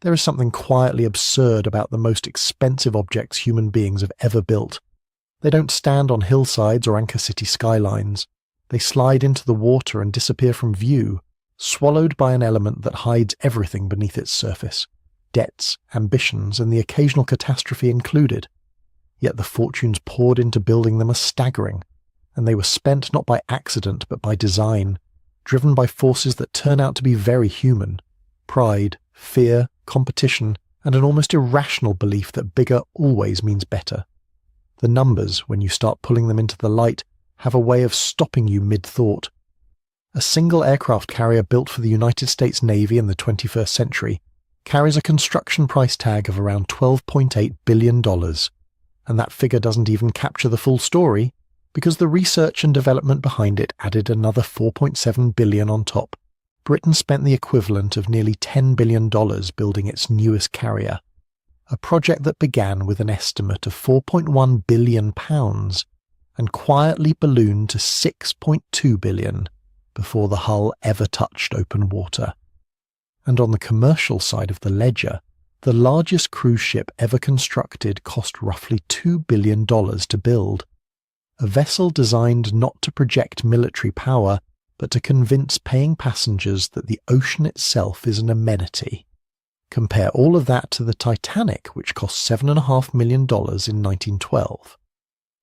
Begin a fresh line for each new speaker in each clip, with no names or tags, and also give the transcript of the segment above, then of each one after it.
There is something quietly absurd about the most expensive objects human beings have ever built. They don't stand on hillsides or anchor city skylines. They slide into the water and disappear from view, swallowed by an element that hides everything beneath its surface, debts, ambitions, and the occasional catastrophe included. Yet the fortunes poured into building them are staggering, and they were spent not by accident but by design, driven by forces that turn out to be very human: pride, fear, competition, and an almost irrational belief that bigger always means better. The numbers, when you start pulling them into the light, have a way of stopping you mid-thought. A single aircraft carrier built for the United States Navy in the 21st century carries a construction price tag of around $12.8 billion, and that figure doesn't even capture the full story, because the research and development behind it added another $4.7 billion on top. Britain spent the equivalent of nearly $10 billion building its newest carrier, a project that began with an estimate of £4.1 billion and quietly ballooned to $6.2 billion before the hull ever touched open water. And on the commercial side of the ledger, the largest cruise ship ever constructed cost roughly $2 billion to build. A vessel designed not to project military power, but to convince paying passengers that the ocean itself is an amenity. Compare all of that to the Titanic, which cost $7.5 million in 1912.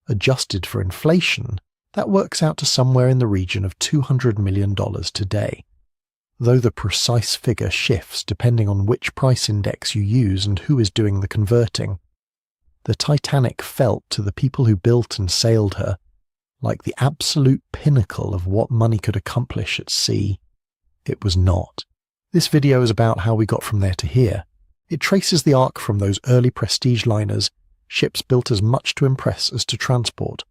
Adjusted for inflation, that works out to somewhere in the region of $200 million today, though the precise figure shifts depending on which price index you use and who is doing the converting. The Titanic felt to the people who built and sailed her like the absolute pinnacle of what money could accomplish at sea. It was not. This video is about how we got from there to here. It traces the arc from those early prestige liners, ships built as much to impress as to transport,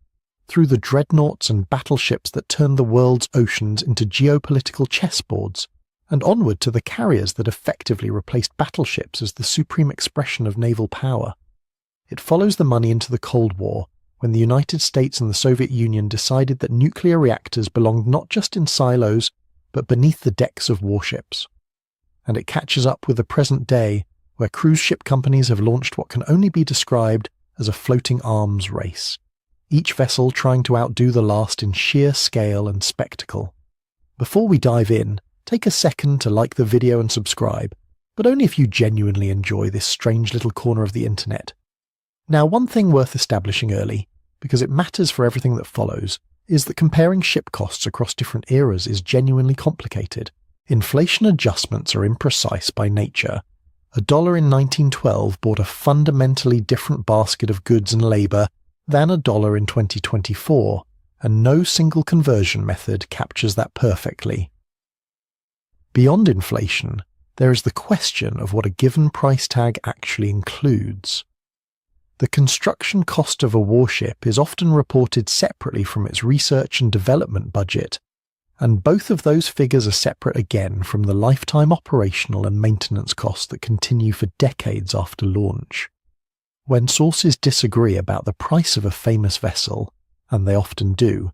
through the dreadnoughts and battleships that turned the world's oceans into geopolitical chessboards, and onward to the carriers that effectively replaced battleships as the supreme expression of naval power. It follows the money into the Cold War, when the United States and the Soviet Union decided that nuclear reactors belonged not just in silos, but beneath the decks of warships. And it catches up with the present day, where cruise ship companies have launched what can only be described as a floating arms race, each vessel trying to outdo the last in sheer scale and spectacle. Before we dive in, take a second to like the video and subscribe, but only if you genuinely enjoy this strange little corner of the internet. Now, one thing worth establishing early, because it matters for everything that follows, is that comparing ship costs across different eras is genuinely complicated. Inflation adjustments are imprecise by nature. $1 in 1912 bought a fundamentally different basket of goods and labour than $1 in 2024, and no single conversion method captures that perfectly. Beyond inflation, there is the question of what a given price tag actually includes. The construction cost of a warship is often reported separately from its research and development budget, and both of those figures are separate again from the lifetime operational and maintenance costs that continue for decades after launch. When sources disagree about the price of a famous vessel, and they often do,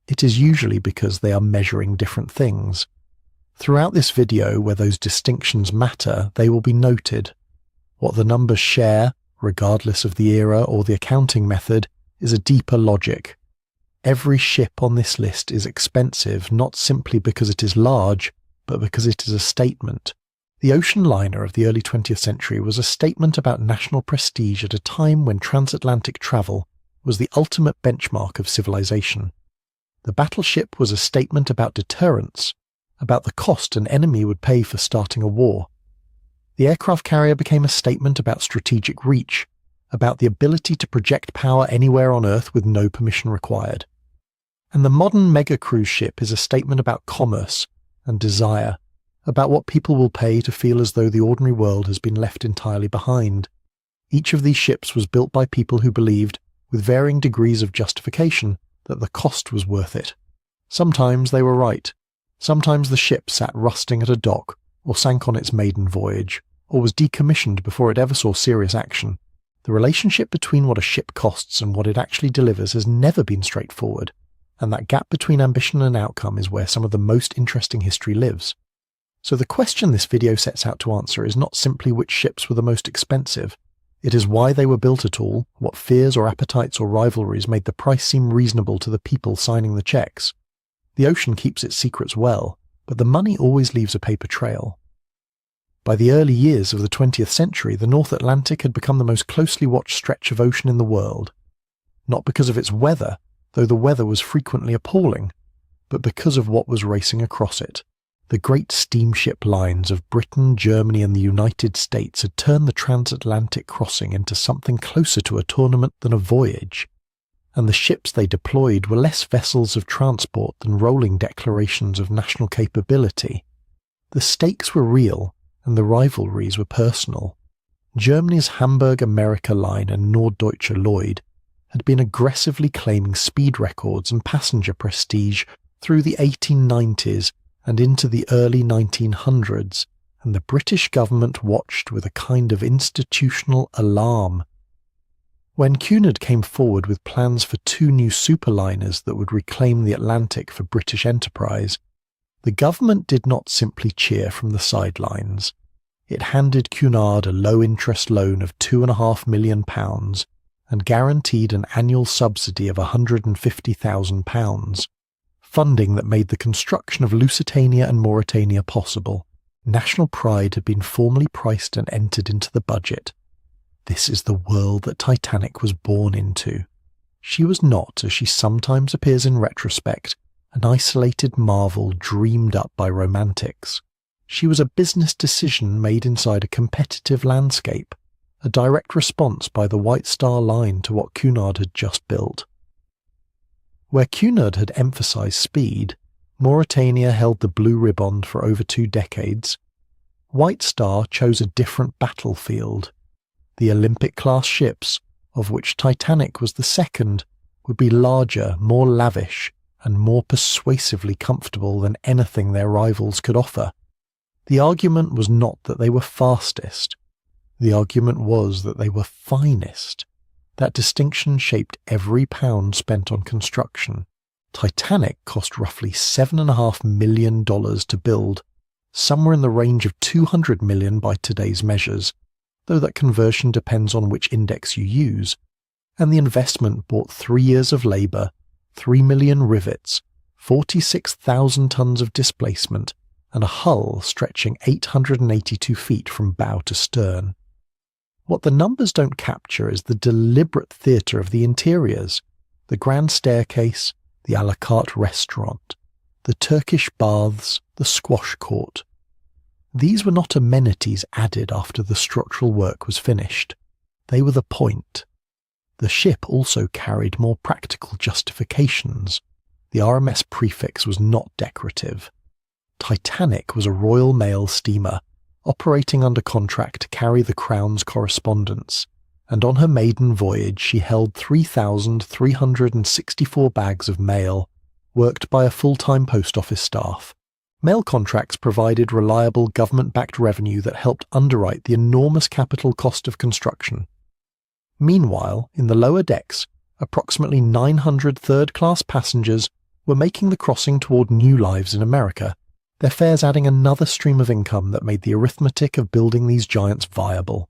it is usually because they are measuring different things. Throughout this video, where those distinctions matter, they will be noted. What the numbers share, regardless of the era or the accounting method, is a deeper logic. Every ship on this list is expensive not simply because it is large, but because it is a statement. The ocean liner of the early 20th century was a statement about national prestige at a time when transatlantic travel was the ultimate benchmark of civilization. The battleship was a statement about deterrence, about the cost an enemy would pay for starting a war. The aircraft carrier became a statement about strategic reach, about the ability to project power anywhere on Earth with no permission required. And the modern mega cruise ship is a statement about commerce and desire, about what people will pay to feel as though the ordinary world has been left entirely behind. Each of these ships was built by people who believed, with varying degrees of justification, that the cost was worth it. Sometimes they were right. Sometimes the ship sat rusting at a dock, or sank on its maiden voyage, or was decommissioned before it ever saw serious action. The relationship between what a ship costs and what it actually delivers has never been straightforward, and that gap between ambition and outcome is where some of the most interesting history lives. So the question this video sets out to answer is not simply which ships were the most expensive. It is why they were built at all, what fears or appetites or rivalries made the price seem reasonable to the people signing the checks. The ocean keeps its secrets well, but the money always leaves a paper trail. By the early years of the 20th century, the North Atlantic had become the most closely watched stretch of ocean in the world. Not because of its weather, though the weather was frequently appalling, but because of what was racing across it. The great steamship lines of Britain, Germany and the United States had turned the transatlantic crossing into something closer to a tournament than a voyage, and the ships they deployed were less vessels of transport than rolling declarations of national capability. The stakes were real, and the rivalries were personal. Germany's Hamburg America Line and Norddeutsche Lloyd had been aggressively claiming speed records and passenger prestige through the 1890s and into the early 1900s, and the British government watched with a kind of institutional alarm. When Cunard came forward with plans for 2 new superliners that would reclaim the Atlantic for British enterprise, the government did not simply cheer from the sidelines. It handed Cunard a low-interest loan of £2.5 million and guaranteed an annual subsidy of £150,000. Funding that made the construction of Lusitania and Mauretania possible. National pride had been formally priced and entered into the budget. This is the world that Titanic was born into. She was not, as she sometimes appears in retrospect, an isolated marvel dreamed up by romantics. She was a business decision made inside a competitive landscape, a direct response by the White Star Line to what Cunard had just built. Where Cunard had emphasized speed, Mauretania held the blue riband for over 2 decades. White Star chose a different battlefield. The Olympic-class ships, of which Titanic was the second, would be larger, more lavish, and more persuasively comfortable than anything their rivals could offer. The argument was not that they were fastest. The argument was that they were finest. That distinction shaped every pound spent on construction. Titanic cost roughly $7.5 million to build, somewhere in the range of $200 million by today's measures, though that conversion depends on which index you use, and the investment bought 3 years of labour, 3 million rivets, 46,000 tons of displacement, and a hull stretching 882 feet from bow to stern. What the numbers don't capture is the deliberate theatre of the interiors, the grand staircase, the à la carte restaurant, the Turkish baths, the squash court. These were not amenities added after the structural work was finished. They were the point. The ship also carried more practical justifications. The RMS prefix was not decorative. Titanic was a Royal Mail steamer, operating under contract to carry the Crown's correspondence, and on her maiden voyage she held 3,364 bags of mail, worked by a full-time post office staff. Mail contracts provided reliable government-backed revenue that helped underwrite the enormous capital cost of construction. Meanwhile, in the lower decks, approximately 900 third-class passengers were making the crossing toward new lives in America, their fares adding another stream of income that made the arithmetic of building these giants viable.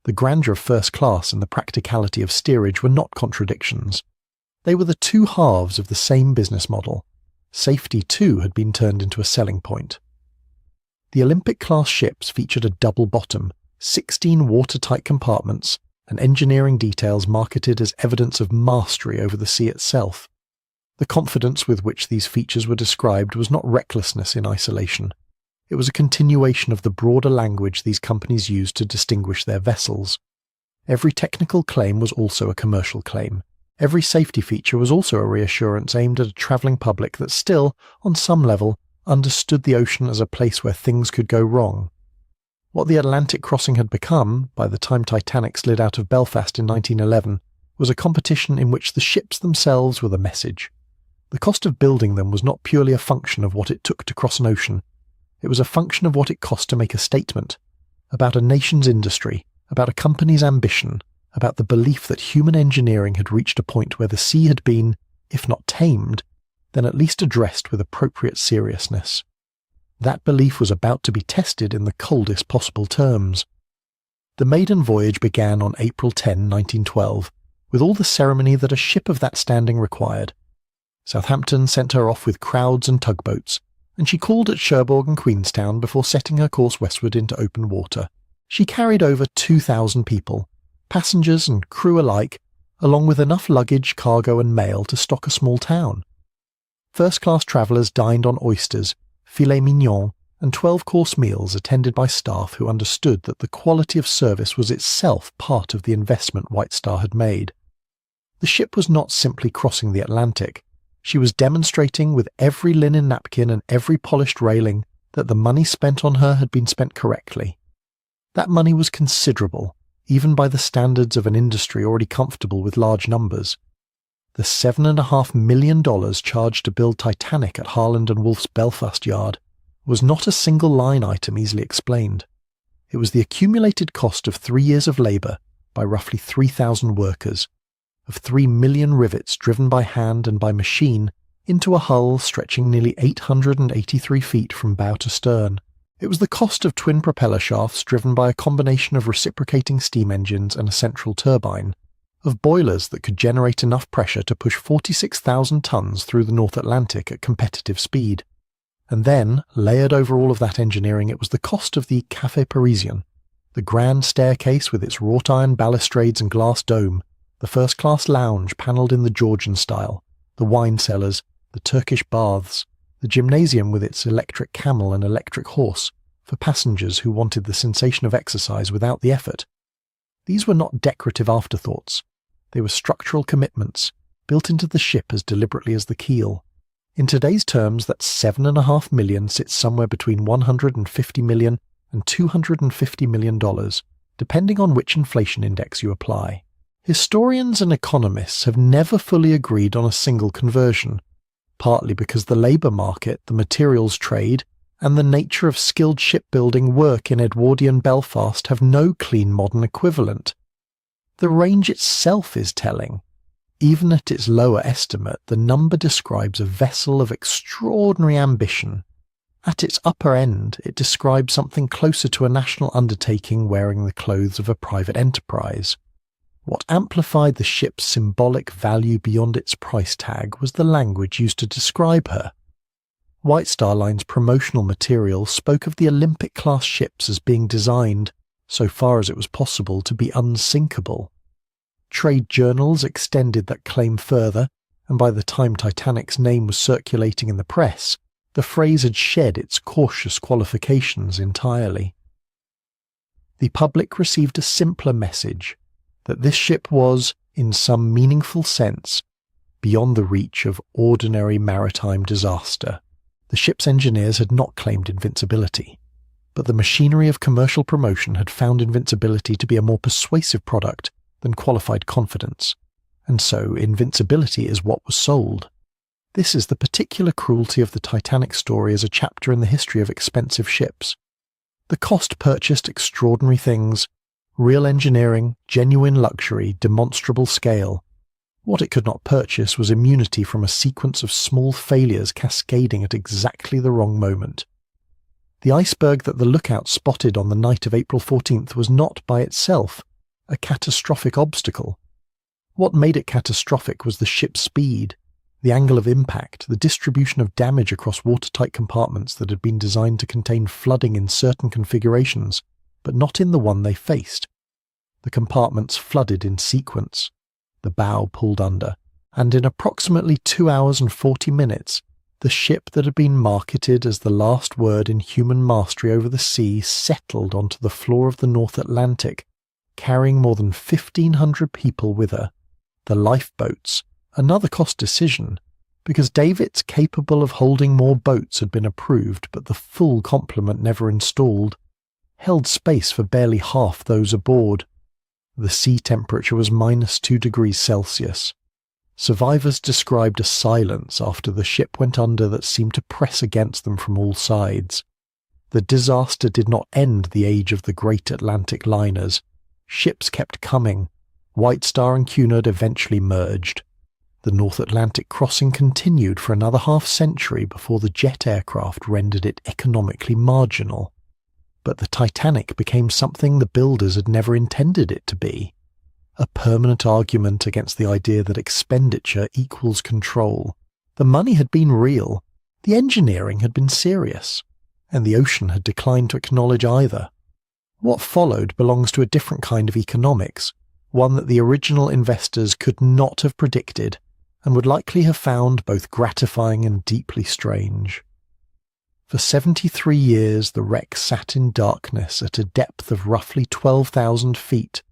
The grandeur of first class and the practicality of steerage were not contradictions. They were the 2 halves of the same business model. Safety, too, had been turned into a selling point. The Olympic-class ships featured a double bottom, 16 watertight compartments, and engineering details marketed as evidence of mastery over the sea itself. The confidence with which these features were described was not recklessness in isolation. It was a continuation of the broader language these companies used to distinguish their vessels. Every technical claim was also a commercial claim. Every safety feature was also a reassurance aimed at a travelling public that still, on some level, understood the ocean as a place where things could go wrong. What the Atlantic crossing had become, by the time Titanic slid out of Belfast in 1911, was a competition in which the ships themselves were the message. The cost of building them was not purely a function of what it took to cross an ocean. It was a function of what it cost to make a statement, about a nation's industry, about a company's ambition, about the belief that human engineering had reached a point where the sea had been, if not tamed, then at least addressed with appropriate seriousness. That belief was about to be tested in the coldest possible terms. The maiden voyage began on April 10, 1912, with all the ceremony that a ship of that standing required. Southampton sent her off with crowds and tugboats, and she called at Cherbourg and Queenstown before setting her course westward into open water. She carried over 2,000 people, passengers and crew alike, along with enough luggage, cargo and mail to stock a small town. First-class travellers dined on oysters, filet mignon, and 12-course meals attended by staff who understood that the quality of service was itself part of the investment White Star had made. The ship was not simply crossing the Atlantic. She was demonstrating with every linen napkin and every polished railing that the money spent on her had been spent correctly. That money was considerable, even by the standards of an industry already comfortable with large numbers. The $7.5 million charged to build Titanic at Harland and Wolff's Belfast yard was not a single line item easily explained. It was the accumulated cost of 3 years of labour by roughly 3,000 workers, of 3 million rivets driven by hand and by machine into a hull stretching nearly 883 feet from bow to stern. It was the cost of twin propeller shafts driven by a combination of reciprocating steam engines and a central turbine, of boilers that could generate enough pressure to push 46,000 tons through the North Atlantic at competitive speed. And then, layered over all of that engineering, it was the cost of the Café Parisien, the grand staircase with its wrought iron balustrades and glass dome, the first-class lounge panelled in the Georgian style, the wine cellars, the Turkish baths, the gymnasium with its electric camel and electric horse, for passengers who wanted the sensation of exercise without the effort. These were not decorative afterthoughts. They were structural commitments, built into the ship as deliberately as the keel. In today's terms, that $7.5 million sits somewhere between $150 million and $250 million, depending on which inflation index you apply. Historians and economists have never fully agreed on a single conversion, partly because the labour market, the materials trade, and the nature of skilled shipbuilding work in Edwardian Belfast have no clean modern equivalent. The range itself is telling. Even at its lower estimate, the number describes a vessel of extraordinary ambition. At its upper end, it describes something closer to a national undertaking wearing the clothes of a private enterprise. What amplified the ship's symbolic value beyond its price tag was the language used to describe her. White Star Line's promotional material spoke of the Olympic-class ships as being designed, so far as it was possible, to be unsinkable. Trade journals extended that claim further, and by the time Titanic's name was circulating in the press, the phrase had shed its cautious qualifications entirely. The public received a simpler message, that this ship was, in some meaningful sense, beyond the reach of ordinary maritime disaster. The ship's engineers had not claimed invincibility, but the machinery of commercial promotion had found invincibility to be a more persuasive product than qualified confidence, and so invincibility is what was sold. This is the particular cruelty of the Titanic story as a chapter in the history of expensive ships. The cost purchased extraordinary things, real engineering, genuine luxury, demonstrable scale. What it could not purchase was immunity from a sequence of small failures cascading at exactly the wrong moment. The iceberg that the lookout spotted on the night of April 14th was not by itself a catastrophic obstacle. What made it catastrophic was the ship's speed, the angle of impact, the distribution of damage across watertight compartments that had been designed to contain flooding in certain configurations, but not in the one they faced. The compartments flooded in sequence. The bow pulled under, and in approximately 2 hours and 40 minutes, the ship that had been marketed as the last word in human mastery over the sea settled onto the floor of the North Atlantic, carrying more than 1,500 people with her. The lifeboats, another cost decision, because davits capable of holding more boats had been approved but the full complement never installed, held space for barely half those aboard. The sea temperature was -2 degrees Celsius. Survivors described a silence after the ship went under that seemed to press against them from all sides. The disaster did not end the age of the great Atlantic liners. Ships kept coming. White Star and Cunard eventually merged. The North Atlantic crossing continued for another half-century before the jet aircraft rendered it economically marginal. But the Titanic became something the builders had never intended it to be. A permanent argument against the idea that expenditure equals control. The money had been real, the engineering had been serious, and the ocean had declined to acknowledge either. What followed belongs to a different kind of economics, one that the original investors could not have predicted, and would likely have found both gratifying and deeply strange. For 73 years the wreck sat in darkness at a depth of roughly 12,000 feet,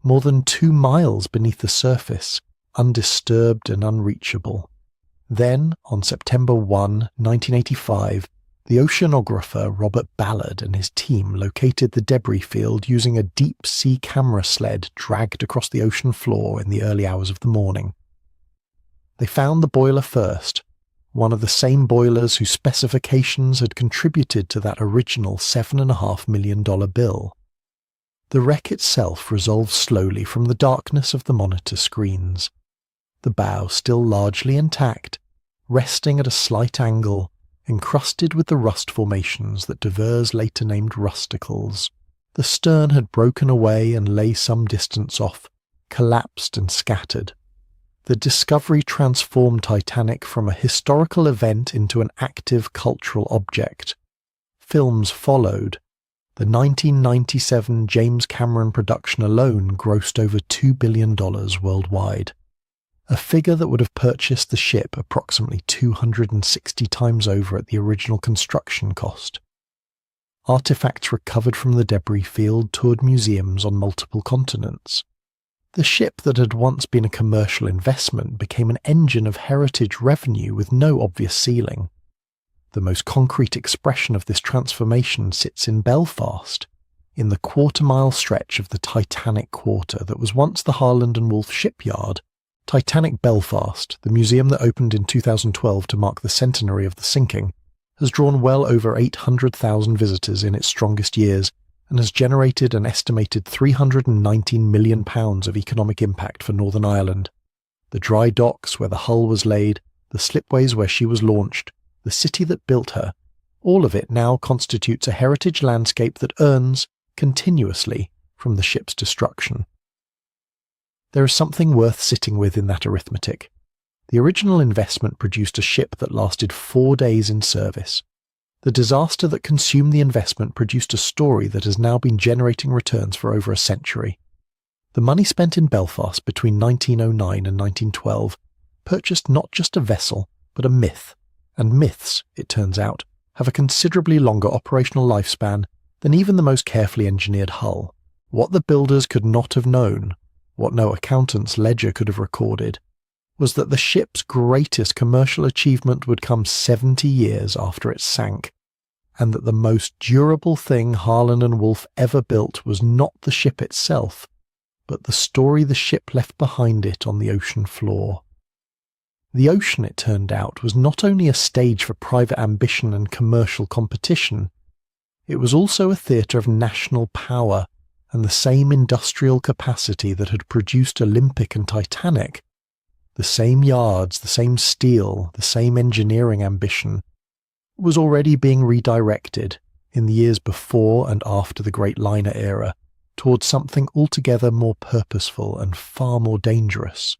more than 2 miles beneath the surface, undisturbed and unreachable. Then, on September 1, 1985, the oceanographer Robert Ballard and his team located the debris field using a deep-sea camera sled dragged across the ocean floor in the early hours of the morning. They found the boiler first, one of the same boilers whose specifications had contributed to that original $7.5 million bill. The wreck itself resolved slowly from the darkness of the monitor screens. The bow still largely intact, resting at a slight angle, encrusted with the rust formations that De Vries later named rusticles. The stern had broken away and lay some distance off, collapsed and scattered. The discovery transformed Titanic from a historical event into an active cultural object. Films followed. The 1997 James Cameron production alone grossed over $2 billion worldwide, a figure that would have purchased the ship approximately 260 times over at the original construction cost. Artifacts recovered from the debris field toured museums on multiple continents. The ship that had once been a commercial investment became an engine of heritage revenue with no obvious ceiling. The most concrete expression of this transformation sits in Belfast, in the quarter-mile stretch of the Titanic Quarter that was once the Harland and Wolff shipyard. Titanic Belfast, the museum that opened in 2012 to mark the centenary of the sinking, has drawn well over 800,000 visitors in its strongest years and has generated an estimated £319 million of economic impact for Northern Ireland. The dry docks where the hull was laid, the slipways where she was launched, the city that built her, all of it now constitutes a heritage landscape that earns, continuously, from the ship's destruction. There is something worth sitting with in that arithmetic. The original investment produced a ship that lasted 4 days in service. The disaster that consumed the investment produced a story that has now been generating returns for over a century. The money spent in Belfast between 1909 and 1912 purchased not just a vessel, but a myth, and myths, it turns out, have a considerably longer operational lifespan than even the most carefully engineered hull. What the builders could not have known, what no accountant's ledger could have recorded, was that the ship's greatest commercial achievement would come 70 years after it sank, and that the most durable thing Harland and Wolff ever built was not the ship itself, but the story the ship left behind it on the ocean floor. The ocean, it turned out, was not only a stage for private ambition and commercial competition, it was also a theatre of national power, and the same industrial capacity that had produced Olympic and Titanic, the same yards, the same steel, the same engineering ambition, was already being redirected, in the years before and after the great liner era, towards something altogether more purposeful and far more dangerous.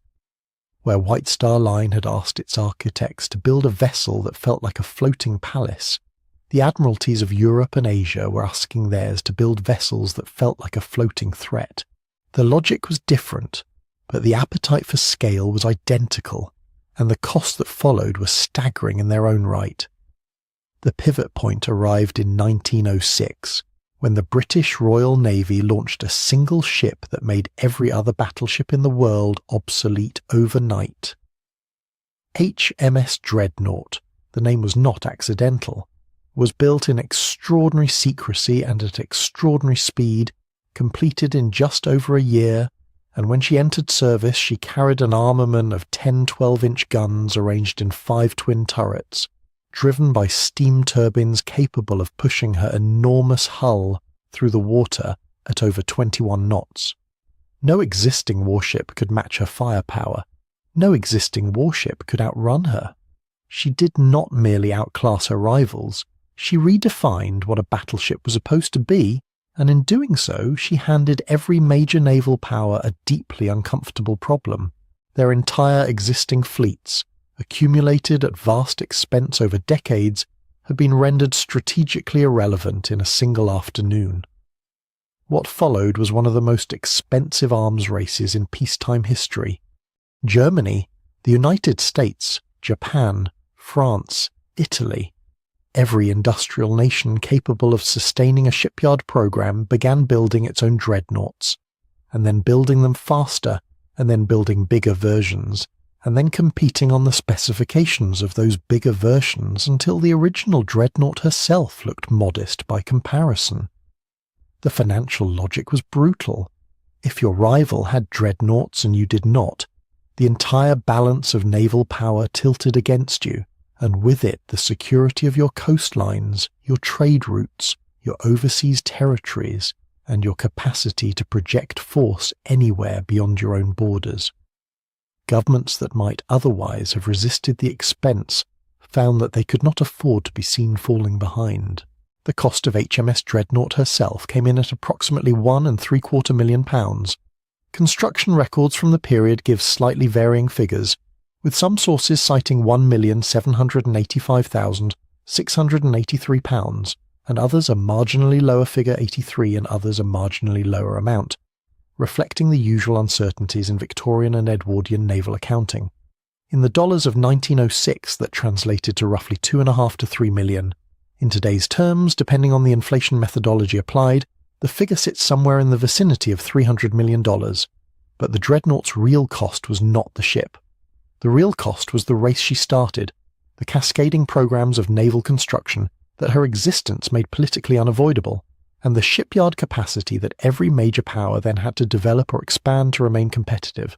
Where White Star Line had asked its architects to build a vessel that felt like a floating palace, the admiralties of Europe and Asia were asking theirs to build vessels that felt like a floating threat. The logic was different, but the appetite for scale was identical, and the costs that followed were staggering in their own right. The pivot point arrived in 1906, when the British Royal Navy launched a single ship that made every other battleship in the world obsolete overnight. HMS Dreadnought, the name was not accidental, was built in extraordinary secrecy and at extraordinary speed, completed in just over a year, and when she entered service she carried an armament of 10 12-inch guns arranged in 5 twin turrets, driven by steam turbines capable of pushing her enormous hull through the water at over 21 knots. No existing warship could match her firepower. No existing warship could outrun her. She did not merely outclass her rivals, she redefined what a battleship was supposed to be, and in doing so she handed every major naval power a deeply uncomfortable problem. Their entire existing fleets, accumulated at vast expense over decades, had been rendered strategically irrelevant in a single afternoon. What followed was one of the most expensive arms races in peacetime history. Germany, the United States, Japan, France, Italy, every industrial nation capable of sustaining a shipyard program began building its own dreadnoughts, and then building them faster, and then building bigger versions, and then competing on the specifications of those bigger versions until the original dreadnought herself looked modest by comparison. The financial logic was brutal. If your rival had dreadnoughts and you did not, the entire balance of naval power tilted against you, and with it the security of your coastlines, your trade routes, your overseas territories, and your capacity to project force anywhere beyond your own borders. Governments that might otherwise have resisted the expense found that they could not afford to be seen falling behind. The cost of HMS Dreadnought herself came in at approximately £1.75 million. Construction records from the period give slightly varying figures, with some sources citing £1,785,683 and others a marginally lower figure 83 and others a marginally lower amount, reflecting the usual uncertainties in Victorian and Edwardian naval accounting. In the dollars of 1906 that translated to roughly $2.5 to $3 million. In today's terms, depending on the inflation methodology applied, the figure sits somewhere in the vicinity of $300 million, but the Dreadnought's real cost was not the ship. The real cost was the race she started, the cascading programs of naval construction that her existence made politically unavoidable, and the shipyard capacity that every major power then had to develop or expand to remain competitive.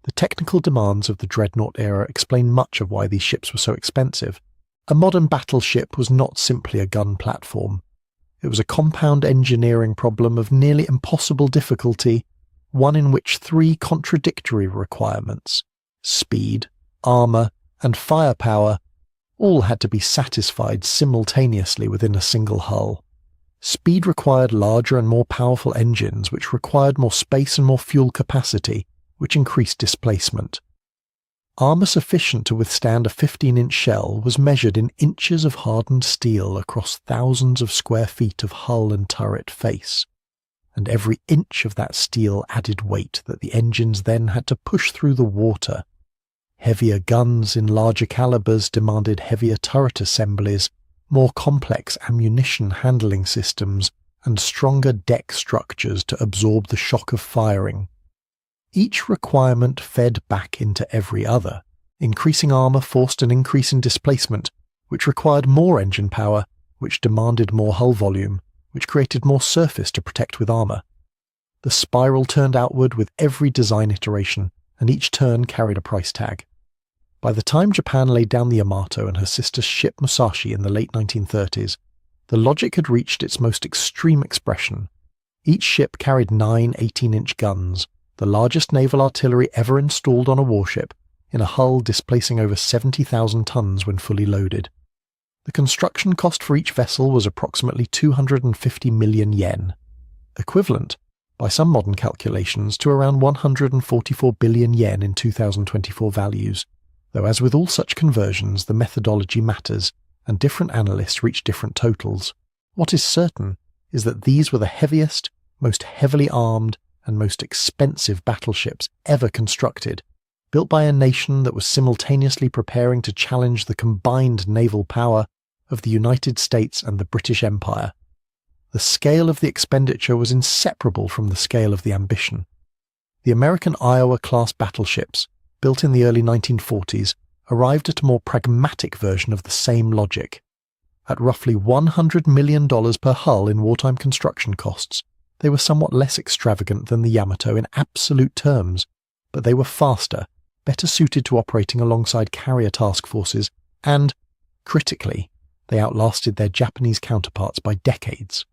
The technical demands of the Dreadnought era explain much of why these ships were so expensive. A modern battleship was not simply a gun platform. It was a compound engineering problem of nearly impossible difficulty, one in which three contradictory requirements, speed, armour, and firepower, all had to be satisfied simultaneously within a single hull. Speed required larger and more powerful engines, which required more space and more fuel capacity, which increased displacement. Armour sufficient to withstand a 15-inch shell was measured in inches of hardened steel across thousands of square feet of hull and turret face, and every inch of that steel added weight that the engines then had to push through the water. Heavier guns in larger calibers demanded heavier turret assemblies, more complex ammunition handling systems, and stronger deck structures to absorb the shock of firing. Each requirement fed back into every other. Increasing armour forced an increase in displacement, which required more engine power, which demanded more hull volume, which created more surface to protect with armour. The spiral turned outward with every design iteration, and each turn carried a price tag. By the time Japan laid down the Yamato and her sister ship Musashi in the late 1930s, the logic had reached its most extreme expression. Each ship carried 9 18-inch guns, the largest naval artillery ever installed on a warship, in a hull displacing over 70,000 tons when fully loaded. The construction cost for each vessel was approximately 250 million yen, equivalent, by some modern calculations, to around 144 billion yen in 2024 values, though as with all such conversions the methodology matters, and different analysts reach different totals. What is certain is that these were the heaviest, most heavily armed, and most expensive battleships ever constructed, built by a nation that was simultaneously preparing to challenge the combined naval power of the United States and the British Empire. The scale of the expenditure was inseparable from the scale of the ambition. The American Iowa-class battleships, built in the early 1940s, arrived at a more pragmatic version of the same logic. At roughly $100 million per hull in wartime construction costs, they were somewhat less extravagant than the Yamato in absolute terms, but they were faster, better suited to operating alongside carrier task forces, and, critically, they outlasted their Japanese counterparts by decades.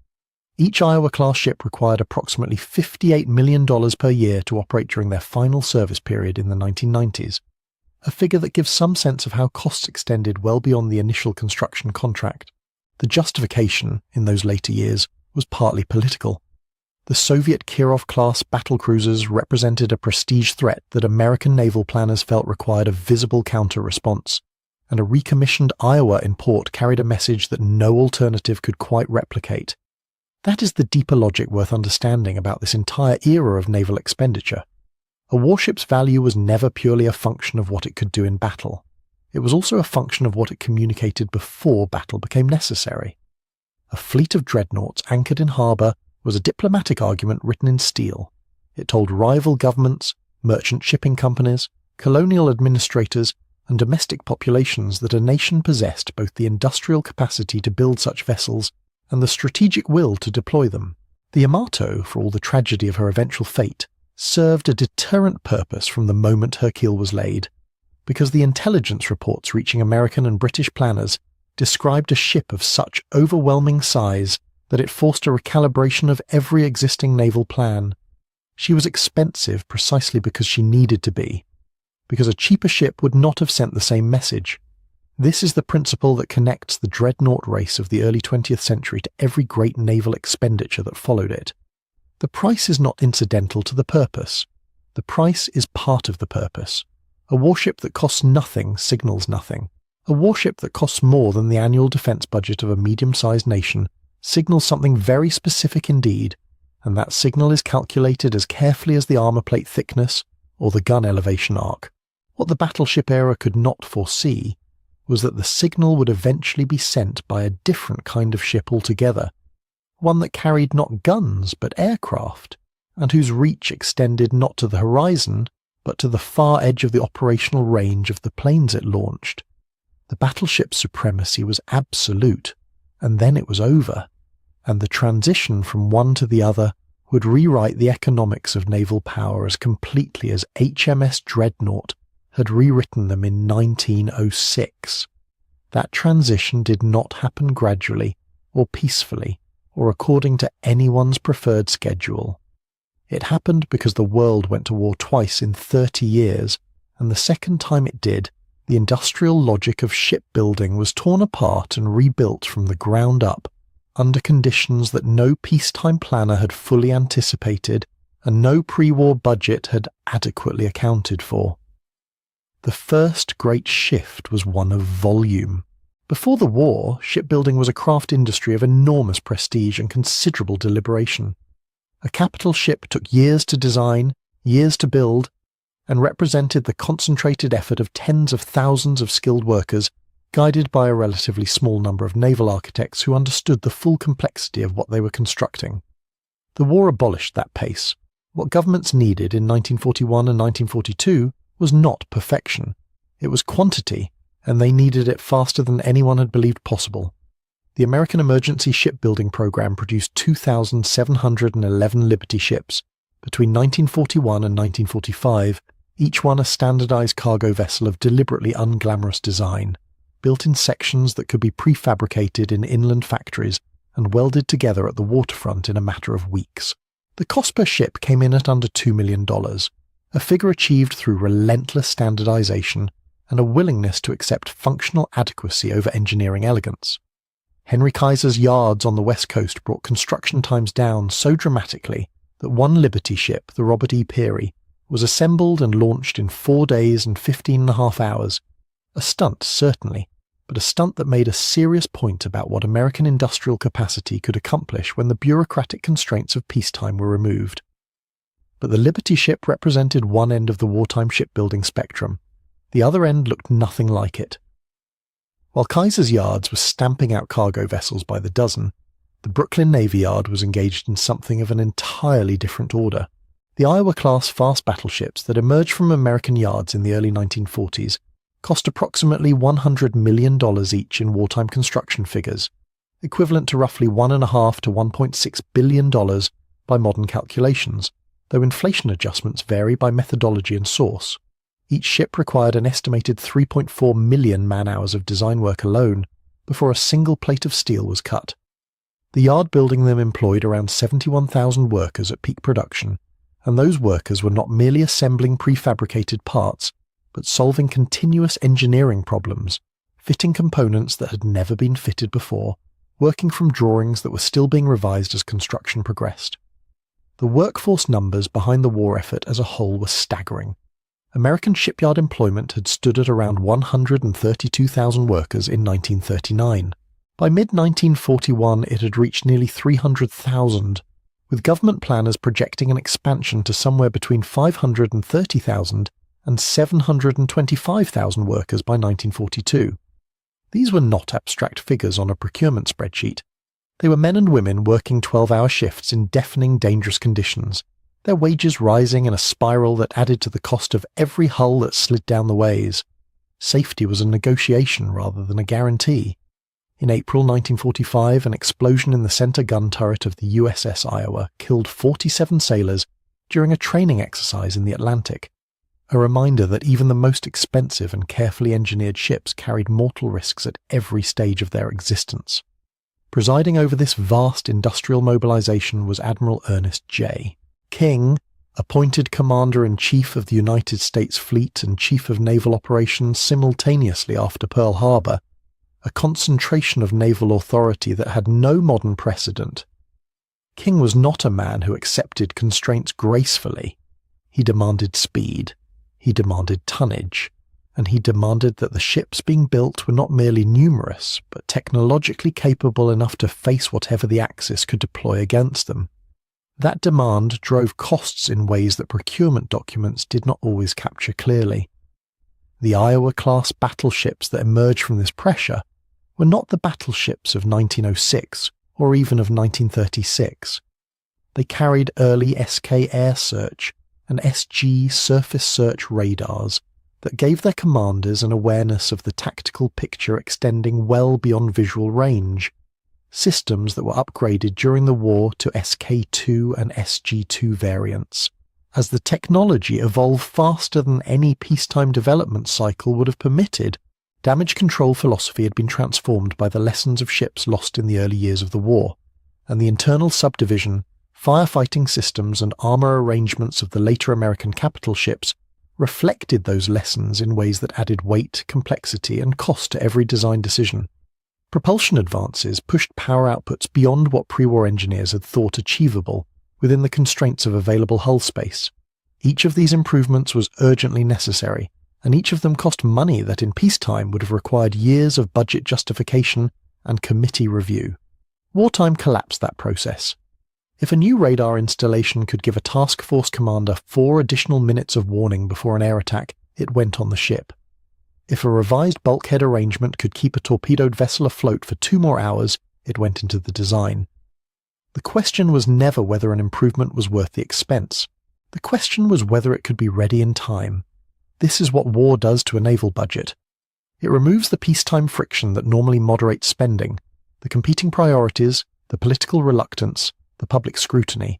Each Iowa-class ship required approximately $58 million per year to operate during their final service period in the 1990s, a figure that gives some sense of how costs extended well beyond the initial construction contract. The justification, in those later years, was partly political. The Soviet Kirov-class battlecruisers represented a prestige threat that American naval planners felt required a visible counter-response, and a recommissioned Iowa in port carried a message that no alternative could quite replicate. That is the deeper logic worth understanding about this entire era of naval expenditure. A warship's value was never purely a function of what it could do in battle. It was also a function of what it communicated before battle became necessary. A fleet of dreadnoughts anchored in harbour was a diplomatic argument written in steel. It told rival governments, merchant shipping companies, colonial administrators, and domestic populations that a nation possessed both the industrial capacity to build such vessels and the strategic will to deploy them. The Yamato, for all the tragedy of her eventual fate, served a deterrent purpose from the moment her keel was laid, because the intelligence reports reaching American and British planners described a ship of such overwhelming size that it forced a recalibration of every existing naval plan. She was expensive precisely because she needed to be, because a cheaper ship would not have sent the same message. This is the principle that connects the dreadnought race of the early 20th century to every great naval expenditure that followed it. The price is not incidental to the purpose. The price is part of the purpose. A warship that costs nothing signals nothing. A warship that costs more than the annual defense budget of a medium-sized nation signals something very specific indeed, and that signal is calculated as carefully as the armour plate thickness or the gun elevation arc. What the battleship era could not foresee was that the signal would eventually be sent by a different kind of ship altogether, one that carried not guns but aircraft, and whose reach extended not to the horizon but to the far edge of the operational range of the planes it launched. The battleship's supremacy was absolute, and then it was over, and the transition from one to the other would rewrite the economics of naval power as completely as HMS Dreadnought had rewritten them in 1906. That transition did not happen gradually, or peacefully, or according to anyone's preferred schedule. It happened because the world went to war twice in 30 years, and the second time it did, the industrial logic of shipbuilding was torn apart and rebuilt from the ground up, under conditions that no peacetime planner had fully anticipated and no pre-war budget had adequately accounted for. The first great shift was one of volume. Before the war, shipbuilding was a craft industry of enormous prestige and considerable deliberation. A capital ship took years to design, years to build, and represented the concentrated effort of tens of thousands of skilled workers, guided by a relatively small number of naval architects who understood the full complexity of what they were constructing. The war abolished that pace. What governments needed in 1941 and 1942 was not perfection. It was quantity, and they needed it faster than anyone had believed possible. The American Emergency Shipbuilding Program produced 2,711 Liberty ships. Between 1941 and 1945, each one a standardized cargo vessel of deliberately unglamorous design, built in sections that could be prefabricated in inland factories and welded together at the waterfront in a matter of weeks. The cost per ship came in at under $2 million, a figure achieved through relentless standardization and a willingness to accept functional adequacy over engineering elegance. Henry Kaiser's yards on the west coast brought construction times down so dramatically that one Liberty ship, the Robert E. Peary, was assembled and launched in 4 days and 15.5 hours. A stunt, certainly, but a stunt that made a serious point about what American industrial capacity could accomplish when the bureaucratic constraints of peacetime were removed. But the Liberty ship represented one end of the wartime shipbuilding spectrum. The other end looked nothing like it. While Kaiser's yards were stamping out cargo vessels by the dozen, the Brooklyn Navy Yard was engaged in something of an entirely different order. The Iowa-class fast battleships that emerged from American yards in the early 1940s cost approximately $100 million each in wartime construction figures, equivalent to roughly $1.5 to $1.6 billion by modern calculations, though inflation adjustments vary by methodology and source. Each ship required an estimated 3.4 million man-hours of design work alone before a single plate of steel was cut. The yard building them employed around 71,000 workers at peak production, and those workers were not merely assembling prefabricated parts, but solving continuous engineering problems, fitting components that had never been fitted before, working from drawings that were still being revised as construction progressed. The workforce numbers behind the war effort as a whole were staggering. American shipyard employment had stood at around 132,000 workers in 1939. By mid-1941 it had reached nearly 300,000, with government planners projecting an expansion to somewhere between 530,000 and 725,000 workers by 1942. These were not abstract figures on a procurement spreadsheet. They were men and women working 12-hour shifts in deafening, dangerous conditions, their wages rising in a spiral that added to the cost of every hull that slid down the ways. Safety was a negotiation rather than a guarantee. In April 1945, an explosion in the center gun turret of the USS Iowa killed 47 sailors during a training exercise in the Atlantic, a reminder that even the most expensive and carefully engineered ships carried mortal risks at every stage of their existence. Presiding over this vast industrial mobilization was Admiral Ernest J. King, appointed Commander-in-Chief of the United States Fleet and Chief of Naval Operations simultaneously after Pearl Harbor, a concentration of naval authority that had no modern precedent. King was not a man who accepted constraints gracefully. He demanded speed, he demanded tonnage, and he demanded that the ships being built were not merely numerous, but technologically capable enough to face whatever the Axis could deploy against them. That demand drove costs in ways that procurement documents did not always capture clearly. The Iowa-class battleships that emerged from this pressure were not the battleships of 1906 or even of 1936. They carried early SK air search and SG surface search radars that gave their commanders an awareness of the tactical picture extending well beyond visual range, systems that were upgraded during the war to SK2 and SG2 variants, as the technology evolved faster than any peacetime development cycle would have permitted. Damage control philosophy had been transformed by the lessons of ships lost in the early years of the war, and the internal subdivision, firefighting systems and armor arrangements of the later American capital ships reflected those lessons in ways that added weight, complexity, and cost to every design decision. Propulsion advances pushed power outputs beyond what pre-war engineers had thought achievable within the constraints of available hull space. Each of these improvements was urgently necessary, and each of them cost money that in peacetime would have required years of budget justification and committee review. Wartime collapsed that process. If a new radar installation could give a task force commander 4 additional minutes of warning before an air attack, it went on the ship. If a revised bulkhead arrangement could keep a torpedoed vessel afloat for 2 more hours, it went into the design. The question was never whether an improvement was worth the expense. The question was whether it could be ready in time. This is what war does to a naval budget. It removes the peacetime friction that normally moderates spending, the competing priorities, the political reluctance, the public scrutiny,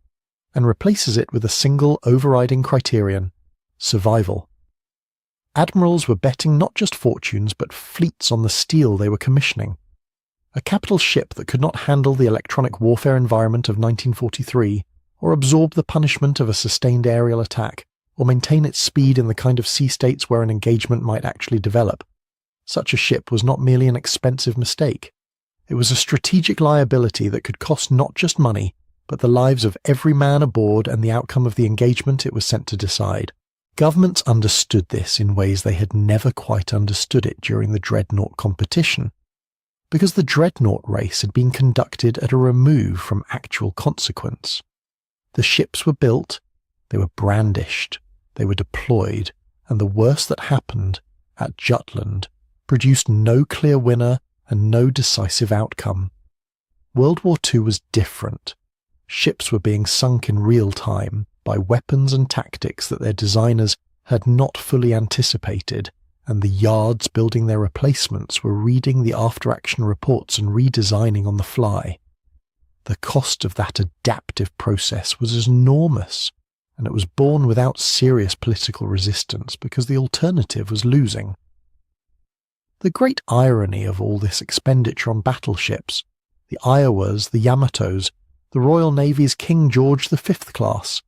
and replaces it with a single overriding criterion: survival. Admirals were betting not just fortunes but fleets on the steel they were commissioning. A capital ship that could not handle the electronic warfare environment of 1943, or absorb the punishment of a sustained aerial attack, or maintain its speed in the kind of sea states where an engagement might actually develop. Such a ship was not merely an expensive mistake. It was a strategic liability that could cost not just money, but the lives of every man aboard and the outcome of the engagement it was sent to decide. Governments understood this in ways they had never quite understood it during the Dreadnought competition, because the Dreadnought race had been conducted at a remove from actual consequence. The ships were built, they were brandished, they were deployed, and the worst that happened, at Jutland, produced no clear winner and no decisive outcome. World War II was different. Ships were being sunk in real time by weapons and tactics that their designers had not fully anticipated, and the yards building their replacements were reading the after-action reports and redesigning on the fly. The cost of that adaptive process was enormous, and it was borne without serious political resistance because the alternative was losing. The great irony of all this expenditure on battleships, the Iowas, the Yamatos, the Royal Navy's King George V class,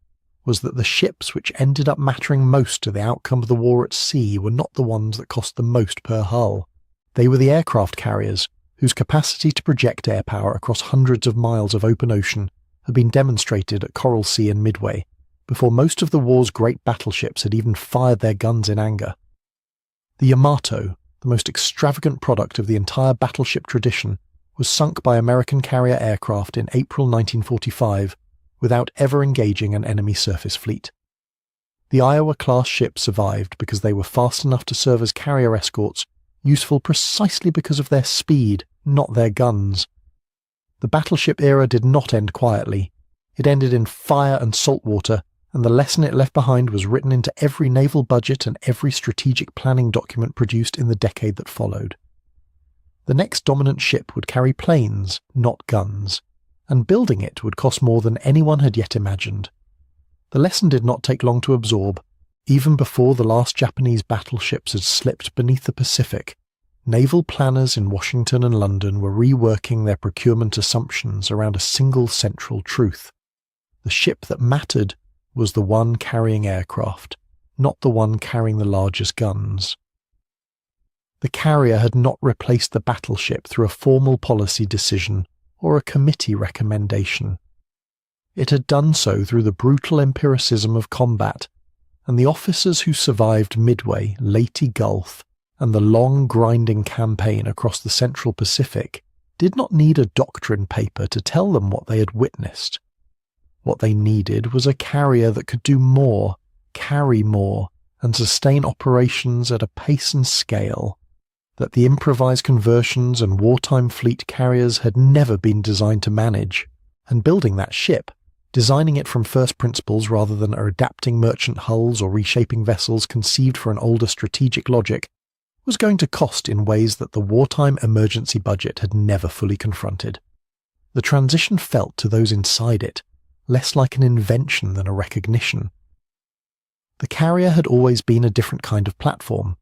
was that the ships which ended up mattering most to the outcome of the war at sea were not the ones that cost the most per hull. They were the aircraft carriers, whose capacity to project air power across hundreds of miles of open ocean had been demonstrated at Coral Sea and Midway, before most of the war's great battleships had even fired their guns in anger. The Yamato, the most extravagant product of the entire battleship tradition, was sunk by American carrier aircraft in April 1945 without ever engaging an enemy surface fleet. The Iowa-class ships survived because they were fast enough to serve as carrier escorts, useful precisely because of their speed, not their guns. The battleship era did not end quietly. It ended in fire and salt water, and the lesson it left behind was written into every naval budget and every strategic planning document produced in the decade that followed. The next dominant ship would carry planes, not guns, and building it would cost more than anyone had yet imagined. The lesson did not take long to absorb. Even before the last Japanese battleships had slipped beneath the Pacific, naval planners in Washington and London were reworking their procurement assumptions around a single central truth. The ship that mattered was the one carrying aircraft, not the one carrying the largest guns. The carrier had not replaced the battleship through a formal policy decision or a committee recommendation. It had done so through the brutal empiricism of combat, and the officers who survived Midway, Leyte Gulf, and the long grinding campaign across the Central Pacific did not need a doctrine paper to tell them what they had witnessed. What they needed was a carrier that could do more, carry more, and sustain operations at a pace and scale that the improvised conversions and wartime fleet carriers had never been designed to manage, and building that ship, designing it from first principles rather than adapting merchant hulls or reshaping vessels conceived for an older strategic logic, was going to cost in ways that the wartime emergency budget had never fully confronted. The transition felt to those inside it less like an invention than a recognition. The carrier had always been a different kind of platform,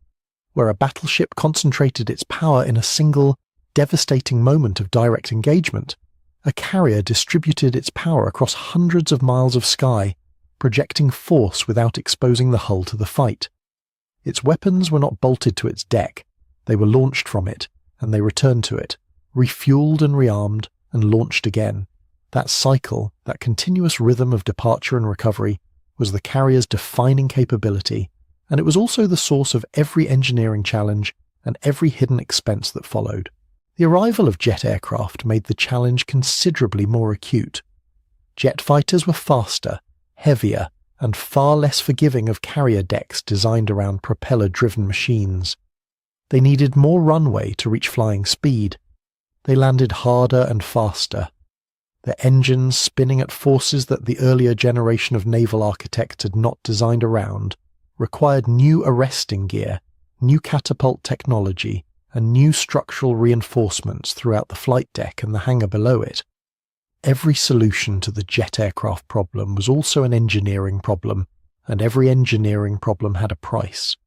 where a battleship concentrated its power in a single, devastating moment of direct engagement. A carrier distributed its power across hundreds of miles of sky, projecting force without exposing the hull to the fight. Its weapons were not bolted to its deck, they were launched from it, and they returned to it, refueled and rearmed, and launched again. That cycle, that continuous rhythm of departure and recovery, was the carrier's defining capability, and it was also the source of every engineering challenge and every hidden expense that followed. The arrival of jet aircraft made the challenge considerably more acute. Jet fighters were faster, heavier, and far less forgiving of carrier decks designed around propeller-driven machines. They needed more runway to reach flying speed. They landed harder and faster. Their engines, spinning at forces that the earlier generation of naval architects had not designed around, required new arresting gear, new catapult technology, and new structural reinforcements throughout the flight deck and the hangar below it. Every solution to the jet aircraft problem was also an engineering problem, and every engineering problem had a price.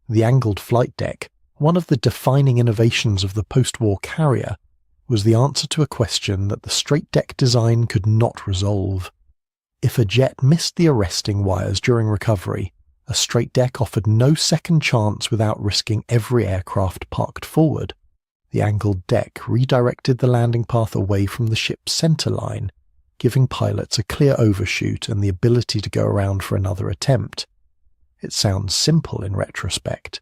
The angled flight deck, one of the defining innovations of the post-war carrier, was the answer to a question that the straight deck design could not resolve. If a jet missed the arresting wires during recovery, a straight deck offered no second chance without risking every aircraft parked forward. The angled deck redirected the landing path away from the ship's center line, giving pilots a clear overshoot and the ability to go around for another attempt. It sounds simple in retrospect.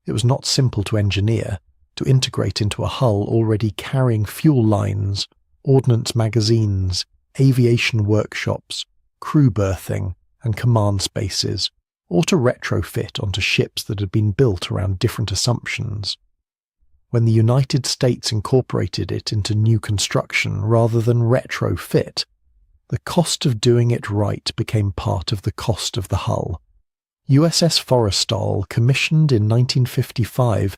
It was not simple to engineer, to integrate into a hull already carrying fuel lines, ordnance magazines, aviation workshops, crew berthing, and command spaces, or to retrofit onto ships that had been built around different assumptions. When the United States incorporated it into new construction rather than retrofit, the cost of doing it right became part of the cost of the hull. USS Forrestal, commissioned in 1955,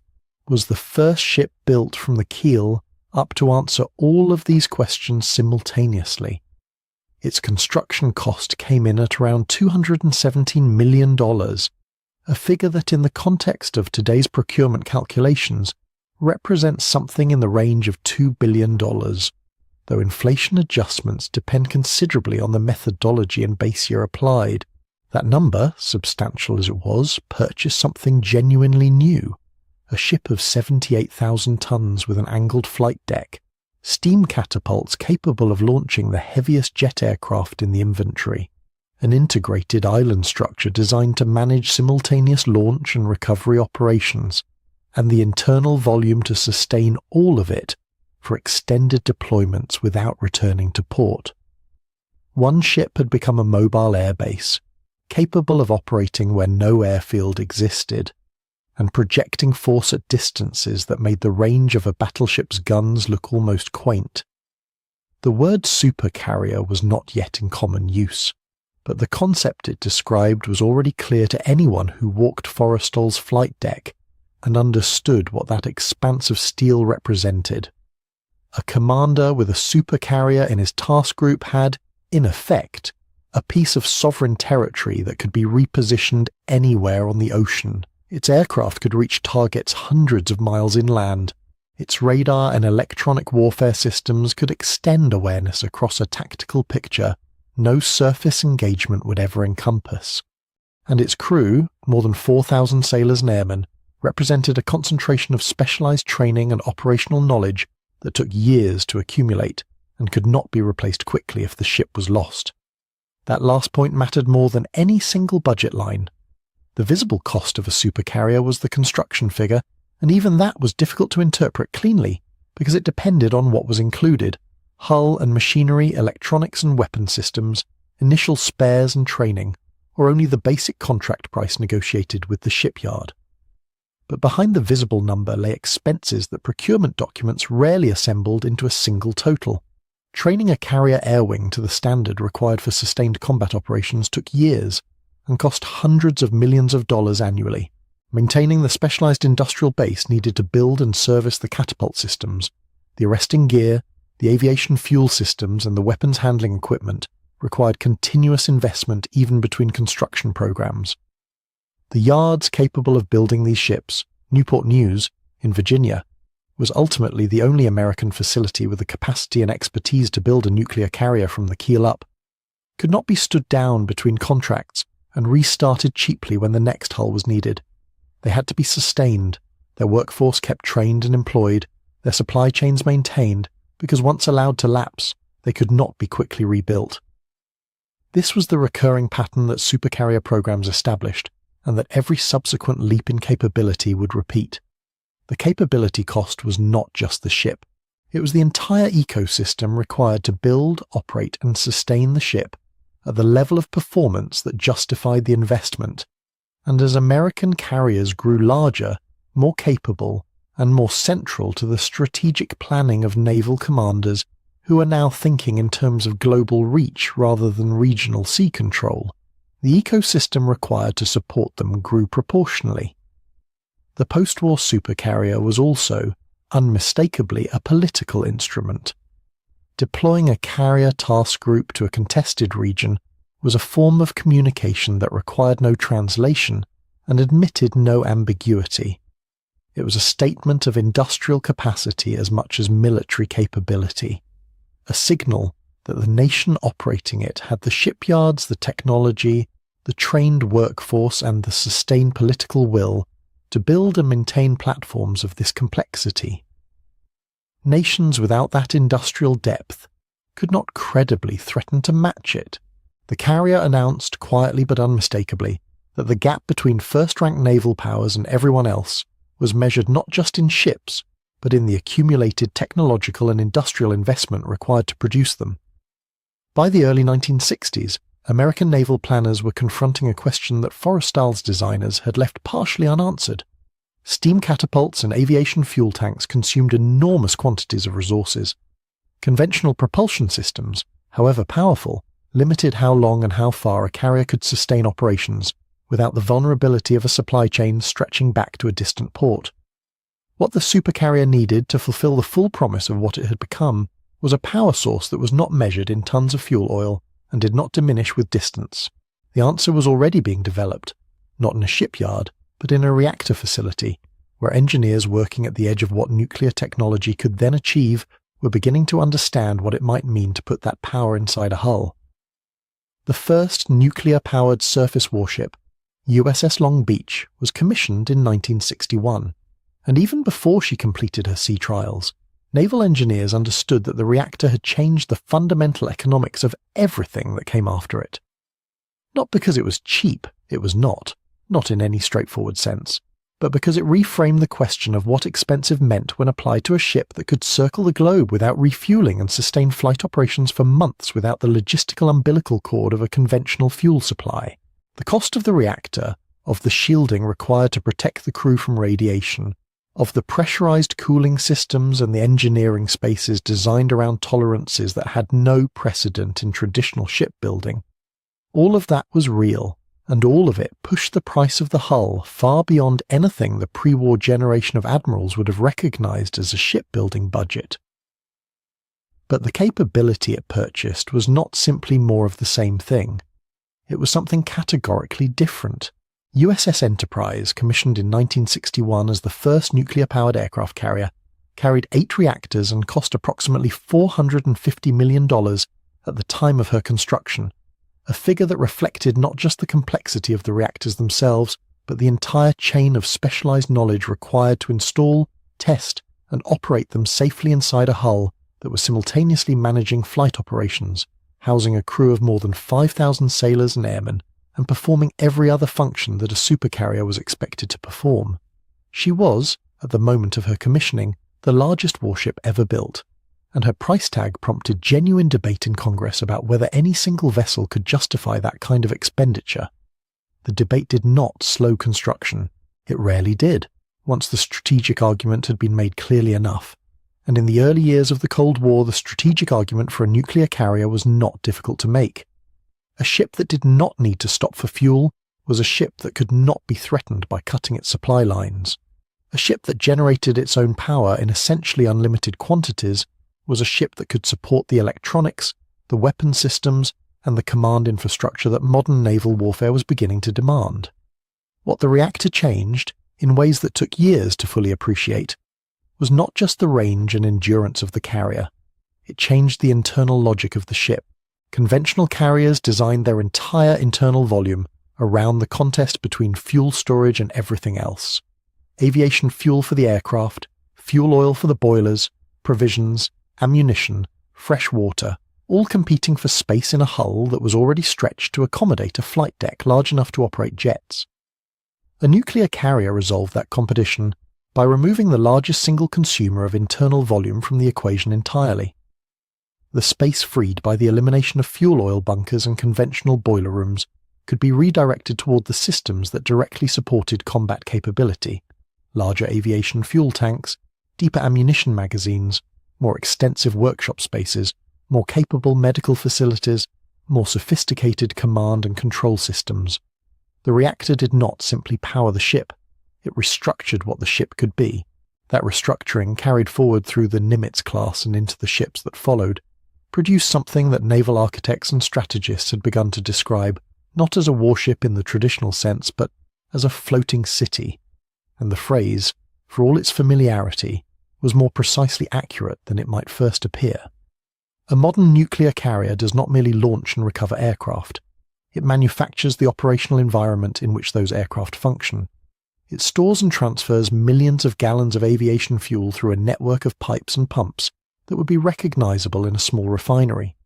was the first ship built from the keel up to answer all of these questions simultaneously. Its construction cost came in at around $217 million, a figure that in the context of today's procurement calculations represents something in the range of $2 billion. though inflation adjustments depend considerably on the methodology and base year applied. That number, substantial as it was, purchased something genuinely new. A ship of 78,000 tons with an angled flight deck, steam catapults capable of launching the heaviest jet aircraft in the inventory, an integrated island structure designed to manage simultaneous launch and recovery operations, and the internal volume to sustain all of it for extended deployments without returning to port. One ship had become a mobile airbase, capable of operating where no airfield existed, and projecting force at distances that made the range of a battleship's guns look almost quaint. The word supercarrier was not yet in common use, but the concept it described was already clear to anyone who walked Forrestal's flight deck and understood what that expanse of steel represented. A commander with a supercarrier in his task group had, in effect, a piece of sovereign territory that could be repositioned anywhere on the ocean. Its aircraft could reach targets hundreds of miles inland. Its radar and electronic warfare systems could extend awareness across a tactical picture no surface engagement would ever encompass. And its crew, more than 4,000 sailors and airmen, represented a concentration of specialized training and operational knowledge that took years to accumulate and could not be replaced quickly if the ship was lost. That last point mattered more than any single budget line. The visible cost of a supercarrier was the construction figure, and even that was difficult to interpret cleanly because it depended on what was included: hull and machinery, electronics and weapon systems, initial spares and training, or only the basic contract price negotiated with the shipyard. But behind the visible number lay expenses that procurement documents rarely assembled into a single total. Training a carrier air wing to the standard required for sustained combat operations took years and cost hundreds of millions of dollars annually. Maintaining the specialized industrial base needed to build and service the catapult systems, the arresting gear, the aviation fuel systems and the weapons handling equipment required continuous investment even between construction programs. The yards capable of building these ships, Newport News, in Virginia, was ultimately the only American facility with the capacity and expertise to build a nuclear carrier from the keel up, could not be stood down between contracts and restarted cheaply when the next hull was needed. They had to be sustained, their workforce kept trained and employed, their supply chains maintained, because once allowed to lapse, they could not be quickly rebuilt. This was the recurring pattern that supercarrier programs established, and that every subsequent leap in capability would repeat. The capability cost was not just the ship. It was the entire ecosystem required to build, operate, and sustain the ship at the level of performance that justified the investment. And as American carriers grew larger, more capable, and more central to the strategic planning of naval commanders who are now thinking in terms of global reach rather than regional sea control, the ecosystem required to support them grew proportionally. The post-war supercarrier was also, unmistakably, a political instrument. Deploying a carrier task group to a contested region was a form of communication that required no translation and admitted no ambiguity. It was a statement of industrial capacity as much as military capability, a signal that the nation operating it had the shipyards, the technology, the trained workforce, and the sustained political will to build and maintain platforms of this complexity. Nations without that industrial depth could not credibly threaten to match it. The carrier announced quietly but unmistakably that the gap between first-rank naval powers and everyone else was measured not just in ships, but in the accumulated technological and industrial investment required to produce them. By the early 1960s, American naval planners were confronting a question that Forrestal's designers had left partially unanswered. Steam catapults and aviation fuel tanks consumed enormous quantities of resources. Conventional propulsion systems, however powerful, limited how long and how far a carrier could sustain operations without the vulnerability of a supply chain stretching back to a distant port. What the supercarrier needed to fulfill the full promise of what it had become was a power source that was not measured in tons of fuel oil and did not diminish with distance. The answer was already being developed, not in a shipyard, but in a reactor facility, where engineers working at the edge of what nuclear technology could then achieve were beginning to understand what it might mean to put that power inside a hull. The first nuclear-powered surface warship, USS Long Beach, was commissioned in 1961, and even before she completed her sea trials, naval engineers understood that the reactor had changed the fundamental economics of everything that came after it. Not because it was cheap, it was not in any straightforward sense, but because it reframed the question of what expensive meant when applied to a ship that could circle the globe without refueling and sustain flight operations for months without the logistical umbilical cord of a conventional fuel supply. The cost of the reactor, of the shielding required to protect the crew from radiation, of the pressurized cooling systems and the engineering spaces designed around tolerances that had no precedent in traditional shipbuilding, all of that was real, and all of it pushed the price of the hull far beyond anything the pre-war generation of admirals would have recognized as a shipbuilding budget. But the capability it purchased was not simply more of the same thing. It was something categorically different. USS Enterprise, commissioned in 1961 as the first nuclear-powered aircraft carrier, carried 8 reactors and cost approximately $450 million at the time of her construction, a figure that reflected not just the complexity of the reactors themselves, but the entire chain of specialized knowledge required to install, test, and operate them safely inside a hull that was simultaneously managing flight operations, housing a crew of more than 5,000 sailors and airmen, and performing every other function that a supercarrier was expected to perform. She was, at the moment of her commissioning, the largest warship ever built, and her price tag prompted genuine debate in Congress about whether any single vessel could justify that kind of expenditure. The debate did not slow construction. It rarely did, once the strategic argument had been made clearly enough. And in the early years of the Cold War, the strategic argument for a nuclear carrier was not difficult to make. A ship that did not need to stop for fuel was a ship that could not be threatened by cutting its supply lines. A ship that generated its own power in essentially unlimited quantities was a ship that could support the electronics, the weapon systems, and the command infrastructure that modern naval warfare was beginning to demand. What the reactor changed, in ways that took years to fully appreciate, was not just the range and endurance of the carrier. It changed the internal logic of the ship. Conventional carriers designed their entire internal volume around the contest between fuel storage and everything else. Aviation fuel for the aircraft, fuel oil for the boilers, provisions, ammunition, fresh water, all competing for space in a hull that was already stretched to accommodate a flight deck large enough to operate jets. A nuclear carrier resolved that competition by removing the largest single consumer of internal volume from the equation entirely. The space freed by the elimination of fuel oil bunkers and conventional boiler rooms could be redirected toward the systems that directly supported combat capability: larger aviation fuel tanks, deeper ammunition magazines, more extensive workshop spaces, more capable medical facilities, more sophisticated command and control systems. The reactor did not simply power the ship, it restructured what the ship could be. That restructuring, carried forward through the Nimitz class and into the ships that followed, produced something that naval architects and strategists had begun to describe not as a warship in the traditional sense, but as a floating city, and the phrase, for all its familiarity, was more precisely accurate than it might first appear. A modern nuclear carrier does not merely launch and recover aircraft. It manufactures the operational environment in which those aircraft function. It stores and transfers millions of gallons of aviation fuel through a network of pipes and pumps that would be recognizable in a small refinery.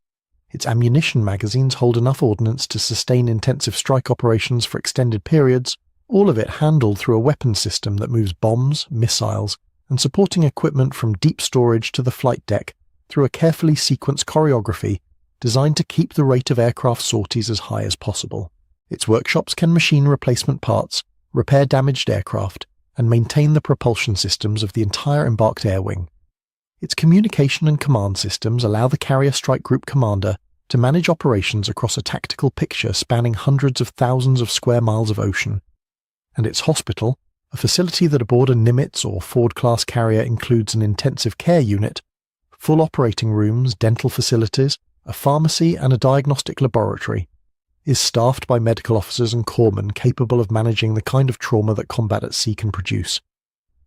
Its ammunition magazines hold enough ordnance to sustain intensive strike operations for extended periods, all of it handled through a weapon system that moves bombs, missiles, and supporting equipment from deep storage to the flight deck through a carefully sequenced choreography designed to keep the rate of aircraft sorties as high as possible. Its workshops can machine replacement parts, repair damaged aircraft, and maintain the propulsion systems of the entire embarked air wing. Its communication and command systems allow the Carrier Strike Group commander to manage operations across a tactical picture spanning hundreds of thousands of square miles of ocean. And its hospital, a facility that aboard a Nimitz or Ford-class carrier includes an intensive care unit, full operating rooms, dental facilities, a pharmacy and a diagnostic laboratory, is staffed by medical officers and corpsmen capable of managing the kind of trauma that combat at sea can produce.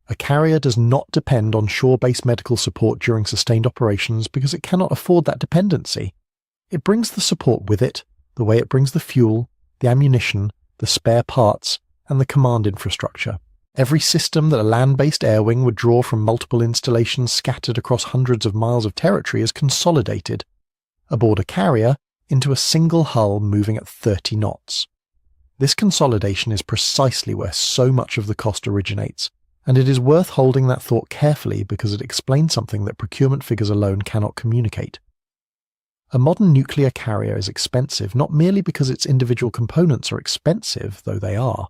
A carrier does not depend on shore-based medical support during sustained operations because it cannot afford that dependency. It brings the support with it, the way it brings the fuel, the ammunition, the spare parts, and the command infrastructure. Every system that a land-based air wing would draw from multiple installations scattered across hundreds of miles of territory is consolidated, aboard a carrier, into a single hull moving at 30 knots. This consolidation is precisely where so much of the cost originates, and it is worth holding that thought carefully because it explains something that procurement figures alone cannot communicate. A modern nuclear carrier is expensive not merely because its individual components are expensive, though they are,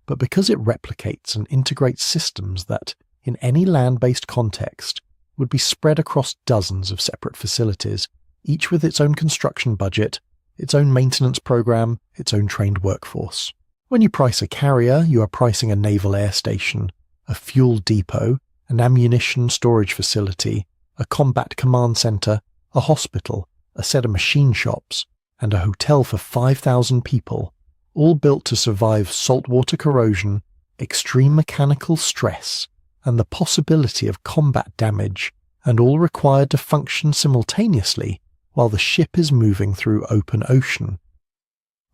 but because it replicates and integrates systems that, in any land-based context, would be spread across dozens of separate facilities, each with its own construction budget, its own maintenance program, its own trained workforce. When you price a carrier, you are pricing a naval air station, a fuel depot, an ammunition storage facility, a combat command center, a hospital, a set of machine shops, and a hotel for 5,000 people, all built to survive saltwater corrosion, extreme mechanical stress, and the possibility of combat damage, and all required to function simultaneously while the ship is moving through open ocean.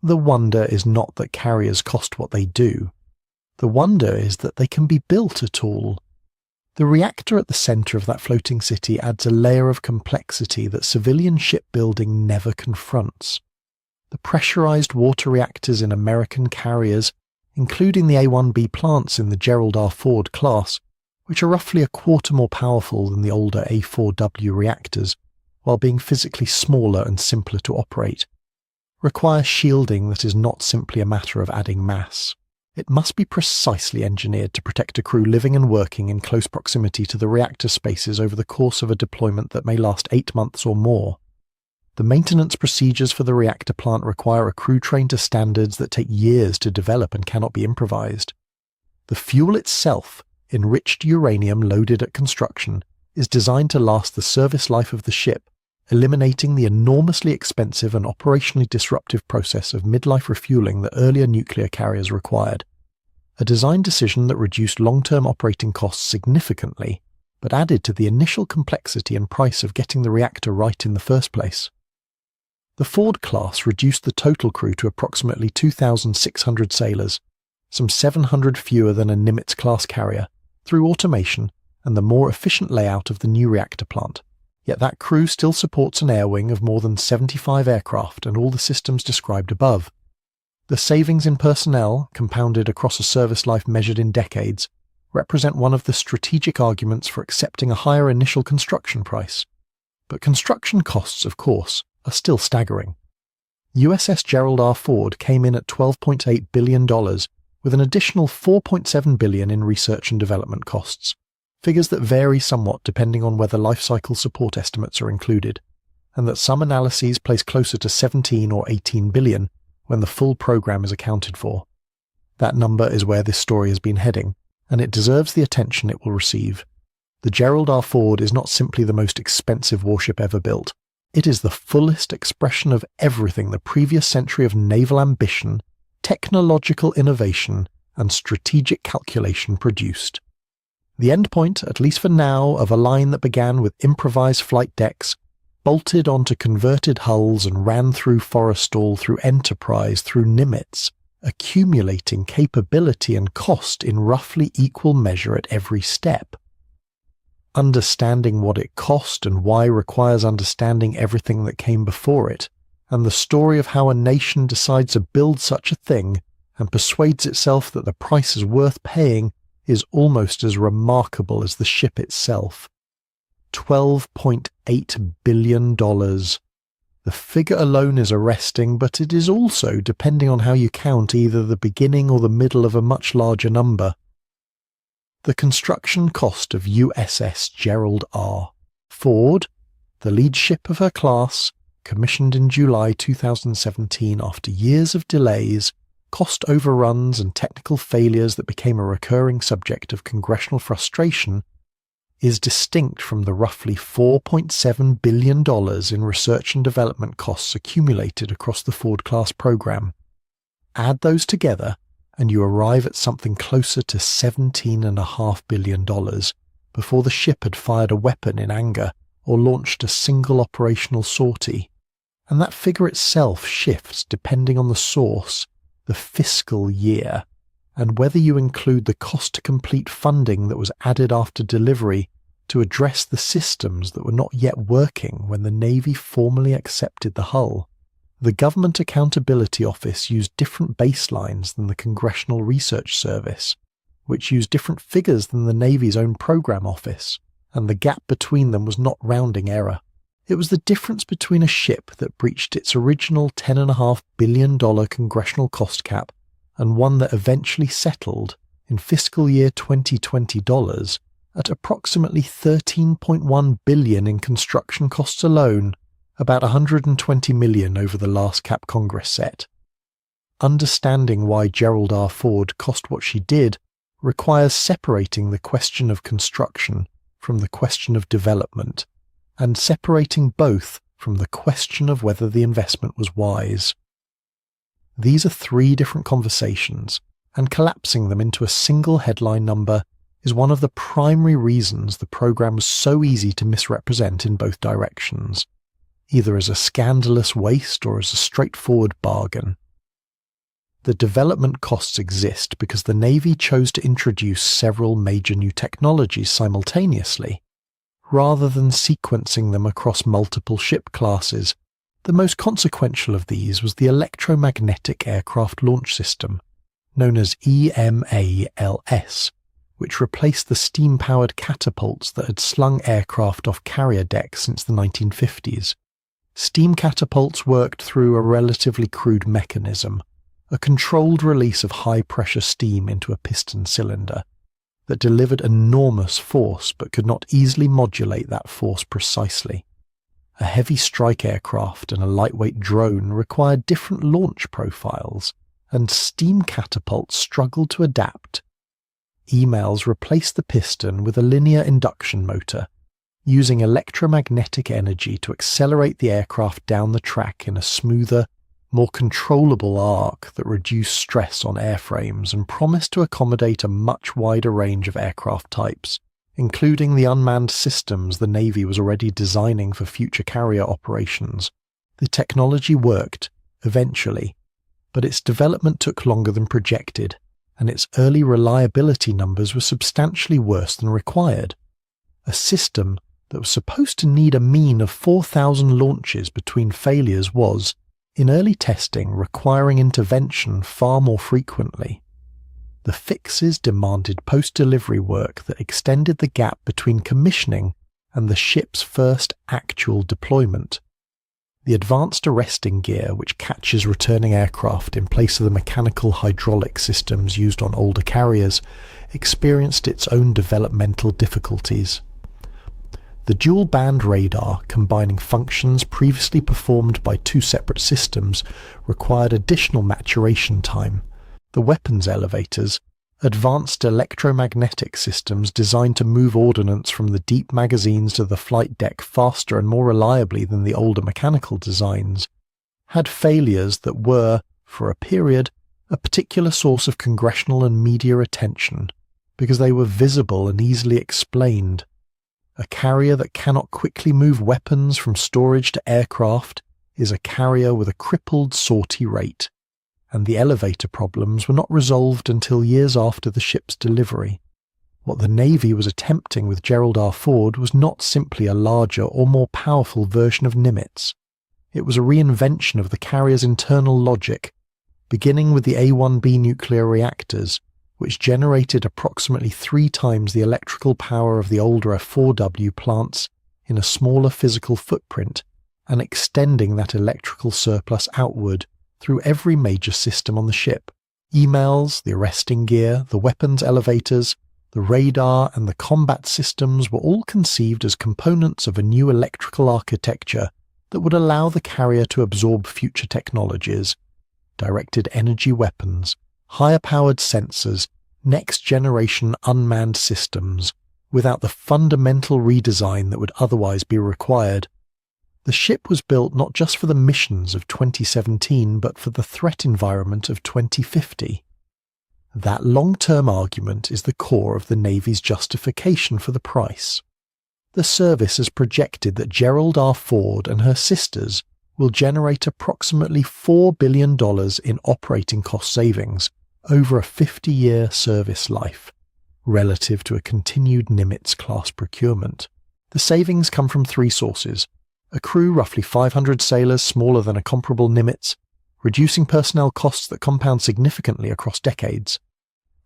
The wonder is not that carriers cost what they do. The wonder is that they can be built at all. The reactor at the center of that floating city adds a layer of complexity that civilian shipbuilding never confronts. The pressurized water reactors in American carriers, including the A-1B plants in the Gerald R. Ford class, which are roughly a quarter more powerful than the older A-4W reactors, while being physically smaller and simpler to operate, require shielding that is not simply a matter of adding mass. It must be precisely engineered to protect a crew living and working in close proximity to the reactor spaces over the course of a deployment that may last 8 months or more. The maintenance procedures for the reactor plant require a crew trained to standards that take years to develop and cannot be improvised. The fuel itself, enriched uranium loaded at construction, is designed to last the service life of the ship, eliminating the enormously expensive and operationally disruptive process of midlife refueling that earlier nuclear carriers required. A design decision that reduced long-term operating costs significantly, but added to the initial complexity and price of getting the reactor right in the first place. The Ford class reduced the total crew to approximately 2,600 sailors, some 700 fewer than a Nimitz-class carrier, through automation and the more efficient layout of the new reactor plant. Yet that crew still supports an air wing of more than 75 aircraft and all the systems described above. The savings in personnel, compounded across a service life measured in decades, represent one of the strategic arguments for accepting a higher initial construction price. But construction costs, of course, are still staggering. USS Gerald R. Ford came in at $12.8 billion, with an additional $4.7 billion in research and development costs. Figures that vary somewhat depending on whether life cycle support estimates are included, and that some analyses place closer to 17 or 18 billion when the full program is accounted for. That number is where this story has been heading, and it deserves the attention it will receive. The Gerald R. Ford is not simply the most expensive warship ever built. It is the fullest expression of everything the previous century of naval ambition, technological innovation, and strategic calculation produced. The endpoint, at least for now, of a line that began with improvised flight decks, bolted onto converted hulls and ran through Forrestal, through Enterprise, through Nimitz, accumulating capability and cost in roughly equal measure at every step. Understanding what it cost and why requires understanding everything that came before it, and the story of how a nation decides to build such a thing and persuades itself that the price is worth paying is almost as remarkable as the ship itself. $12.8 billion. The figure alone is arresting, but it is also, depending on how you count, either the beginning or the middle of a much larger number. The construction cost of USS Gerald R. Ford, the lead ship of her class, commissioned in July 2017 after years of delays, cost overruns and technical failures that became a recurring subject of congressional frustration, is distinct from the roughly $4.7 billion in research and development costs accumulated across the Ford-class program. Add those together, and you arrive at something closer to $17.5 billion before the ship had fired a weapon in anger or launched a single operational sortie. And that figure itself shifts depending on the source, the fiscal year, and whether you include the cost-to-complete funding that was added after delivery to address the systems that were not yet working when the Navy formally accepted the hull. The Government Accountability Office used different baselines than the Congressional Research Service, which used different figures than the Navy's own program office, and the gap between them was not rounding error. It was the difference between a ship that breached its original $10.5 billion congressional cost cap and one that eventually settled, in fiscal year 2020 dollars, at approximately $13.1 billion in construction costs alone, about $120 million over the last cap Congress set. Understanding why Gerald R. Ford cost what she did requires separating the question of construction from the question of development, and separating both from the question of whether the investment was wise. These are three different conversations, and collapsing them into a single headline number is one of the primary reasons the program was so easy to misrepresent in both directions, either as a scandalous waste or as a straightforward bargain. The development costs exist because the Navy chose to introduce several major new technologies simultaneously, rather than sequencing them across multiple ship classes. The most consequential of these was the Electromagnetic Aircraft Launch System, known as EMALS, which replaced the steam-powered catapults that had slung aircraft off carrier decks since the 1950s. Steam catapults worked through a relatively crude mechanism, a controlled release of high-pressure steam into a piston cylinder, that delivered enormous force but could not easily modulate that force precisely. A heavy strike aircraft and a lightweight drone required different launch profiles, and steam catapults struggled to adapt. EMALS replaced the piston with a linear induction motor, using electromagnetic energy to accelerate the aircraft down the track in a smoother, more controllable arc that reduced stress on airframes and promised to accommodate a much wider range of aircraft types, including the unmanned systems the Navy was already designing for future carrier operations. The technology worked, eventually, but its development took longer than projected, and its early reliability numbers were substantially worse than required. A system that was supposed to need a mean of 4,000 launches between failures was, in early testing, requiring intervention far more frequently. The fixes demanded post-delivery work that extended the gap between commissioning and the ship's first actual deployment. The advanced arresting gear, which catches returning aircraft in place of the mechanical hydraulic systems used on older carriers, experienced its own developmental difficulties. The dual-band radar, combining functions previously performed by two separate systems, required additional maturation time. The weapons elevators, advanced electromagnetic systems designed to move ordnance from the deep magazines to the flight deck faster and more reliably than the older mechanical designs, had failures that were, for a period, a particular source of congressional and media attention, because they were visible and easily explained. A carrier that cannot quickly move weapons from storage to aircraft is a carrier with a crippled sortie rate, and the elevator problems were not resolved until years after the ship's delivery. What the Navy was attempting with Gerald R. Ford was not simply a larger or more powerful version of Nimitz. It was a reinvention of the carrier's internal logic, beginning with the A-1B nuclear reactors, which generated approximately 3 times the electrical power of the older F4W plants in a smaller physical footprint, and extending that electrical surplus outward through every major system on the ship. EMALS, the arresting gear, the weapons elevators, the radar, and the combat systems were all conceived as components of a new electrical architecture that would allow the carrier to absorb future technologies, directed energy weapons, higher-powered sensors, next-generation unmanned systems, without the fundamental redesign that would otherwise be required. The ship was built not just for the missions of 2017, but for the threat environment of 2050. That long-term argument is the core of the Navy's justification for the price. The service has projected that Gerald R. Ford and her sisters will generate approximately $4 billion in operating cost savings over a 50-year service life, relative to a continued Nimitz-class procurement. The savings come from three sources: a crew roughly 500 sailors smaller than a comparable Nimitz, reducing personnel costs that compound significantly across decades,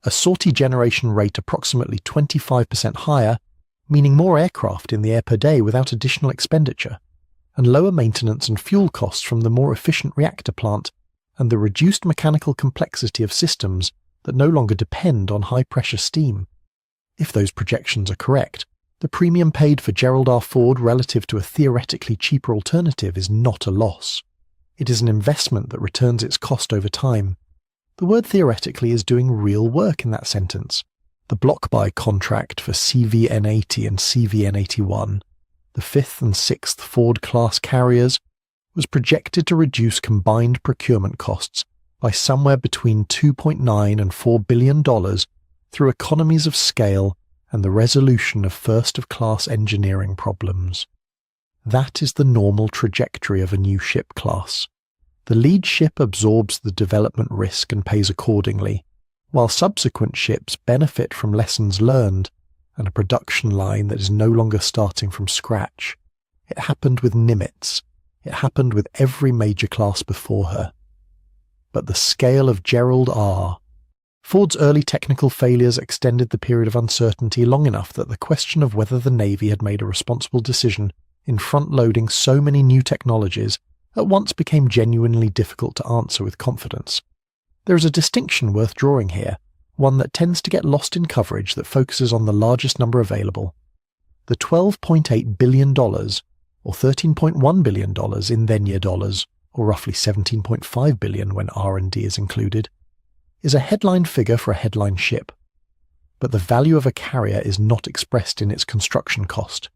a sortie generation rate approximately 25% higher, meaning more aircraft in the air per day without additional expenditure, and lower maintenance and fuel costs from the more efficient reactor plant and the reduced mechanical complexity of systems that no longer depend on high-pressure steam. If those projections are correct, the premium paid for Gerald R. Ford relative to a theoretically cheaper alternative is not a loss. It is an investment that returns its cost over time. The word theoretically is doing real work in that sentence. The block buy contract for CVN-80 and CVN-81, the 5th and 6th Ford-class carriers, was projected to reduce combined procurement costs by somewhere between $2.9 and $4 billion through economies of scale and the resolution of first-of-class engineering problems. That is the normal trajectory of a new ship class. The lead ship absorbs the development risk and pays accordingly, while subsequent ships benefit from lessons learned and a production line that is no longer starting from scratch. It happened with Nimitz. It happened with every major class before her. But the scale of Gerald R. Ford's early technical failures extended the period of uncertainty long enough that the question of whether the Navy had made a responsible decision in front-loading so many new technologies at once became genuinely difficult to answer with confidence. There is a distinction worth drawing here, one that tends to get lost in coverage that focuses on the largest number available. The $12.8 billion, or $13.1 billion in then-year dollars, or roughly $17.5 billion when R&D is included, is a headline figure for a headline ship. But the value of a carrier is not expressed in its construction cost.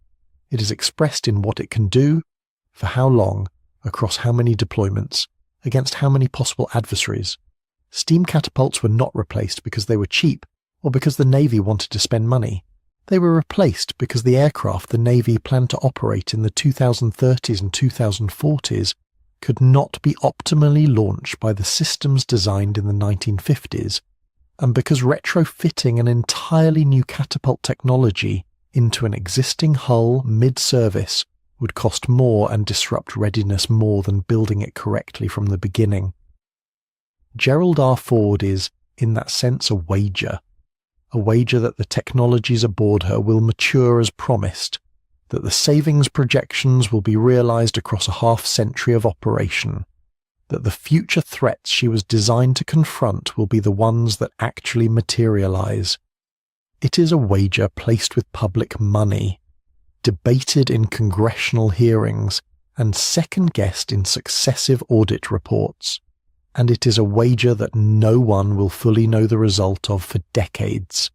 It is expressed in what it can do, for how long, across how many deployments, against how many possible adversaries. Steam catapults were not replaced because they were cheap or because the Navy wanted to spend money. They were replaced because the aircraft the Navy planned to operate in the 2030s and 2040s could not be optimally launched by the systems designed in the 1950s, and because retrofitting an entirely new catapult technology into an existing hull mid-service would cost more and disrupt readiness more than building it correctly from the beginning. Gerald R. Ford is, in that sense, a wager that the technologies aboard her will mature as promised, that the savings projections will be realized across a half-century of operation, that the future threats she was designed to confront will be the ones that actually materialize. It is a wager placed with public money, debated in congressional hearings, and second-guessed in successive audit reports. And it is a wager that no one will fully know the result of for decades.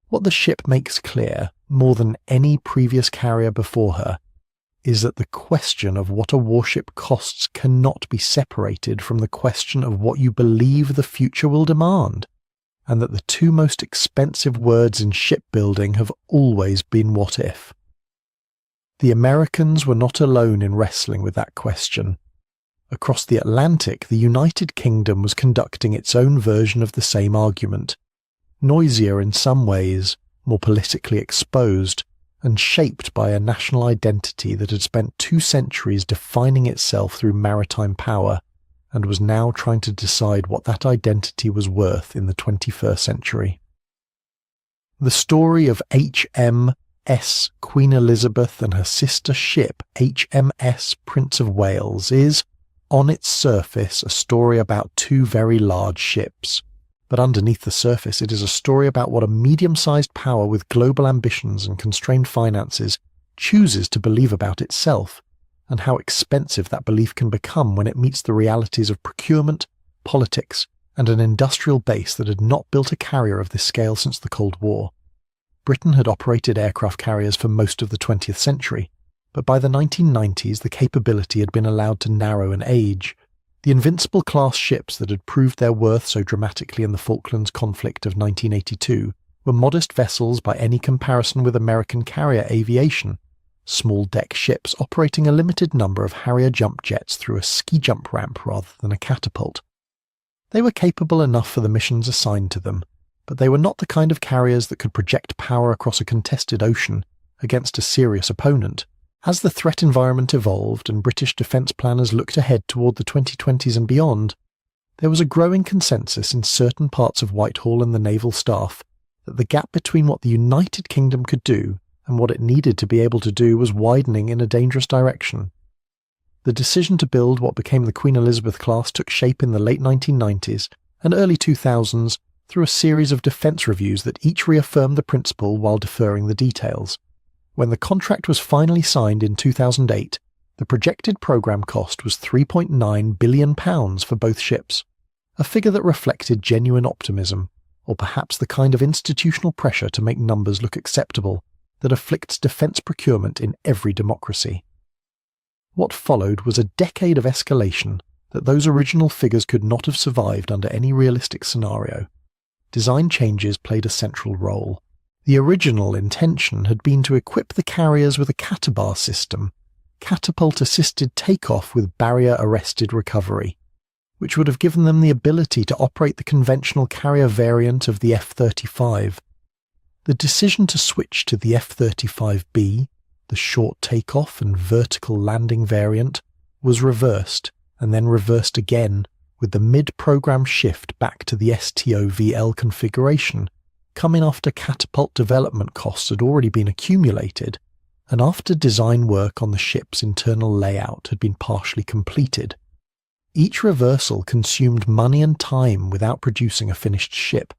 What the ship makes clear, more than any previous carrier before her, is that the question of what a warship costs cannot be separated from the question of what you believe the future will demand, and that the two most expensive words in shipbuilding have always been what if. The Americans were not alone in wrestling with that question. Across the Atlantic, the United Kingdom was conducting its own version of the same argument, noisier in some ways, more politically exposed, and shaped by a national identity that had spent 2 centuries defining itself through maritime power, and was now trying to decide what that identity was worth in the 21st century. The story of HMS Queen Elizabeth and her sister ship HMS Prince of Wales is, on its surface, a story about 2 very large ships. But underneath the surface, it is a story about what a medium-sized power with global ambitions and constrained finances chooses to believe about itself, and how expensive that belief can become when it meets the realities of procurement, politics, and an industrial base that had not built a carrier of this scale since the Cold War. Britain had operated aircraft carriers for most of the 20th century, but by the 1990s the capability had been allowed to narrow and age, The Invincible-class ships that had proved their worth so dramatically in the Falklands conflict of 1982 were modest vessels by any comparison with American carrier aviation, small-deck ships operating a limited number of Harrier jump jets through a ski-jump ramp rather than a catapult. They were capable enough for the missions assigned to them, but they were not the kind of carriers that could project power across a contested ocean against a serious opponent. As the threat environment evolved and British defence planners looked ahead toward the 2020s and beyond, there was a growing consensus in certain parts of Whitehall and the naval staff that the gap between what the United Kingdom could do and what it needed to be able to do was widening in a dangerous direction. The decision to build what became the Queen Elizabeth class took shape in the late 1990s and early 2000s through a series of defence reviews that each reaffirmed the principle while deferring the details. When the contract was finally signed in 2008, the projected programme cost was £3.9 billion for both ships, a figure that reflected genuine optimism, or perhaps the kind of institutional pressure to make numbers look acceptable that afflicts defence procurement in every democracy. What followed was a decade of escalation that those original figures could not have survived under any realistic scenario. Design changes played a central role. The original intention had been to equip the carriers with a catabar system, catapult-assisted takeoff with barrier-arrested recovery, which would have given them the ability to operate the conventional carrier variant of the F-35. The decision to switch to the F-35B, the short takeoff and vertical landing variant, was reversed, and then reversed again, with the mid-program shift back to the STOVL configuration, coming after catapult development costs had already been accumulated, and after design work on the ship's internal layout had been partially completed. Each reversal consumed money and time without producing a finished ship.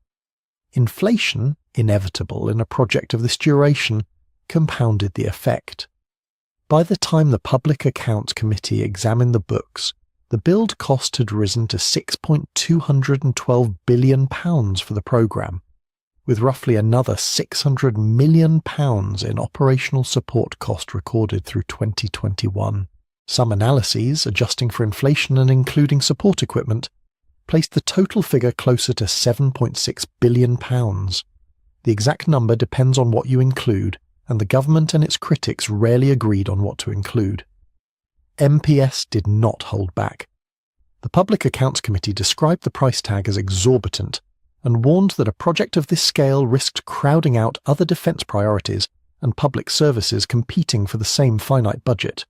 Inflation, inevitable in a project of this duration, compounded the effect. By the time the Public Accounts Committee examined the books, the build cost had risen to £6.212 billion for the programme, with roughly another £600 million in operational support cost recorded through 2021. Some analyses, adjusting for inflation and including support equipment, placed the total figure closer to £7.6 billion. The exact number depends on what you include, and the government and its critics rarely agreed on what to include. MPS did not hold back. The Public Accounts Committee described the price tag as exorbitant, and warned that a project of this scale risked crowding out other defence priorities and public services competing for the same finite budget.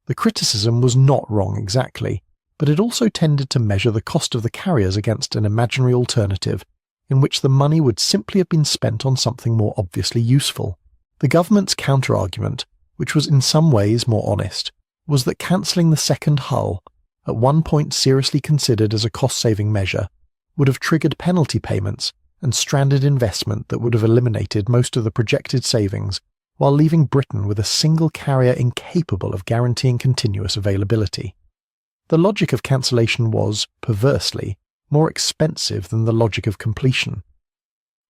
The criticism was not wrong exactly, but it also tended to measure the cost of the carriers against an imaginary alternative, in which the money would simply have been spent on something more obviously useful. The government's counter-argument, which was in some ways more honest, was that cancelling the second hull, at one point seriously considered as a cost-saving measure, would have triggered penalty payments and stranded investment that would have eliminated most of the projected savings, while leaving Britain with a single carrier incapable of guaranteeing continuous availability. The logic of cancellation was, perversely, more expensive than the logic of completion.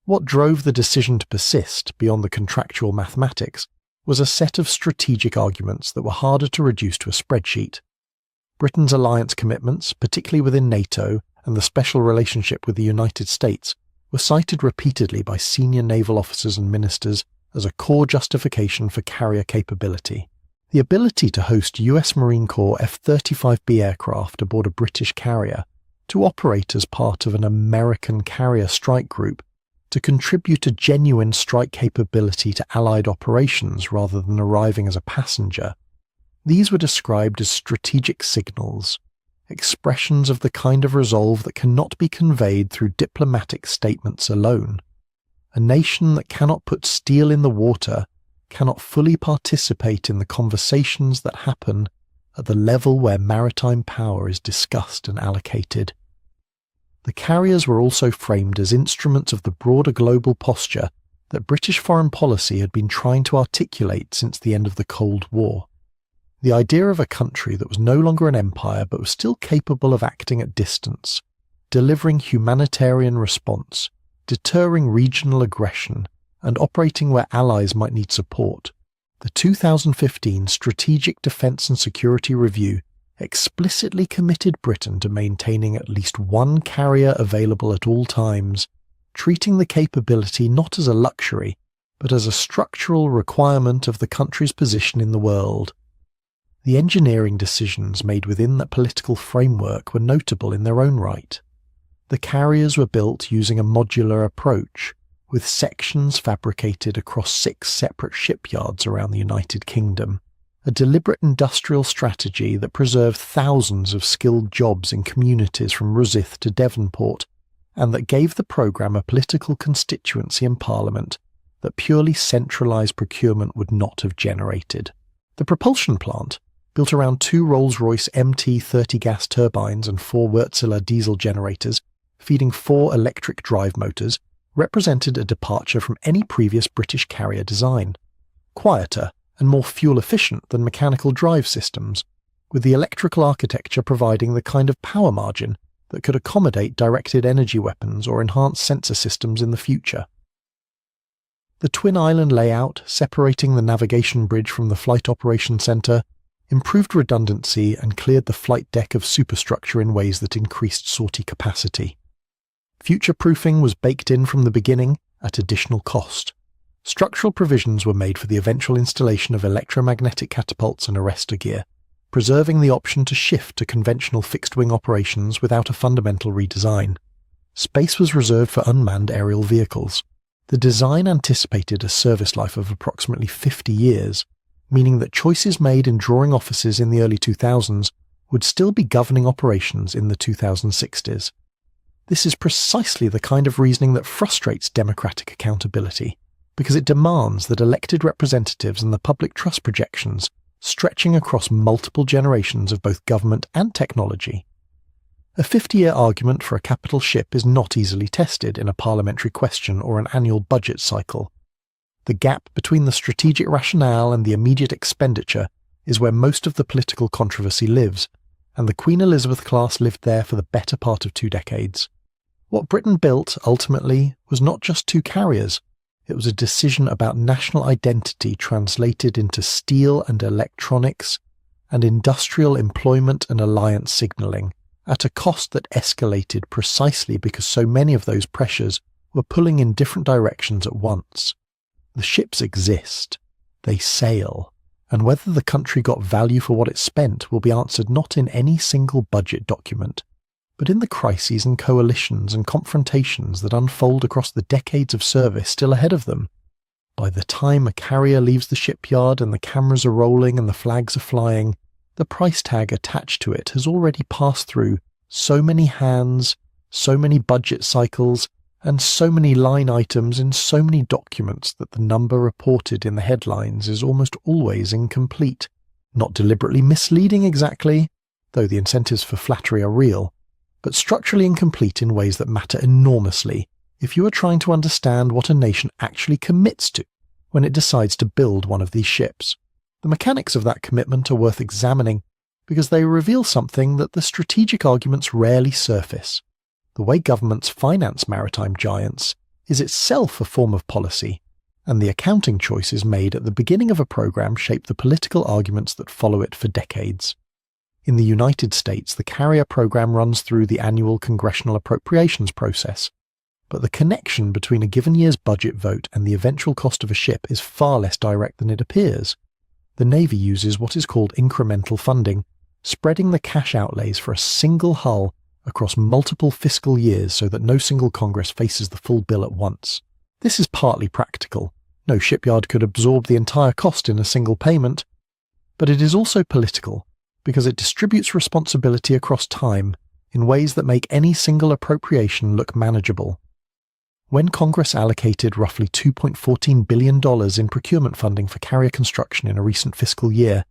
What drove the decision to persist, beyond the contractual mathematics, was a set of strategic arguments that were harder to reduce to a spreadsheet. Britain's alliance commitments, particularly within NATO, and the special relationship with the United States, were cited repeatedly by senior naval officers and ministers as a core justification for carrier capability. The ability to host US Marine Corps F-35B aircraft aboard a British carrier, to operate as part of an American carrier strike group, to contribute a genuine strike capability to Allied operations rather than arriving as a passenger. These were described as strategic signals, expressions of the kind of resolve that cannot be conveyed through diplomatic statements alone. A nation that cannot put steel in the water cannot fully participate in the conversations that happen at the level where maritime power is discussed and allocated. The carriers were also framed as instruments of the broader global posture that British foreign policy had been trying to articulate since the end of the Cold War. The idea of a country that was no longer an empire but was still capable of acting at distance, delivering humanitarian response, deterring regional aggression, and operating where allies might need support. The 2015 Strategic Defence and Security Review explicitly committed Britain to maintaining at least one carrier available at all times, treating the capability not as a luxury, but as a structural requirement of the country's position in the world. The engineering decisions made within that political framework were notable in their own right. The carriers were built using a modular approach, with sections fabricated across 6 separate shipyards around the United Kingdom, a deliberate industrial strategy that preserved thousands of skilled jobs in communities from Rosyth to Devonport, and that gave the programme a political constituency in Parliament that purely centralised procurement would not have generated. The propulsion plant, built around 2 Rolls-Royce MT-30 gas turbines and 4 Wärtsilä diesel generators, feeding 4 electric drive motors, represented a departure from any previous British carrier design. Quieter and more fuel-efficient than mechanical drive systems, with the electrical architecture providing the kind of power margin that could accommodate directed energy weapons or enhanced sensor systems in the future. The twin island layout, separating the navigation bridge from the flight operations centre, improved redundancy and cleared the flight deck of superstructure in ways that increased sortie capacity. Future-proofing was baked in from the beginning at additional cost. Structural provisions were made for the eventual installation of electromagnetic catapults and arrestor gear, preserving the option to shift to conventional fixed-wing operations without a fundamental redesign. Space was reserved for unmanned aerial vehicles. The design anticipated a service life of approximately 50 years, meaning that choices made in drawing offices in the early 2000s would still be governing operations in the 2060s. This is precisely the kind of reasoning that frustrates democratic accountability, because it demands that elected representatives and the public trust projections stretching across multiple generations of both government and technology. A 50-year argument for a capital ship is not easily tested in a parliamentary question or an annual budget cycle. The gap between the strategic rationale and the immediate expenditure is where most of the political controversy lives, and the Queen Elizabeth class lived there for the better part of 2 decades. What Britain built, ultimately, was not just 2 carriers. It was a decision about national identity translated into steel and electronics and industrial employment and alliance signalling, at a cost that escalated precisely because so many of those pressures were pulling in different directions at once. The ships exist, they sail, and whether the country got value for what it spent will be answered not in any single budget document, but in the crises and coalitions and confrontations that unfold across the decades of service still ahead of them. By the time a carrier leaves the shipyard and the cameras are rolling and the flags are flying, the price tag attached to it has already passed through so many hands, so many budget cycles, and so many line items in so many documents that the number reported in the headlines is almost always incomplete. Not deliberately misleading exactly, though the incentives for flattery are real, but structurally incomplete in ways that matter enormously if you are trying to understand what a nation actually commits to when it decides to build one of these ships. The mechanics of that commitment are worth examining because they reveal something that the strategic arguments rarely surface. The way governments finance maritime giants is itself a form of policy, and the accounting choices made at the beginning of a program shape the political arguments that follow it for decades. In the United States, the carrier program runs through the annual congressional appropriations process, but the connection between a given year's budget vote and the eventual cost of a ship is far less direct than it appears. The Navy uses what is called incremental funding, spreading the cash outlays for a single hull across multiple fiscal years so that no single Congress faces the full bill at once. This is partly practical. No shipyard could absorb the entire cost in a single payment, but it is also political, because it distributes responsibility across time in ways that make any single appropriation look manageable. When Congress allocated roughly $2.14 billion in procurement funding for carrier construction in a recent fiscal year,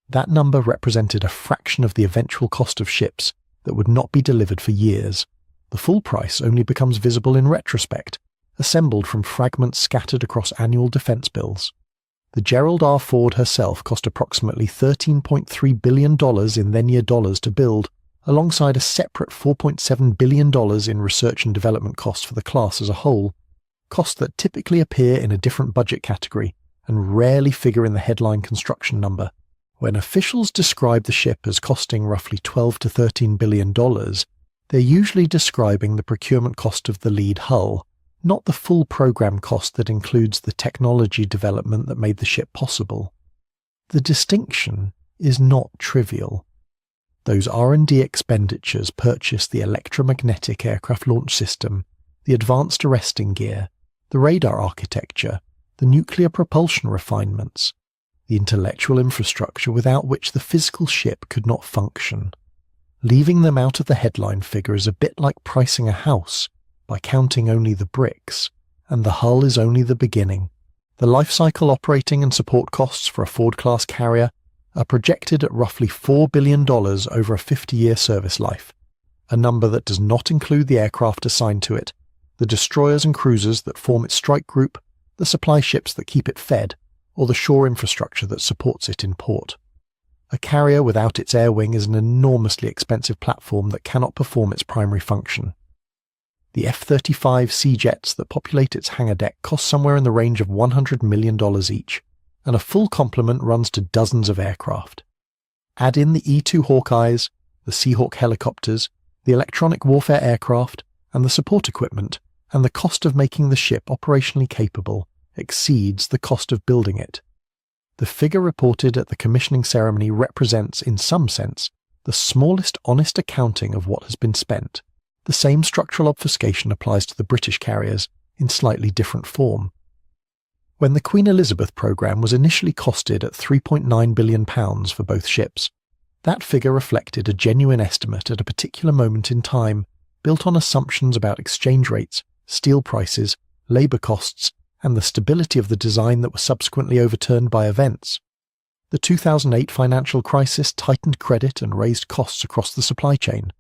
that number represented a fraction of the eventual cost of ships that would not be delivered for years. The full price only becomes visible in retrospect, assembled from fragments scattered across annual defense bills. The Gerald R. Ford herself cost approximately $13.3 billion in then-year dollars to build, alongside a separate $4.7 billion in research and development costs for the class as a whole, costs that typically appear in a different budget category and rarely figure in the headline construction number. When officials describe the ship as costing roughly $12 to $13 billion, they're usually describing the procurement cost of the lead hull, not the full program cost that includes the technology development that made the ship possible. The distinction is not trivial. Those R&D expenditures purchase the electromagnetic aircraft launch system, the advanced arresting gear, the radar architecture, the nuclear propulsion refinements, the intellectual infrastructure without which the physical ship could not function. Leaving them out of the headline figure is a bit like pricing a house by counting only the bricks, and the hull is only the beginning. The life cycle operating and support costs for a Ford-class carrier are projected at roughly $4 billion over a 50-year service life, a number that does not include the aircraft assigned to it, the destroyers and cruisers that form its strike group, the supply ships that keep it fed, or the shore infrastructure that supports it in port. A carrier without its air wing is an enormously expensive platform that cannot perform its primary function. The F-35 C-jets that populate its hangar deck cost somewhere in the range of $100 million each, and a full complement runs to dozens of aircraft. Add in the E-2 Hawkeyes, the Seahawk helicopters, the electronic warfare aircraft, and the support equipment, and the cost of making the ship operationally capable exceeds the cost of building it. The figure reported at the commissioning ceremony represents, in some sense, the smallest honest accounting of what has been spent. The same structural obfuscation applies to the British carriers, in slightly different form. When the Queen Elizabeth programme was initially costed at £3.9 billion for both ships, that figure reflected a genuine estimate at a particular moment in time, built on assumptions about exchange rates, steel prices, labour costs, and the stability of the design that was subsequently overturned by events. The 2008 financial crisis tightened credit and raised costs across the supply chain.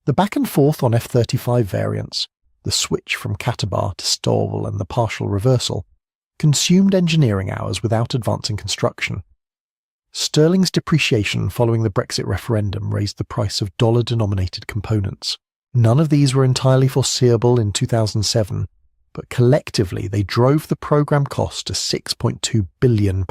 The back and forth on F-35 variants, the switch from Catabar to Stowell and the partial reversal, consumed engineering hours without advancing construction. Sterling's depreciation following the Brexit referendum raised the price of dollar-denominated components. None of these were entirely foreseeable in 2007, but collectively they drove the programme cost to £6.2 billion,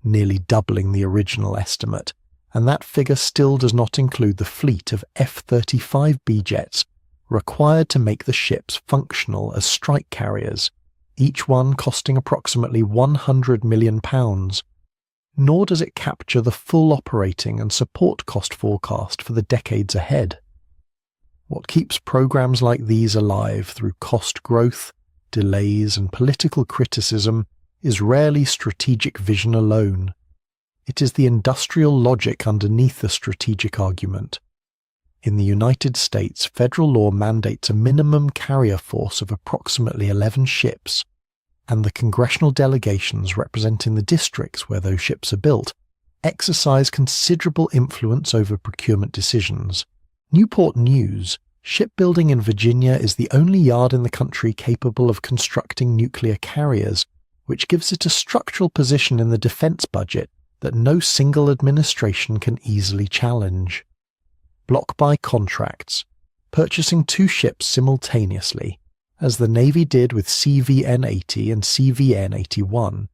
nearly doubling the original estimate, and that figure still does not include the fleet of F-35B jets required to make the ships functional as strike carriers, each one costing approximately £100 million, nor does it capture the full operating and support cost forecast for the decades ahead. What keeps programs like these alive through cost growth, delays, and political criticism is rarely strategic vision alone. It is the industrial logic underneath the strategic argument. In the United States, federal law mandates a minimum carrier force of approximately 11 ships, and the congressional delegations representing the districts where those ships are built exercise considerable influence over procurement decisions. Newport News, shipbuilding in Virginia, is the only yard in the country capable of constructing nuclear carriers, which gives it a structural position in the defense budget that no single administration can easily challenge. Block-buy contracts, purchasing two ships simultaneously, as the Navy did with CVN-80 and CVN-81,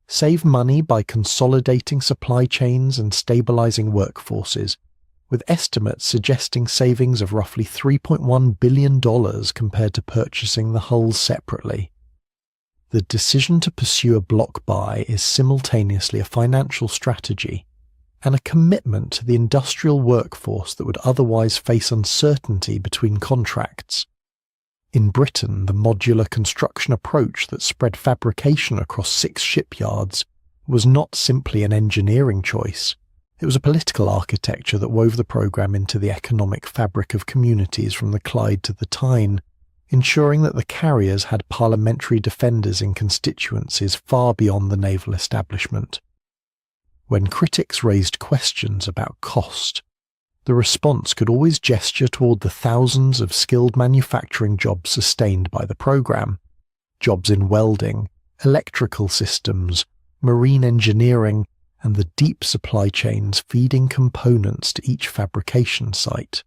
save money by consolidating supply chains and stabilizing workforces, with estimates suggesting savings of roughly $3.1 billion compared to purchasing the hulls separately. The decision to pursue a block buy is simultaneously a financial strategy and a commitment to the industrial workforce that would otherwise face uncertainty between contracts. In Britain, the modular construction approach that spread fabrication across 6 shipyards was not simply an engineering choice. It was a political architecture that wove the programme into the economic fabric of communities from the Clyde to the Tyne, ensuring that the carriers had parliamentary defenders in constituencies far beyond the naval establishment. When critics raised questions about cost, the response could always gesture toward the thousands of skilled manufacturing jobs sustained by the programme, jobs in welding, electrical systems, marine engineering, and the deep supply chains feeding components to each fabrication site.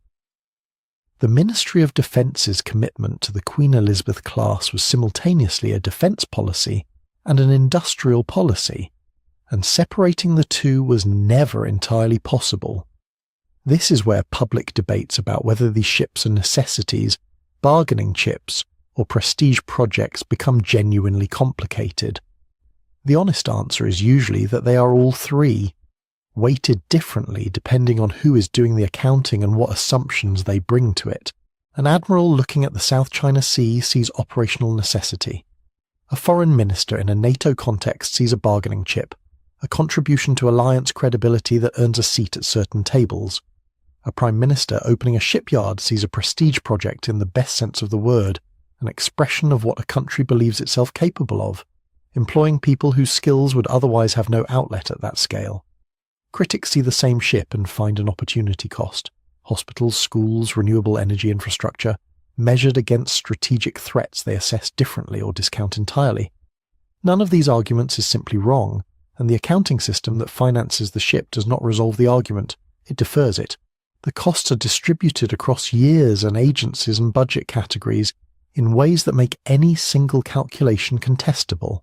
The Ministry of Defence's commitment to the Queen Elizabeth class was simultaneously a defence policy and an industrial policy, and separating the two was never entirely possible. This is where public debates about whether these ships are necessities, bargaining chips, or prestige projects become genuinely complicated. The honest answer is usually that they are all three, weighted differently depending on who is doing the accounting and what assumptions they bring to it. An admiral looking at the South China Sea sees operational necessity. A foreign minister in a NATO context sees a bargaining chip, a contribution to alliance credibility that earns a seat at certain tables. A prime minister opening a shipyard sees a prestige project in the best sense of the word, an expression of what a country believes itself capable of, employing people whose skills would otherwise have no outlet at that scale. Critics see the same ship and find an opportunity cost. Hospitals, schools, renewable energy infrastructure, measured against strategic threats they assess differently or discount entirely. None of these arguments is simply wrong, and the accounting system that finances the ship does not resolve the argument, it defers it. The costs are distributed across years and agencies and budget categories in ways that make any single calculation contestable,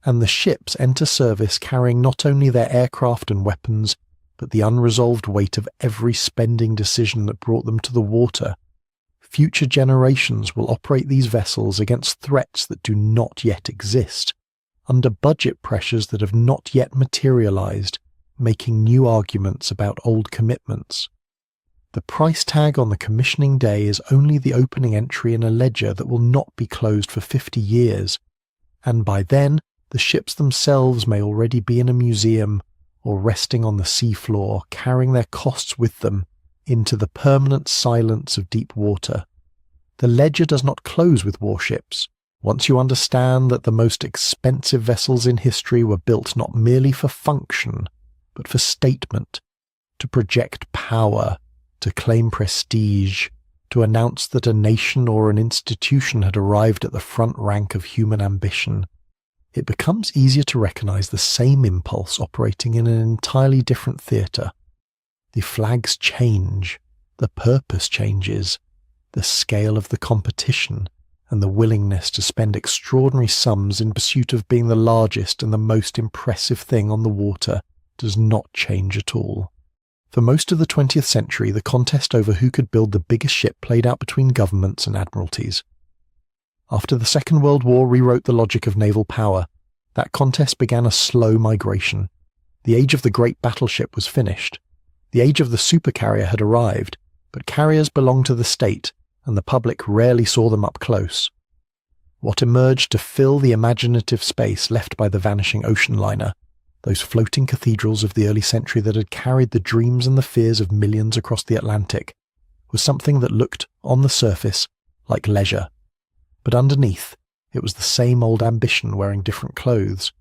and the ships enter service carrying not only their aircraft and weapons, but the unresolved weight of every spending decision that brought them to the water. Future generations will operate these vessels against threats that do not yet exist, under budget pressures that have not yet materialized, making new arguments about old commitments. The price tag on the commissioning day is only the opening entry in a ledger that will not be closed for 50 years, and by then the ships themselves may already be in a museum or resting on the seafloor, carrying their costs with them into the permanent silence of deep water. The ledger does not close with warships. Once you understand that the most expensive vessels in history were built not merely for function, but for statement, to project power, to claim prestige, to announce that a nation or an institution had arrived at the front rank of human ambition, it becomes easier to recognize the same impulse operating in an entirely different theatre. The flags change, the purpose changes, the scale of the competition, and the willingness to spend extraordinary sums in pursuit of being the largest and the most impressive thing on the water does not change at all. For most of the 20th century, the contest over who could build the biggest ship played out between governments and admiralties. After the Second World War rewrote the logic of naval power, that contest began a slow migration. The age of the great battleship was finished. The age of the supercarrier had arrived, but carriers belonged to the state, and the public rarely saw them up close. What emerged to fill the imaginative space left by the vanishing ocean liner, those floating cathedrals of the early century that had carried the dreams and the fears of millions across the Atlantic, was something that looked, on the surface, like leisure. But underneath, it was the same old ambition wearing different clothes.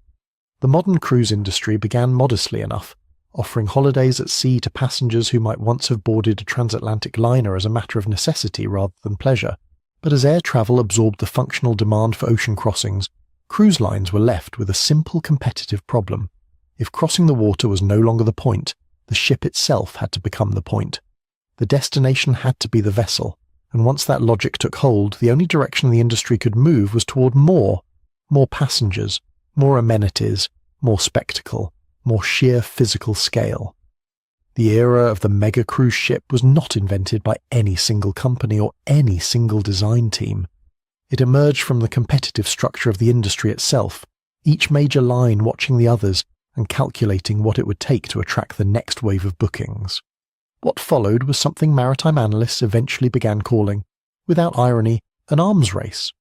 The modern cruise industry began modestly enough, offering holidays at sea to passengers who might once have boarded a transatlantic liner as a matter of necessity rather than pleasure. But as air travel absorbed the functional demand for ocean crossings, cruise lines were left with a simple competitive problem. If crossing the water was no longer the point, the ship itself had to become the point. The destination had to be the vessel, and once that logic took hold, the only direction the industry could move was toward more passengers, more amenities, more spectacle, more sheer physical scale. The era of the mega cruise ship was not invented by any single company or any single design team. It emerged from the competitive structure of the industry itself, each major line watching the others and calculating what it would take to attract the next wave of bookings. What followed was something maritime analysts eventually began calling, without irony, an arms race.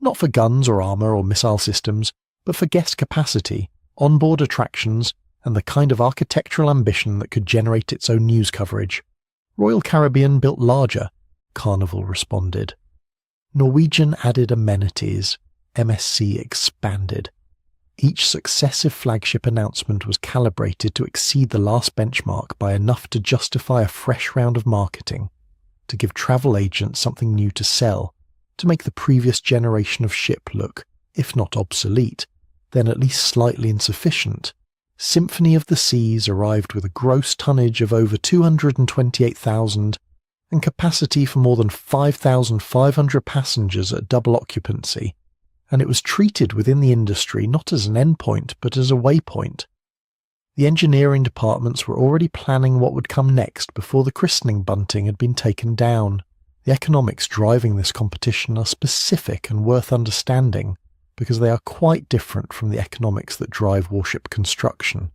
Not for guns or armour or missile systems, but for guest capacity, onboard attractions, and the kind of architectural ambition that could generate its own news coverage. Royal Caribbean built larger, Carnival responded. Norwegian added amenities, MSC expanded. Each successive flagship announcement was calibrated to exceed the last benchmark by enough to justify a fresh round of marketing, to give travel agents something new to sell, to make the previous generation of ship look, if not obsolete, then at least slightly insufficient. Symphony of the Seas arrived with a gross tonnage of over 228,000 and capacity for more than 5,500 passengers at double occupancy, and it was treated within the industry not as an endpoint but as a waypoint. The engineering departments were already planning what would come next before the christening bunting had been taken down. The economics driving this competition are specific and worth understanding, because they are quite different from the economics that drive warship construction.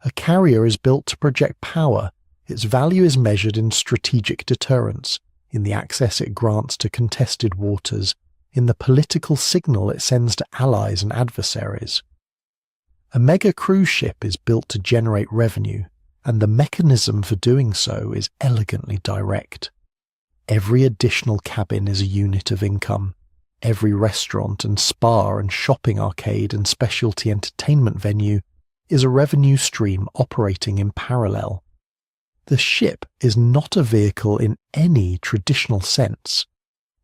A carrier is built to project power. Its value is measured in strategic deterrence, in the access it grants to contested waters, in the political signal it sends to allies and adversaries. A mega cruise ship is built to generate revenue, and the mechanism for doing so is elegantly direct. Every additional cabin is a unit of income. Every restaurant and spa and shopping arcade and specialty entertainment venue is a revenue stream operating in parallel. The ship is not a vehicle in any traditional sense.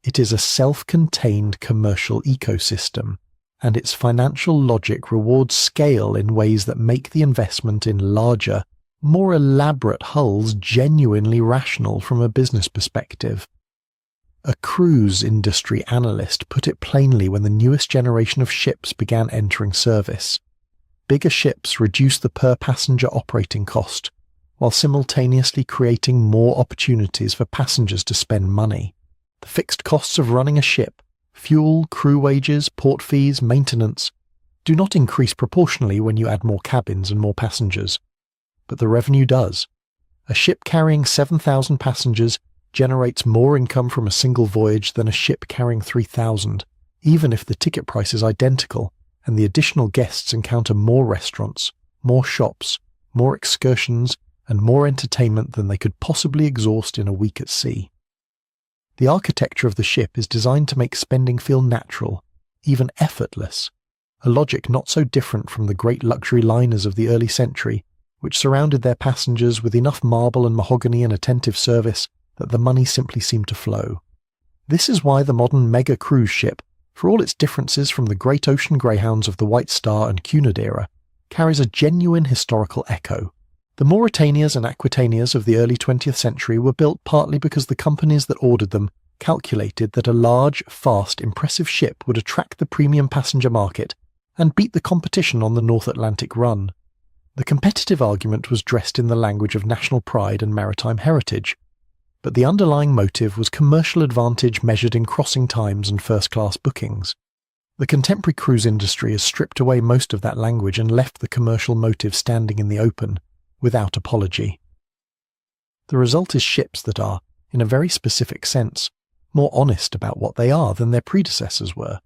It is a self-contained commercial ecosystem, and its financial logic rewards scale in ways that make the investment in larger, more elaborate hulls genuinely rational from a business perspective. A cruise industry analyst put it plainly when the newest generation of ships began entering service. Bigger ships reduce the per-passenger operating cost, while simultaneously creating more opportunities for passengers to spend money. The fixed costs of running a ship, fuel, crew wages, port fees, maintenance, do not increase proportionally when you add more cabins and more passengers. But the revenue does. A ship carrying 7,000 passengers generates more income from a single voyage than a ship carrying 3,000, even if the ticket price is identical and the additional guests encounter more restaurants, more shops, more excursions, and more entertainment than they could possibly exhaust in a week at sea. The architecture of the ship is designed to make spending feel natural, even effortless, a logic not so different from the great luxury liners of the early century, which surrounded their passengers with enough marble and mahogany and attentive service that the money simply seemed to flow. This is why the modern mega cruise ship, for all its differences from the great ocean greyhounds of the White Star and Cunard era, carries a genuine historical echo. The Mauretanias and Aquitanias of the early 20th century were built partly because the companies that ordered them calculated that a large, fast, impressive ship would attract the premium passenger market and beat the competition on the North Atlantic run. The competitive argument was dressed in the language of national pride and maritime heritage, but the underlying motive was commercial advantage measured in crossing times and first-class bookings. The contemporary cruise industry has stripped away most of that language and left the commercial motive standing in the open, without apology. The result is ships that are, in a very specific sense, more honest about what they are than their predecessors were.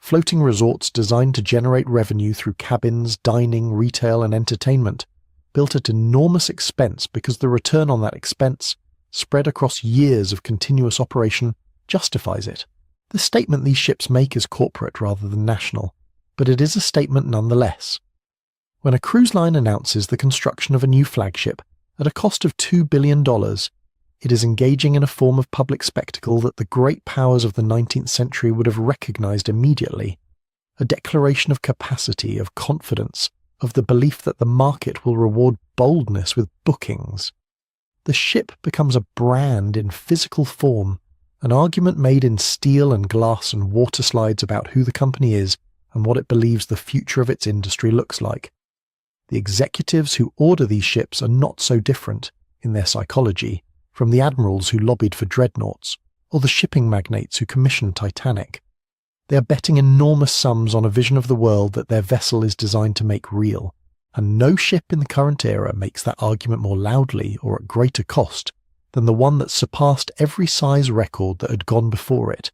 Floating resorts designed to generate revenue through cabins, dining, retail, and entertainment, built at enormous expense because the return on that expense, spread across years of continuous operation, justifies it. The statement these ships make is corporate rather than national, but it is a statement nonetheless. When a cruise line announces the construction of a new flagship at a cost of $2 billion, it is engaging in a form of public spectacle that the great powers of the 19th century would have recognized immediately, a declaration of capacity, of confidence, of the belief that the market will reward boldness with bookings. The ship becomes a brand in physical form, an argument made in steel and glass and water slides about who the company is and what it believes the future of its industry looks like. The executives who order these ships are not so different, in their psychology, from the admirals who lobbied for dreadnoughts, or the shipping magnates who commissioned Titanic. They are betting enormous sums on a vision of the world that their vessel is designed to make real, and no ship in the current era makes that argument more loudly or at greater cost than the one that surpassed every size record that had gone before it,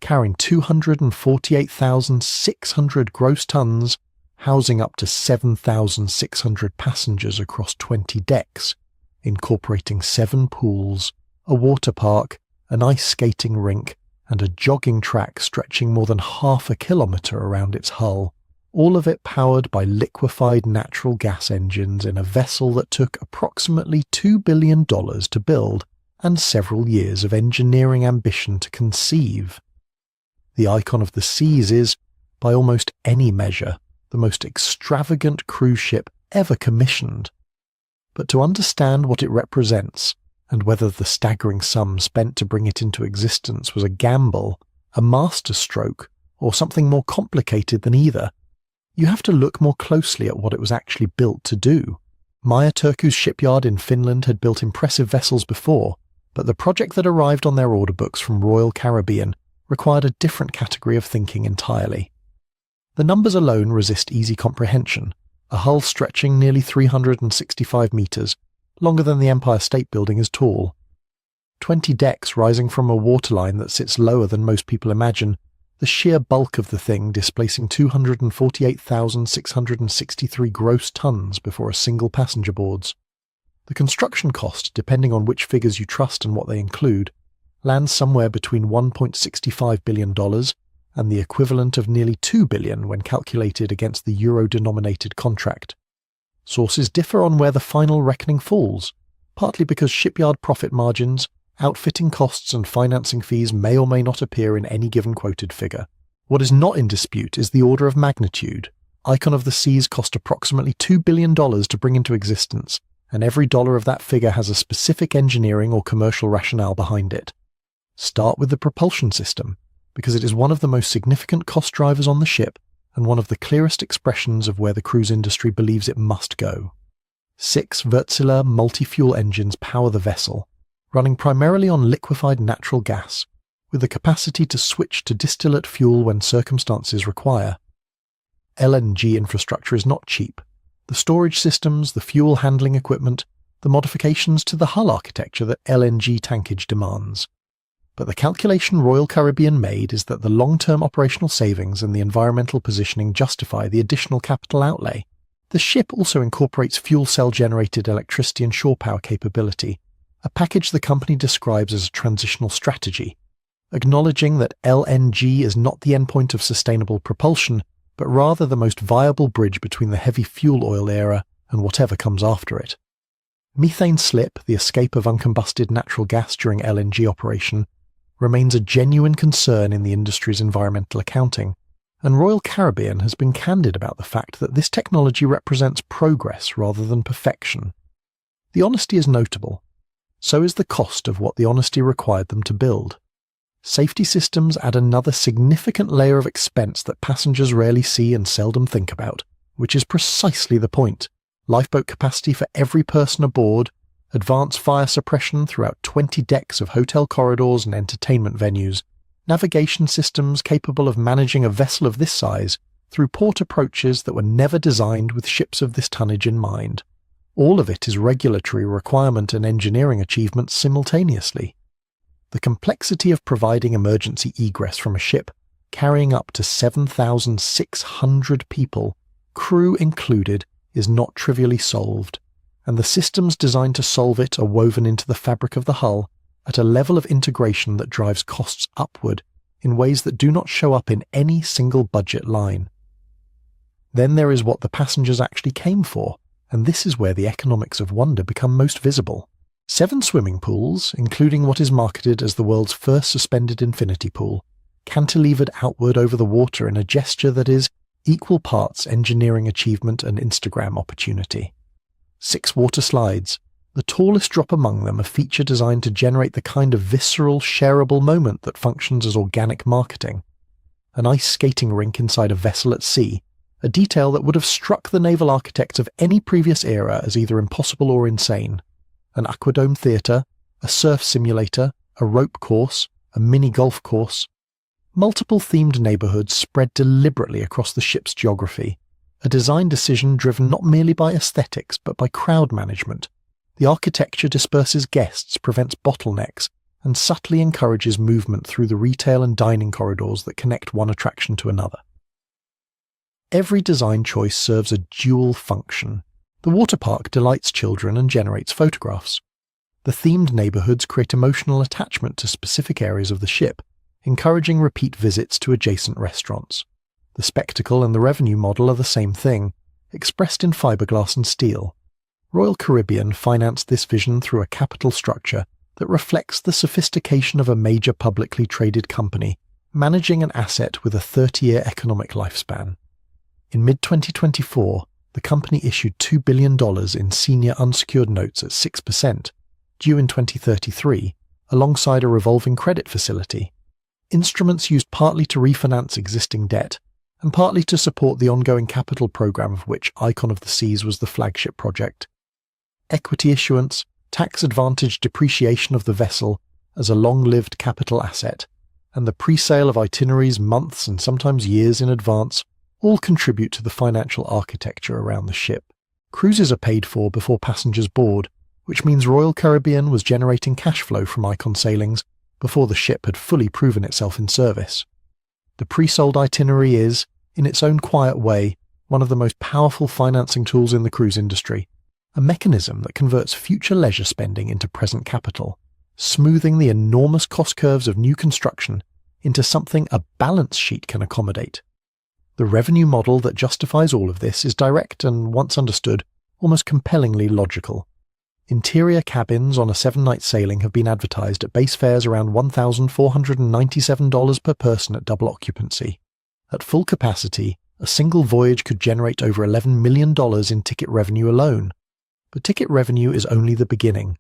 carrying 248,600 gross tons, housing up to 7,600 passengers across 20 decks, incorporating 7 pools, a water park, an ice skating rink, and a jogging track stretching more than half a kilometre around its hull, all of it powered by liquefied natural gas engines in a vessel that took approximately $2 billion to build and several years of engineering ambition to conceive. The icon of the seas is, by almost any measure, the most extravagant cruise ship ever commissioned. But to understand what it represents, and whether the staggering sum spent to bring it into existence was a gamble, a masterstroke, or something more complicated than either, you have to look more closely at what it was actually built to do. Meyer Turku's shipyard in Finland had built impressive vessels before, but the project that arrived on their order books from Royal Caribbean required a different category of thinking entirely. The numbers alone resist easy comprehension, a hull stretching nearly 365 metres, longer than the Empire State Building is tall. 20 decks rising from a waterline that sits lower than most people imagine, the sheer bulk of the thing displacing 248,663 gross tons before a single passenger boards. The construction cost, depending on which figures you trust and what they include, lands somewhere between $1.65 billion and the equivalent of nearly $2 billion when calculated against the euro-denominated contract. Sources differ on where the final reckoning falls, partly because shipyard profit margins, outfitting costs and financing fees may or may not appear in any given quoted figure. What is not in dispute is the order of magnitude. Icon of the Seas cost approximately $2 billion to bring into existence, and every dollar of that figure has a specific engineering or commercial rationale behind it. Start with the propulsion system, because it is one of the most significant cost drivers on the ship and one of the clearest expressions of where the cruise industry believes it must go. 6 Wärtsilä multi-fuel engines power the vessel, running primarily on liquefied natural gas, with the capacity to switch to distillate fuel when circumstances require. LNG infrastructure is not cheap. The storage systems, the fuel handling equipment, the modifications to the hull architecture that LNG tankage demands. But the calculation Royal Caribbean made is that the long-term operational savings and the environmental positioning justify the additional capital outlay. The ship also incorporates fuel cell-generated electricity and shore power capability, a package the company describes as a transitional strategy, acknowledging that LNG is not the endpoint of sustainable propulsion, but rather the most viable bridge between the heavy fuel oil era and whatever comes after it. Methane slip, the escape of uncombusted natural gas during LNG operation, remains a genuine concern in the industry's environmental accounting, and Royal Caribbean has been candid about the fact that this technology represents progress rather than perfection. The honesty is notable. So is the cost of what the honesty required them to build. Safety systems add another significant layer of expense that passengers rarely see and seldom think about, which is precisely the point. Lifeboat capacity for every person aboard, advanced fire suppression throughout 20 decks of hotel corridors and entertainment venues, navigation systems capable of managing a vessel of this size through port approaches that were never designed with ships of this tonnage in mind. All of it is regulatory requirement and engineering achievement simultaneously. The complexity of providing emergency egress from a ship carrying up to 7,600 people, crew included, is not trivially solved, and the systems designed to solve it are woven into the fabric of the hull at a level of integration that drives costs upward in ways that do not show up in any single budget line. Then there is what the passengers actually came for, and this is where the economics of wonder become most visible. 7 swimming pools, including what is marketed as the world's first suspended infinity pool, cantilevered outward over the water in a gesture that is equal parts engineering achievement and Instagram opportunity. 6 water slides, the tallest drop among them a feature designed to generate the kind of visceral, shareable moment that functions as organic marketing. An ice skating rink inside a vessel at sea, a detail that would have struck the naval architects of any previous era as either impossible or insane. An aquadome theatre, a surf simulator, a rope course, a mini golf course. Multiple themed neighbourhoods spread deliberately across the ship's geography, a design decision driven not merely by aesthetics but by crowd management. The architecture disperses guests, prevents bottlenecks, and subtly encourages movement through the retail and dining corridors that connect one attraction to another. Every design choice serves a dual function. The water park delights children and generates photographs. The themed neighbourhoods create emotional attachment to specific areas of the ship, encouraging repeat visits to adjacent restaurants. The spectacle and the revenue model are the same thing, expressed in fiberglass and steel. Royal Caribbean financed this vision through a capital structure that reflects the sophistication of a major publicly traded company, managing an asset with a 30-year economic lifespan. In mid-2024, the company issued $2 billion in senior unsecured notes at 6%, due in 2033, alongside a revolving credit facility. Instruments used partly to refinance existing debt, and partly to support the ongoing capital program of which Icon of the Seas was the flagship project. equity issuance, tax-advantaged depreciation of the vessel as a long-lived capital asset, and the pre-sale of itineraries months and sometimes years in advance all contribute to the financial architecture around the ship. Cruises are paid for before passengers board, which means Royal Caribbean was generating cash flow from Icon sailings before the ship had fully proven itself in service. The pre-sold itinerary is, in its own quiet way, one of the most powerful financing tools in the cruise industry, a mechanism that converts future leisure spending into present capital, smoothing the enormous cost curves of new construction into something a balance sheet can accommodate. The revenue model that justifies all of this is direct and, once understood, almost compellingly logical. Interior cabins on a 7-night sailing have been advertised at base fares around $1,497 per person at double occupancy. At full capacity, a single voyage could generate over $11 million in ticket revenue alone. But ticket revenue is only the beginning.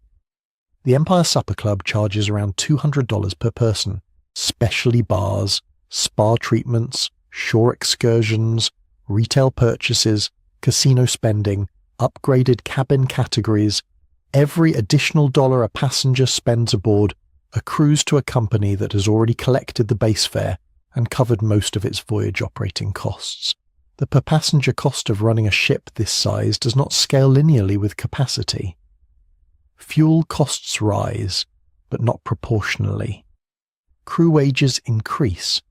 The Empire Supper Club charges around $200 per person. Specialty bars, spa treatments, shore excursions, retail purchases, casino spending, upgraded cabin categories, every additional dollar a passenger spends aboard accrues to a company that has already collected the base fare and covered most of its voyage operating costs. The per-passenger cost of running a ship this size does not scale linearly with capacity. Fuel costs rise, but not proportionally. Crew wages increase,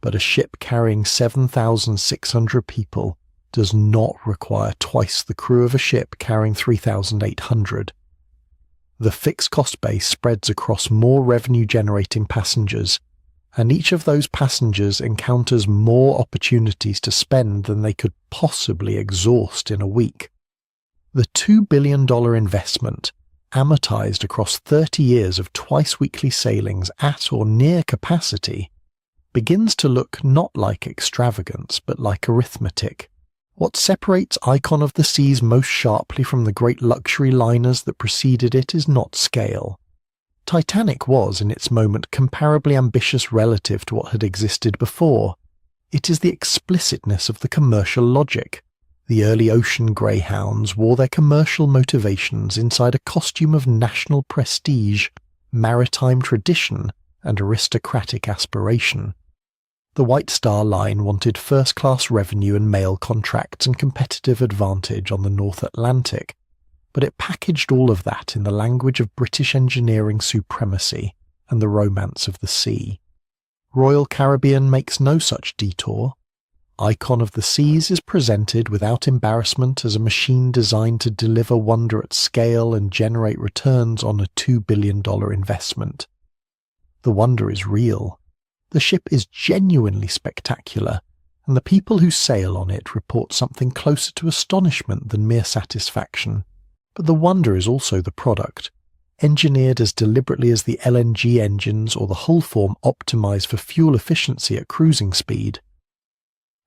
but a ship carrying 7,600 people does not require twice the crew of a ship carrying 3,800. The fixed cost base spreads across more revenue-generating passengers, and each of those passengers encounters more opportunities to spend than they could possibly exhaust in a week. The $2 billion investment, amortized across 30 years of twice-weekly sailings at or near capacity, begins to look not like extravagance but like arithmetic. What separates Icon of the Seas most sharply from the great luxury liners that preceded it is not scale. Titanic was, in its moment, comparably ambitious relative to what had existed before. It is the explicitness of the commercial logic. The early ocean greyhounds wore their commercial motivations inside a costume of national prestige, maritime tradition, and aristocratic aspiration. The White Star Line wanted first-class revenue and mail contracts and competitive advantage on the North Atlantic, but it packaged all of that in the language of British engineering supremacy and the romance of the sea. Royal Caribbean makes no such detour. Icon of the Seas is presented without embarrassment as a machine designed to deliver wonder at scale and generate returns on a $2 billion investment. The wonder is real. The ship is genuinely spectacular, and the people who sail on it report something closer to astonishment than mere satisfaction. But the wonder is also the product, engineered as deliberately as the LNG engines or the hull form optimized for fuel efficiency at cruising speed.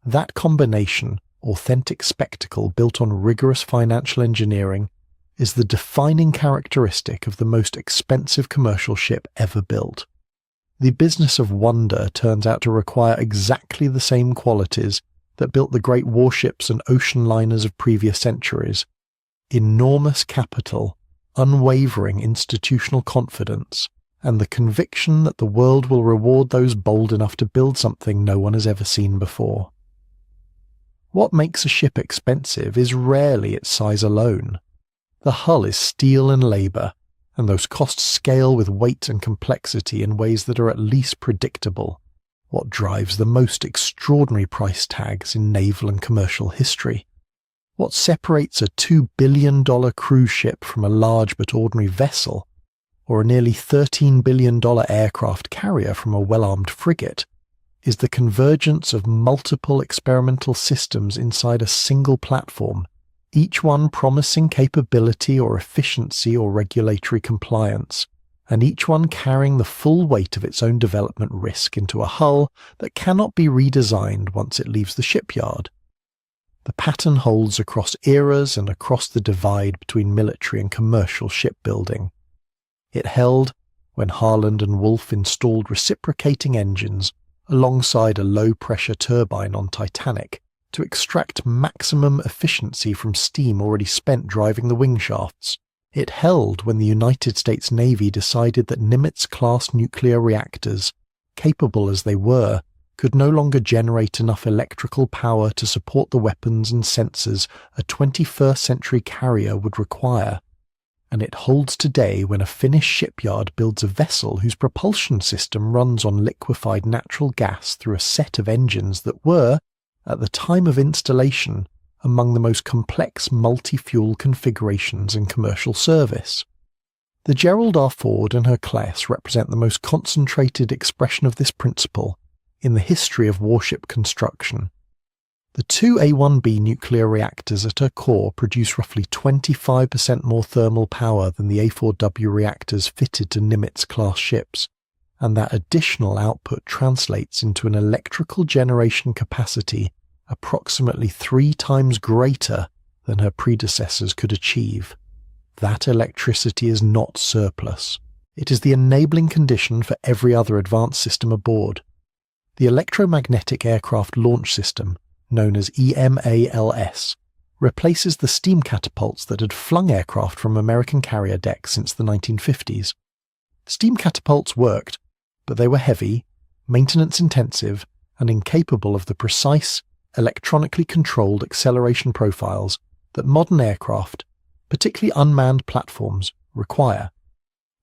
That combination, authentic spectacle built on rigorous financial engineering, is the defining characteristic of the most expensive commercial ship ever built. The business of wonder turns out to require exactly the same qualities that built the great warships and ocean liners of previous centuries: enormous capital, unwavering institutional confidence, and the conviction that the world will reward those bold enough to build something no one has ever seen before. What makes a ship expensive is rarely its size alone. The hull is steel and labour, and those costs scale with weight and complexity in ways that are at least predictable. What drives the most extraordinary price tags in naval and commercial history? What separates a $2 billion cruise ship from a large but ordinary vessel, or a nearly $13 billion aircraft carrier from a well-armed frigate, is the convergence of multiple experimental systems inside a single platform, each one promising capability or efficiency or regulatory compliance, and each one carrying the full weight of its own development risk into a hull that cannot be redesigned once it leaves the shipyard. The pattern holds across eras and across the divide between military and commercial shipbuilding. It held when Harland and Wolff installed reciprocating engines alongside a low-pressure turbine on Titanic to extract maximum efficiency from steam already spent driving the wing shafts. It held when the United States Navy decided that Nimitz-class nuclear reactors, capable as they were, could no longer generate enough electrical power to support the weapons and sensors a 21st century carrier would require. And it holds today when a Finnish shipyard builds a vessel whose propulsion system runs on liquefied natural gas through a set of engines that were, at the time of installation, among the most complex multi-fuel configurations in commercial service. The Gerald R. Ford and her class represent the most concentrated expression of this principle in the history of warship construction. The two A-1B nuclear reactors at her core produce roughly 25% more thermal power than the A-4W reactors fitted to Nimitz-class ships, and that additional output translates into an electrical generation capacity approximately 3 times greater than her predecessors could achieve. That electricity is not surplus. It is the enabling condition for every other advanced system aboard. The electromagnetic aircraft launch system, known as EMALS, replaces the steam catapults that had flung aircraft from American carrier decks since the 1950s. Steam catapults worked, but they were heavy, maintenance-intensive, and incapable of the precise, electronically controlled acceleration profiles that modern aircraft, particularly unmanned platforms, require.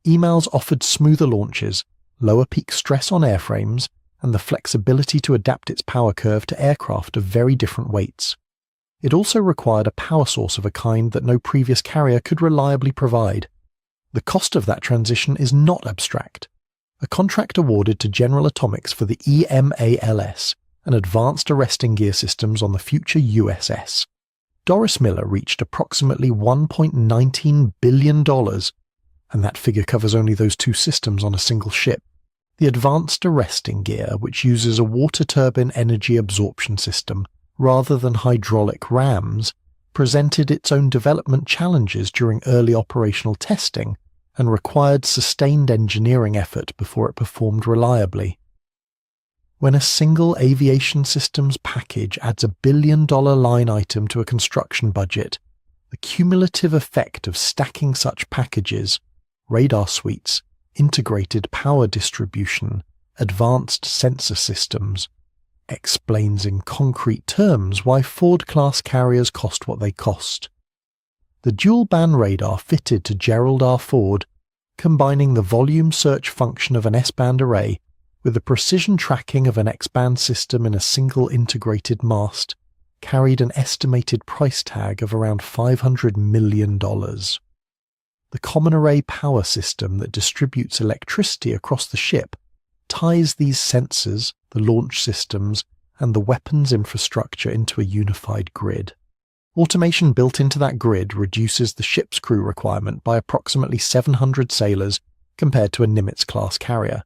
EMALS offered smoother launches, lower peak stress on airframes, and the flexibility to adapt its power curve to aircraft of very different weights. It also required a power source of a kind that no previous carrier could reliably provide. The cost of that transition is not abstract. A contract awarded to General Atomics for the EMALS and advanced arresting gear systems on the future USS. Doris Miller reached approximately $1.19 billion, and that figure covers only those two systems on a single ship. The advanced arresting gear, which uses a water turbine energy absorption system rather than hydraulic rams, presented its own development challenges during early operational testing and required sustained engineering effort before it performed reliably. When a single aviation systems package adds $1 billion line item to a construction budget, the cumulative effect of stacking such packages, radar suites, integrated power distribution, advanced sensor systems, explains in concrete terms why Ford-class carriers cost what they cost. The dual-band radar fitted to Gerald R. Ford, combining the volume search function of an S-band array with the precision tracking of an X-band system in a single integrated mast, carried an estimated price tag of around $500 million. The common array power system that distributes electricity across the ship ties these sensors, the launch systems, and the weapons infrastructure into a unified grid. Automation built into that grid reduces the ship's crew requirement by approximately 700 sailors compared to a Nimitz-class carrier,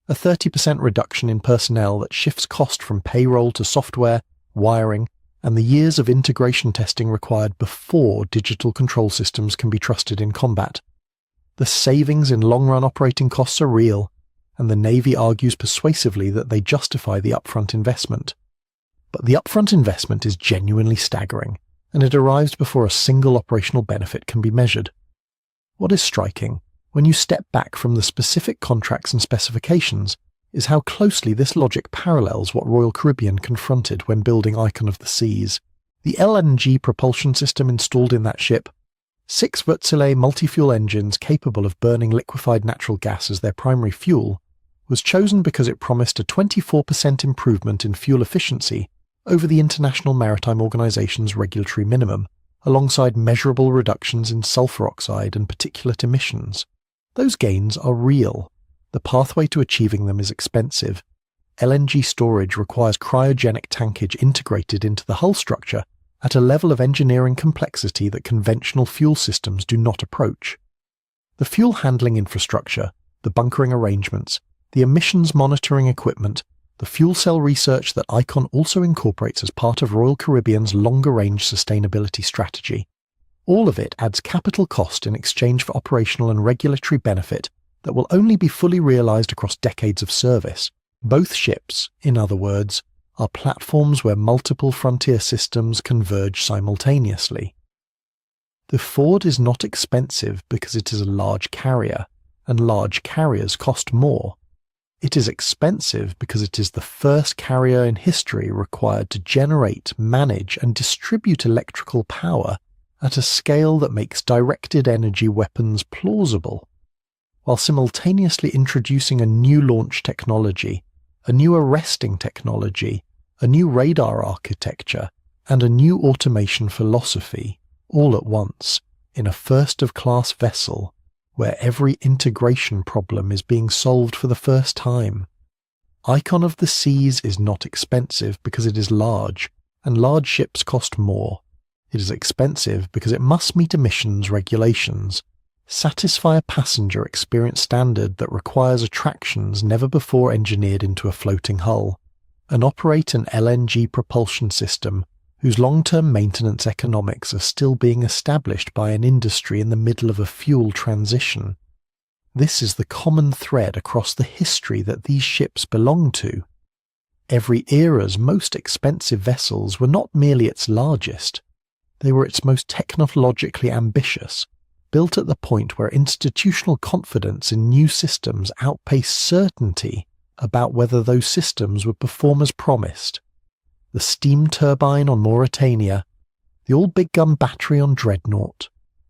a 30% reduction in personnel that shifts cost from payroll to software, wiring, and the years of integration testing required before digital control systems can be trusted in combat. The savings in long-run operating costs are real, and the Navy argues persuasively that they justify the upfront investment. But the upfront investment is genuinely staggering, and it arrives before a single operational benefit can be measured. What is striking, when you step back from the specific contracts and specifications, is how closely this logic parallels what Royal Caribbean confronted when building Icon of the Seas. The LNG propulsion system installed in that ship, 6 Wärtsilä multi-fuel engines capable of burning liquefied natural gas as their primary fuel, was chosen because it promised a 24% improvement in fuel efficiency over the International Maritime Organization's regulatory minimum, alongside measurable reductions in sulfur oxide and particulate emissions. Those gains are real. The pathway to achieving them is expensive. LNG storage requires cryogenic tankage integrated into the hull structure at a level of engineering complexity that conventional fuel systems do not approach. The fuel handling infrastructure, the bunkering arrangements, the emissions monitoring equipment, the fuel cell research that Icon also incorporates as part of Royal Caribbean's longer-range sustainability strategy. All of it adds capital cost in exchange for operational and regulatory benefit that will only be fully realized across decades of service. Both ships, in other words, are platforms where multiple frontier systems converge simultaneously. The Ford is not expensive because it is a large carrier, and large carriers cost more. It is expensive because it is the first carrier in history required to generate, manage, and distribute electrical power at a scale that makes directed energy weapons plausible, while simultaneously introducing a new launch technology, a new arresting technology, a new radar architecture, and a new automation philosophy, all at once, in a first-of-class vessel where every integration problem is being solved for the first time. Icon of the Seas is not expensive because it is large, and large ships cost more. It is expensive because it must meet emissions regulations, satisfy a passenger experience standard that requires attractions never before engineered into a floating hull, and operate an LNG propulsion system whose long-term maintenance economics are still being established by an industry in the middle of a fuel transition. This is the common thread across the history that these ships belong to. Every era's most expensive vessels were not merely its largest, they were its most technologically ambitious, built at the point where institutional confidence in new systems outpaced certainty about whether those systems would perform as promised. The steam turbine on Mauritania, the all-big gun battery on Dreadnought,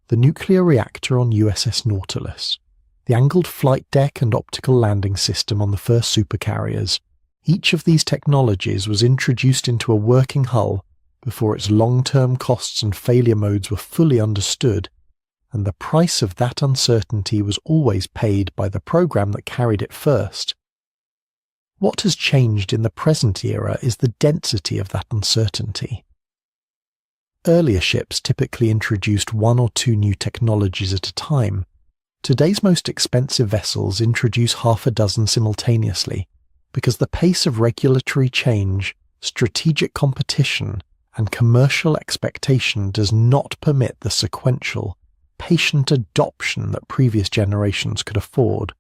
the nuclear reactor on USS Nautilus, the angled flight deck and optical landing system on the first supercarriers. Each of these technologies was introduced into a working hull before its long-term costs and failure modes were fully understood, and the price of that uncertainty was always paid by the program that carried it first. What has changed in the present era is the density of that uncertainty. Earlier ships typically introduced one or two new technologies at a time. Today's most expensive vessels introduce half a dozen simultaneously, because the pace of regulatory change, strategic competition, and commercial expectation does not permit the sequential, patient adoption that previous generations could afford.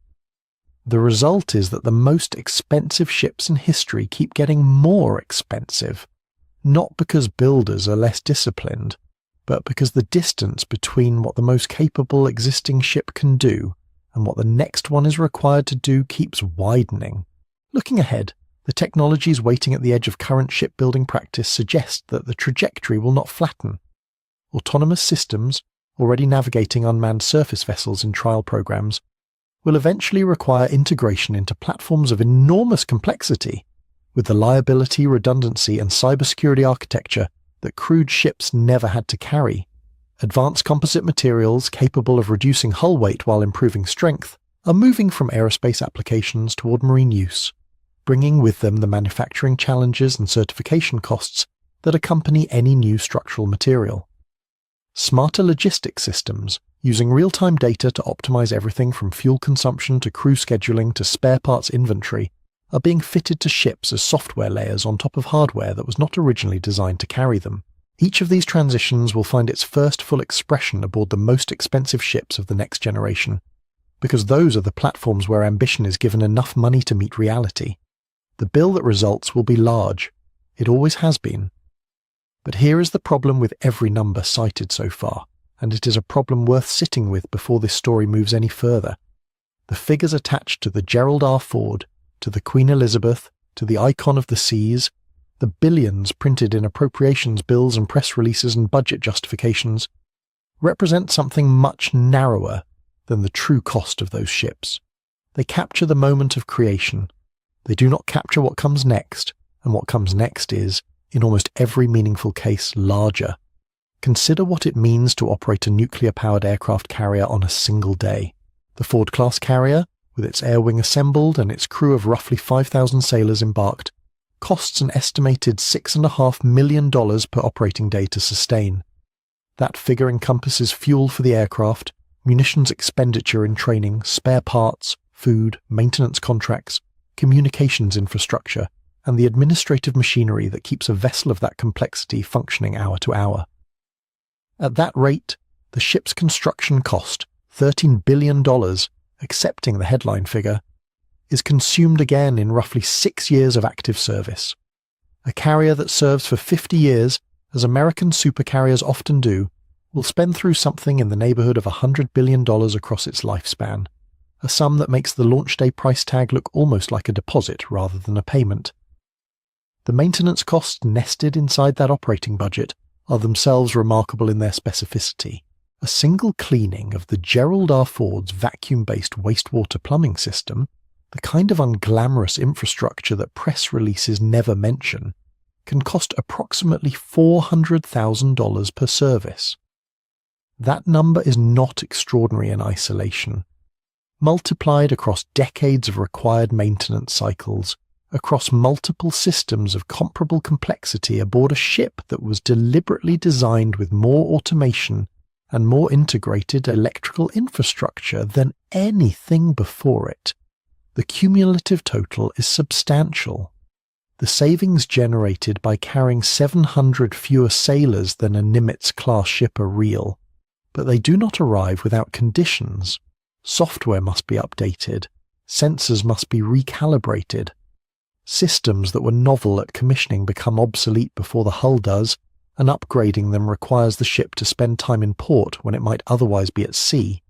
The result is that the most expensive ships in history keep getting more expensive, not because builders are less disciplined, but because the distance between what the most capable existing ship can do and what the next one is required to do keeps widening. Looking ahead, the technologies waiting at the edge of current shipbuilding practice suggest that the trajectory will not flatten. Autonomous systems, already navigating unmanned surface vessels in trial programs, will eventually require integration into platforms of enormous complexity, with the liability, redundancy, and cybersecurity architecture that crewed ships never had to carry. Advanced composite materials capable of reducing hull weight while improving strength are moving from aerospace applications toward marine use, bringing with them the manufacturing challenges and certification costs that accompany any new structural material. Smarter logistics systems, using real-time data to optimize everything from fuel consumption to crew scheduling to spare parts inventory, are being fitted to ships as software layers on top of hardware that was not originally designed to carry them. Each of these transitions will find its first full expression aboard the most expensive ships of the next generation, because those are the platforms where ambition is given enough money to meet reality. The bill that results will be large. It always has been. But here is the problem with every number cited so far, and it is a problem worth sitting with before this story moves any further. The figures attached to the Gerald R. Ford, to the Queen Elizabeth, to the Icon of the Seas, the billions printed in appropriations bills and press releases and budget justifications, represent something much narrower than the true cost of those ships. They capture the moment of creation. They do not capture what comes next, and what comes next is, in almost every meaningful case, larger. Consider what it means to operate a nuclear-powered aircraft carrier on a single day. The Ford-class carrier, with its air wing assembled and its crew of roughly 5,000 sailors embarked, costs an estimated $6.5 million per operating day to sustain. That figure encompasses fuel for the aircraft, munitions expenditure in training, spare parts, food, maintenance contracts, communications infrastructure, and the administrative machinery that keeps a vessel of that complexity functioning hour to hour. At that rate, the ship's construction cost, $13 billion, accepting the headline figure, is consumed again in roughly 6 years of active service. A carrier that serves for 50 years, as American supercarriers often do, will spend through something in the neighborhood of $100 billion across its lifespan, a sum that makes the launch day price tag look almost like a deposit rather than a payment. The maintenance costs nested inside that operating budget are themselves remarkable in their specificity. A single cleaning of the Gerald R. Ford's vacuum-based wastewater plumbing system, the kind of unglamorous infrastructure that press releases never mention, can cost approximately $400,000 per service. That number is not extraordinary in isolation. Multiplied across decades of required maintenance cycles, across multiple systems of comparable complexity aboard a ship that was deliberately designed with more automation and more integrated electrical infrastructure than anything before it, the cumulative total is substantial. The savings generated by carrying 700 fewer sailors than a Nimitz-class ship are real, but they do not arrive without conditions. Software must be updated, sensors must be recalibrated. Systems that were novel at commissioning become obsolete before the hull does, and upgrading them requires the ship to spend time in port when it might otherwise be at sea.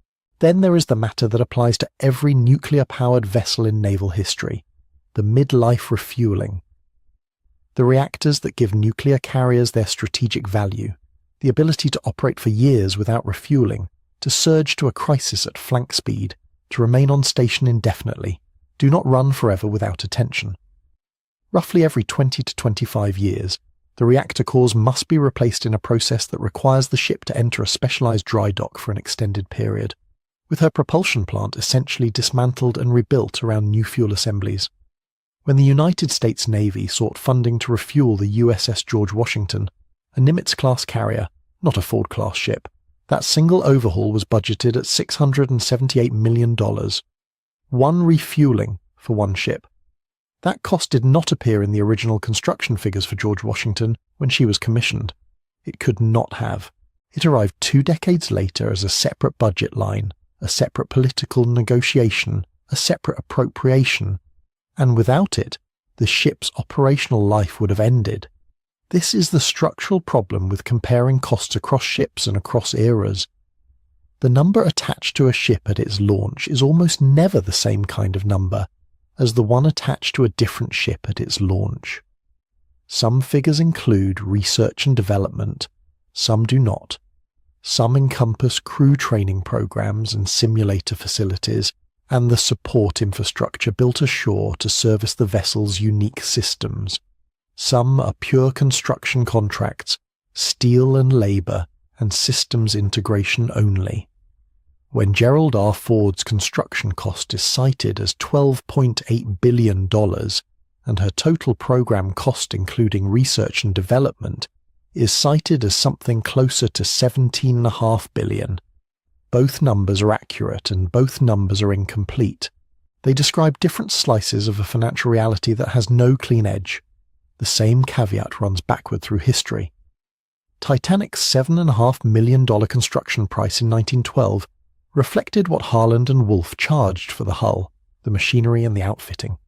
Then there is the matter that applies to every nuclear-powered vessel in naval history, the mid-life refueling. The reactors that give nuclear carriers their strategic value, the ability to operate for years without refueling, to surge to a crisis at flank speed, to remain on station indefinitely, do not run forever without attention. Roughly every 20 to 25 years, the reactor cores must be replaced in a process that requires the ship to enter a specialized dry dock for an extended period, with her propulsion plant essentially dismantled and rebuilt around new fuel assemblies. When the United States Navy sought funding to refuel the USS George Washington, a Nimitz-class carrier, not a Ford-class ship, that single overhaul was budgeted at $678 million. One refueling for one ship. That cost did not appear in the original construction figures for George Washington when she was commissioned. It could not have. It arrived 2 decades later as a separate budget line, a separate political negotiation, a separate appropriation, and without it, the ship's operational life would have ended. This is the structural problem with comparing costs across ships and across eras. The number attached to a ship at its launch is almost never the same kind of number as the one attached to a different ship at its launch. Some figures include research and development, some do not. Some encompass crew training programs and simulator facilities, and the support infrastructure built ashore to service the vessel's unique systems. Some are pure construction contracts, steel and labour, and systems integration only. When Gerald R. Ford's construction cost is cited as $12.8 billion, and her total program cost including research and development is cited as something closer to $17.5 billion, both numbers are accurate and both numbers are incomplete. They describe different slices of a financial reality that has no clean edge. The same caveat runs backward through history. Titanic's $7.5 million construction price in 1912 reflected what Harland and Wolff charged for the hull, the machinery and the outfitting.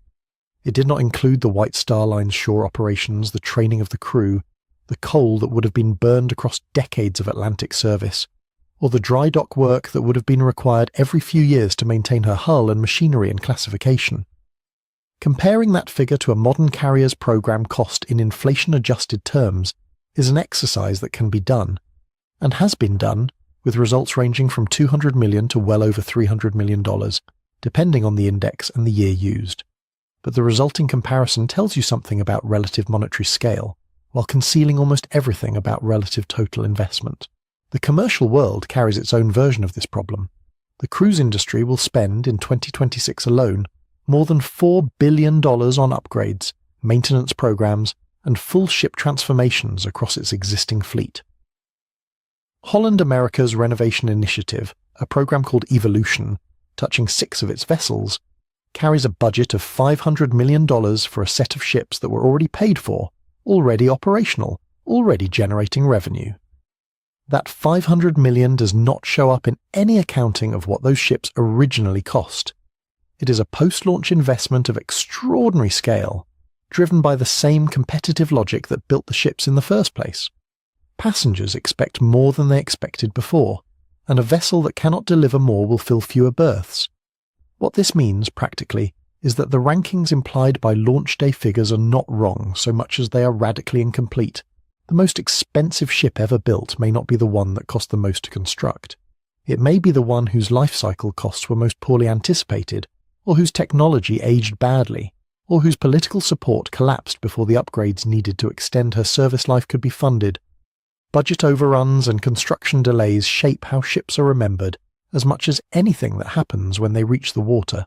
It did not include the White Star Line's shore operations, the training of the crew, the coal that would have been burned across decades of Atlantic service, or the dry dock work that would have been required every few years to maintain her hull and machinery and classification. Comparing that figure to a modern carrier's program cost in inflation-adjusted terms is an exercise that can be done, and has been done, with results ranging from $200 million to well over $300 million, depending on the index and the year used. But the resulting comparison tells you something about relative monetary scale, while concealing almost everything about relative total investment. The commercial world carries its own version of this problem. The cruise industry will spend, in 2026 alone, more than $4 billion on upgrades, maintenance programs, and full ship transformations across its existing fleet. Holland America's renovation initiative, a program called Evolution, touching 6 of its vessels, carries a budget of $500 million for a set of ships that were already paid for, already operational, already generating revenue. That $500 million does not show up in any accounting of what those ships originally cost. It is a post-launch investment of extraordinary scale, driven by the same competitive logic that built the ships in the first place. Passengers expect more than they expected before, and a vessel that cannot deliver more will fill fewer berths. What this means, practically, is that the rankings implied by launch day figures are not wrong so much as they are radically incomplete. The most expensive ship ever built may not be the one that cost the most to construct. It may be the one whose life cycle costs were most poorly anticipated, or whose technology aged badly, or whose political support collapsed before the upgrades needed to extend her service life could be funded. Budget overruns and construction delays shape how ships are remembered as much as anything that happens when they reach the water.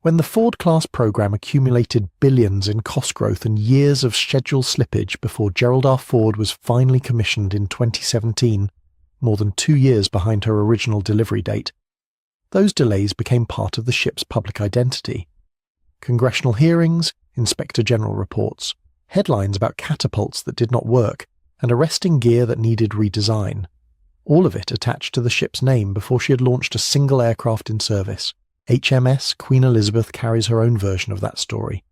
When the Ford-class program accumulated billions in cost growth and years of schedule slippage before Gerald R. Ford was finally commissioned in 2017, more than 2 years behind her original delivery date, those delays became part of the ship's public identity. Congressional hearings, Inspector General reports, headlines about catapults that did not work, and arresting gear that needed redesign. All of it attached to the ship's name before she had launched a single aircraft in service. HMS Queen Elizabeth carries her own version of that story,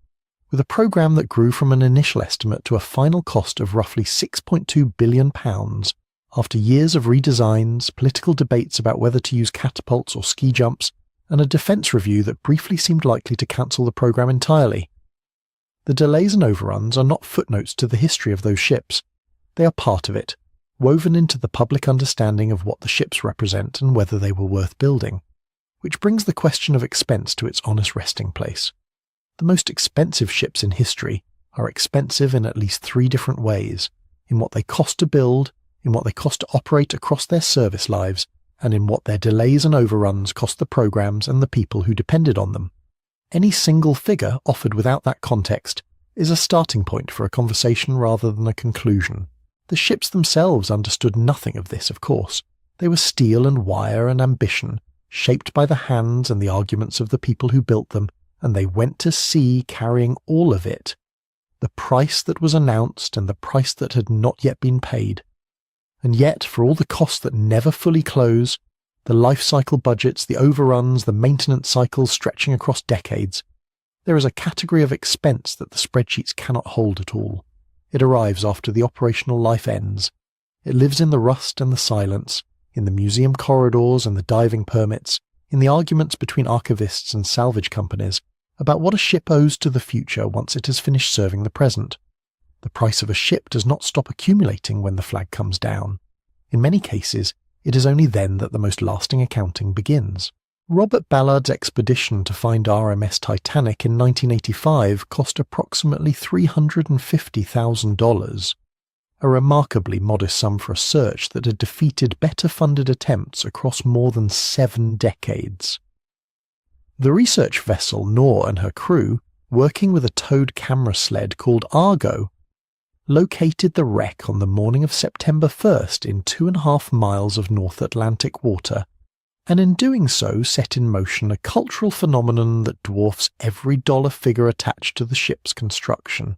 with a program that grew from an initial estimate to a final cost of roughly £6.2 billion after years of redesigns, political debates about whether to use catapults or ski jumps, and a defence review that briefly seemed likely to cancel the program entirely. The delays and overruns are not footnotes to the history of those ships. They are part of it, woven into the public understanding of what the ships represent and whether they were worth building. Which brings the question of expense to its honest resting place. The most expensive ships in history are expensive in at least 3 different ways: in what they cost to build, in what they cost to operate across their service lives, and in what their delays and overruns cost the programs and the people who depended on them. Any single figure offered without that context is a starting point for a conversation rather than a conclusion. The ships themselves understood nothing of this, of course. They were steel and wire and ambition, shaped by the hands and the arguments of the people who built them, and they went to sea carrying all of it, the price that was announced and the price that had not yet been paid. And yet, for all the costs that never fully close, the life cycle budgets, the overruns, the maintenance cycles stretching across decades, there is a category of expense that the spreadsheets cannot hold at all. It arrives after the operational life ends. It lives in the rust and the silence, in the museum corridors and the diving permits, in the arguments between archivists and salvage companies about what a ship owes to the future once it has finished serving the present. The price of a ship does not stop accumulating when the flag comes down. In many cases, it is only then that the most lasting accounting begins. Robert Ballard's expedition to find RMS Titanic in 1985 cost approximately $350,000. A remarkably modest sum for a search that had defeated better-funded attempts across more than 7 decades. The research vessel Nor and her crew, working with a towed camera sled called Argo, located the wreck on the morning of September 1st in 2.5 miles of North Atlantic water, and in doing so set in motion a cultural phenomenon that dwarfs every dollar figure attached to the ship's construction.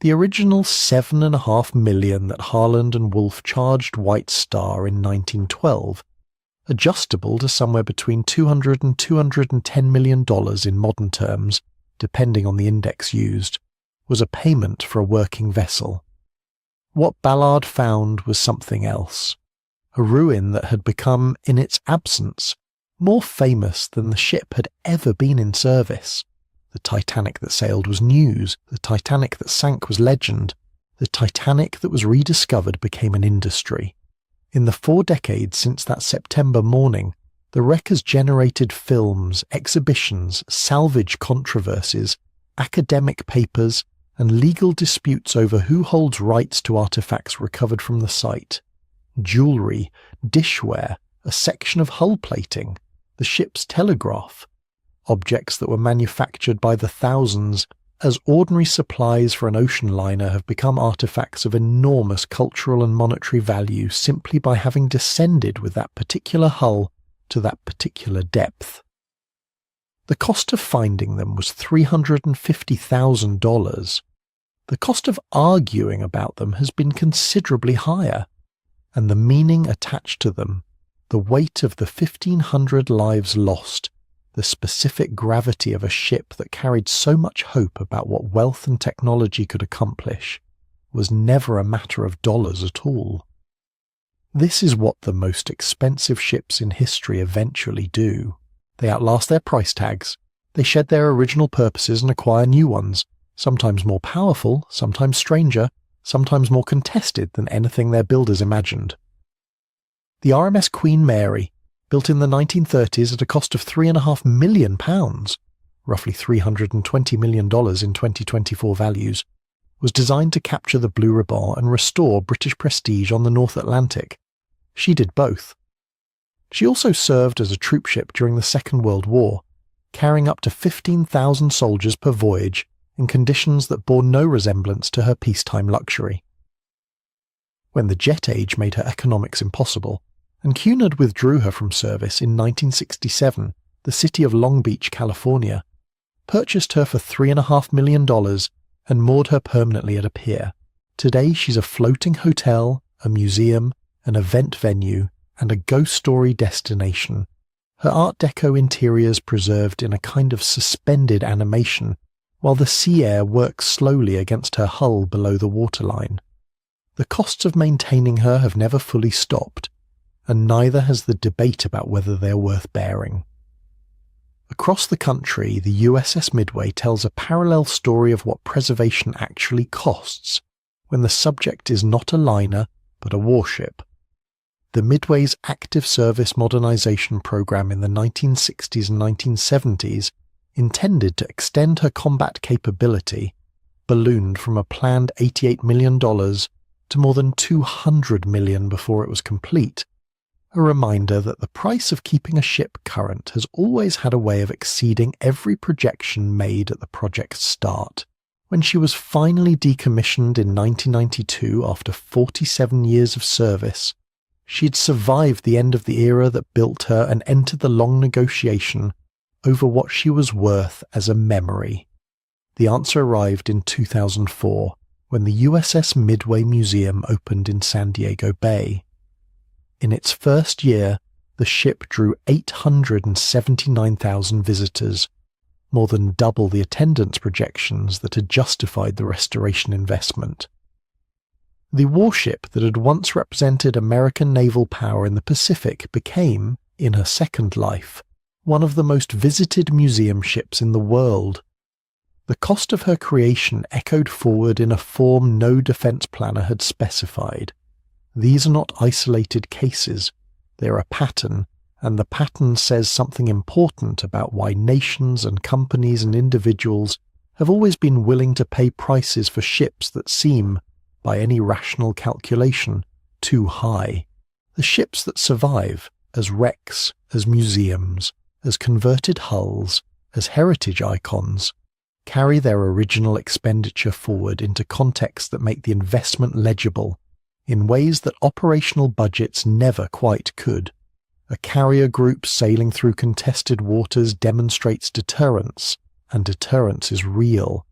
The original $7.5 million that Harland and Wolff charged White Star in 1912, adjustable to somewhere between $200 and $210 million in modern terms, depending on the index used, was a payment for a working vessel. What Ballard found was something else, a ruin that had become, in its absence, more famous than the ship had ever been in service. The Titanic that sailed was news, the Titanic that sank was legend, the Titanic that was rediscovered became an industry. In the 4 decades since that September morning, the wreck has generated films, exhibitions, salvage controversies, academic papers, and legal disputes over who holds rights to artifacts recovered from the site. Jewellery, dishware, a section of hull plating, the ship's telegraph, objects that were manufactured by the thousands as ordinary supplies for an ocean liner have become artifacts of enormous cultural and monetary value simply by having descended with that particular hull to that particular depth. The cost of finding them was $350,000. The cost of arguing about them has been considerably higher, and the meaning attached to them, the weight of the 1,500 lives lost, the specific gravity of a ship that carried so much hope about what wealth and technology could accomplish, was never a matter of dollars at all. This is what the most expensive ships in history eventually do. They outlast their price tags. They shed their original purposes and acquire new ones, sometimes more powerful, sometimes stranger, sometimes more contested than anything their builders imagined. The RMS Queen Mary, built in the 1930s at a cost of £3.5 million, roughly $320 million in 2024 values, was designed to capture the Blue Ribbon and restore British prestige on the North Atlantic. She did both. She also served as a troopship during the Second World War, carrying up to 15,000 soldiers per voyage in conditions that bore no resemblance to her peacetime luxury. When the jet age made her economics impossible, and Cunard withdrew her from service in 1967, the city of Long Beach, California, purchased her for $3.5 million and moored her permanently at a pier. Today she's a floating hotel, a museum, an event venue, and a ghost story destination, her Art Deco interiors preserved in a kind of suspended animation, while the sea air works slowly against her hull below the waterline. The costs of maintaining her have never fully stopped, and neither has the debate about whether they are worth bearing. Across the country, the USS Midway tells a parallel story of what preservation actually costs, when the subject is not a liner, but a warship. The Midway's active service modernization program in the 1960s and 1970s, intended to extend her combat capability, ballooned from a planned $88 million to more than $200 million before it was complete, a reminder that the price of keeping a ship current has always had a way of exceeding every projection made at the project's start. When she was finally decommissioned in 1992 after 47 years of service, she'd survived the end of the era that built her and entered the long negotiation over what she was worth as a memory. The answer arrived in 2004, when the USS Midway Museum opened in San Diego Bay. In its first year, the ship drew 879,000 visitors, more than double the attendance projections that had justified the restoration investment. The warship that had once represented American naval power in the Pacific became, in her second life, one of the most visited museum ships in the world. The cost of her creation echoed forward in a form no defense planner had specified. These are not isolated cases, they're a pattern, and the pattern says something important about why nations and companies and individuals have always been willing to pay prices for ships that seem, by any rational calculation, too high. The ships that survive, as wrecks, as museums, as converted hulls, as heritage icons, carry their original expenditure forward into contexts that make the investment legible, in ways that operational budgets never quite could. A carrier group sailing through contested waters demonstrates deterrence, and deterrence is real,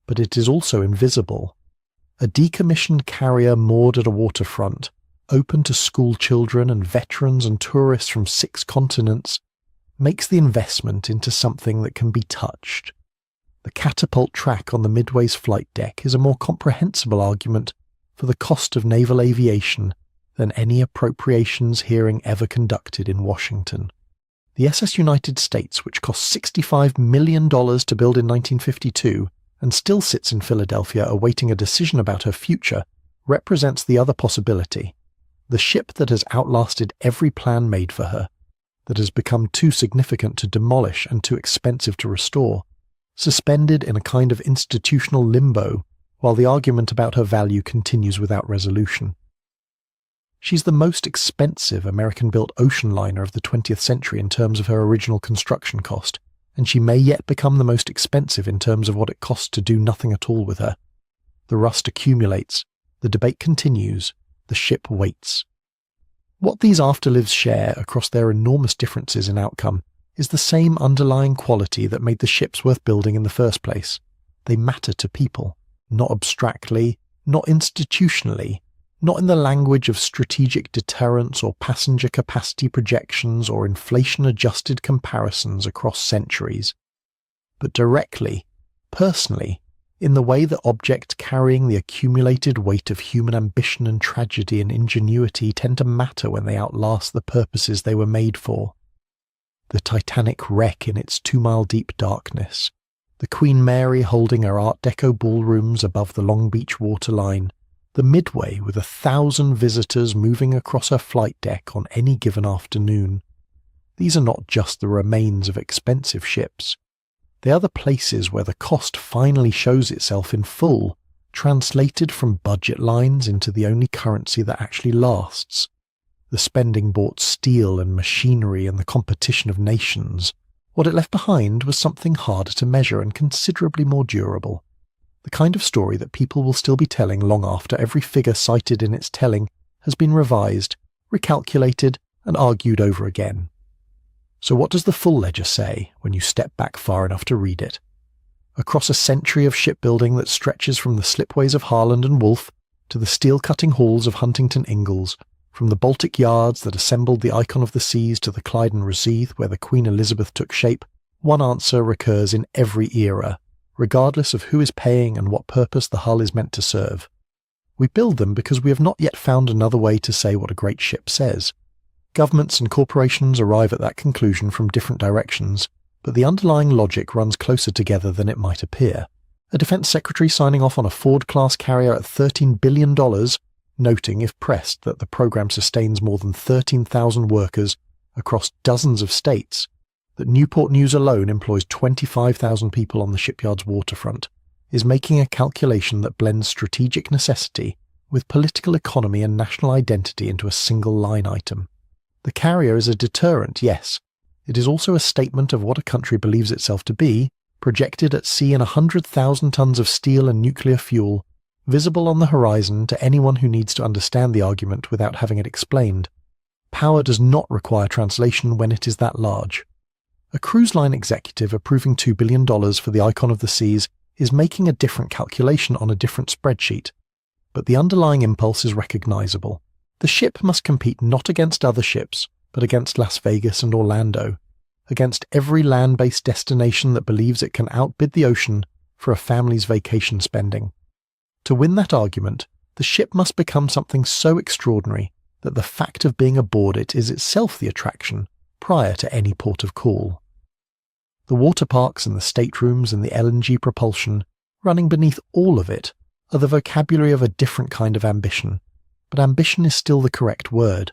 but it is also invisible. A decommissioned carrier moored at a waterfront, open to school children and veterans and tourists from 6 continents, makes the investment into something that can be touched. The catapult track on the Midway's flight deck is a more comprehensible argument for the cost of naval aviation than any appropriations hearing ever conducted in Washington. The SS United States, which cost $65 million to build in 1952 and still sits in Philadelphia awaiting a decision about her future, represents the other possibility, the ship that has outlasted every plan made for her, that has become too significant to demolish and too expensive to restore, suspended in a kind of institutional limbo while the argument about her value continues without resolution. She's the most expensive American-built ocean liner of the 20th century in terms of her original construction cost, and she may yet become the most expensive in terms of what it costs to do nothing at all with her. The rust accumulates, the debate continues, the ship waits. What these afterlives share across their enormous differences in outcome is the same underlying quality that made the ships worth building in the first place. They matter to people, not abstractly, not institutionally, not in the language of strategic deterrence or passenger capacity projections or inflation-adjusted comparisons across centuries, but directly, personally, in the way that objects carrying the accumulated weight of human ambition and tragedy and ingenuity tend to matter when they outlast the purposes they were made for. The Titanic wreck in its 2-mile-deep darkness, the Queen Mary holding her Art Deco ballrooms above the Long Beach waterline, the Midway with 1,000 visitors moving across her flight deck on any given afternoon. These are not just the remains of expensive ships. They are the places where the cost finally shows itself in full, translated from budget lines into the only currency that actually lasts. The spending bought steel and machinery and the competition of nations. What it left behind was something harder to measure and considerably more durable. The kind of story that people will still be telling long after every figure cited in its telling has been revised, recalculated, and argued over again. So what does the full ledger say when you step back far enough to read it? Across a century of shipbuilding that stretches from the slipways of Harland and Wolff to the steel-cutting halls of Huntington Ingalls, from the Baltic yards that assembled the Icon of the Seas to the Clyde and Rosyth where the Queen Elizabeth took shape, one answer recurs in every era, regardless of who is paying and what purpose the hull is meant to serve. We build them because we have not yet found another way to say what a great ship says. Governments and corporations arrive at that conclusion from different directions, but the underlying logic runs closer together than it might appear. A defense secretary signing off on a Ford-class carrier at $13 billion, noting, if pressed, that the program sustains more than 13,000 workers across dozens of states, that Newport News alone employs 25,000 people on the shipyard's waterfront, is making a calculation that blends strategic necessity with political economy and national identity into a single line item. The carrier is a deterrent, yes. It is also a statement of what a country believes itself to be, projected at sea in 100,000 tons of steel and nuclear fuel, visible on the horizon to anyone who needs to understand the argument without having it explained. Power does not require translation when it is that large. A cruise line executive approving $2 billion for the Icon of the Seas is making a different calculation on a different spreadsheet, but the underlying impulse is recognizable. The ship must compete not against other ships, but against Las Vegas and Orlando, against every land-based destination that believes it can outbid the ocean for a family's vacation spending. To win that argument, the ship must become something so extraordinary that the fact of being aboard it is itself the attraction, prior to any port of call. The water parks and the staterooms and the LNG propulsion, running beneath all of it, are the vocabulary of a different kind of ambition. But ambition is still the correct word.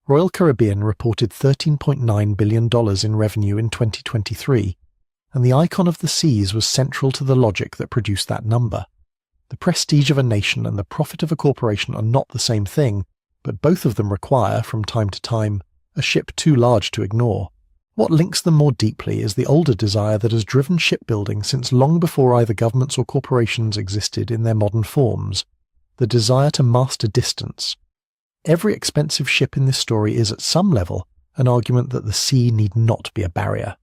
Royal Caribbean reported $13.9 billion in revenue in 2023, and the Icon of the Seas was central to the logic that produced that number. The prestige of a nation and the profit of a corporation are not the same thing, but both of them require, from time to time, a ship too large to ignore. What links them more deeply is the older desire that has driven shipbuilding since long before either governments or corporations existed in their modern forms. The desire to master distance. Every expensive ship in this story is at some level an argument that the sea need not be a barrier.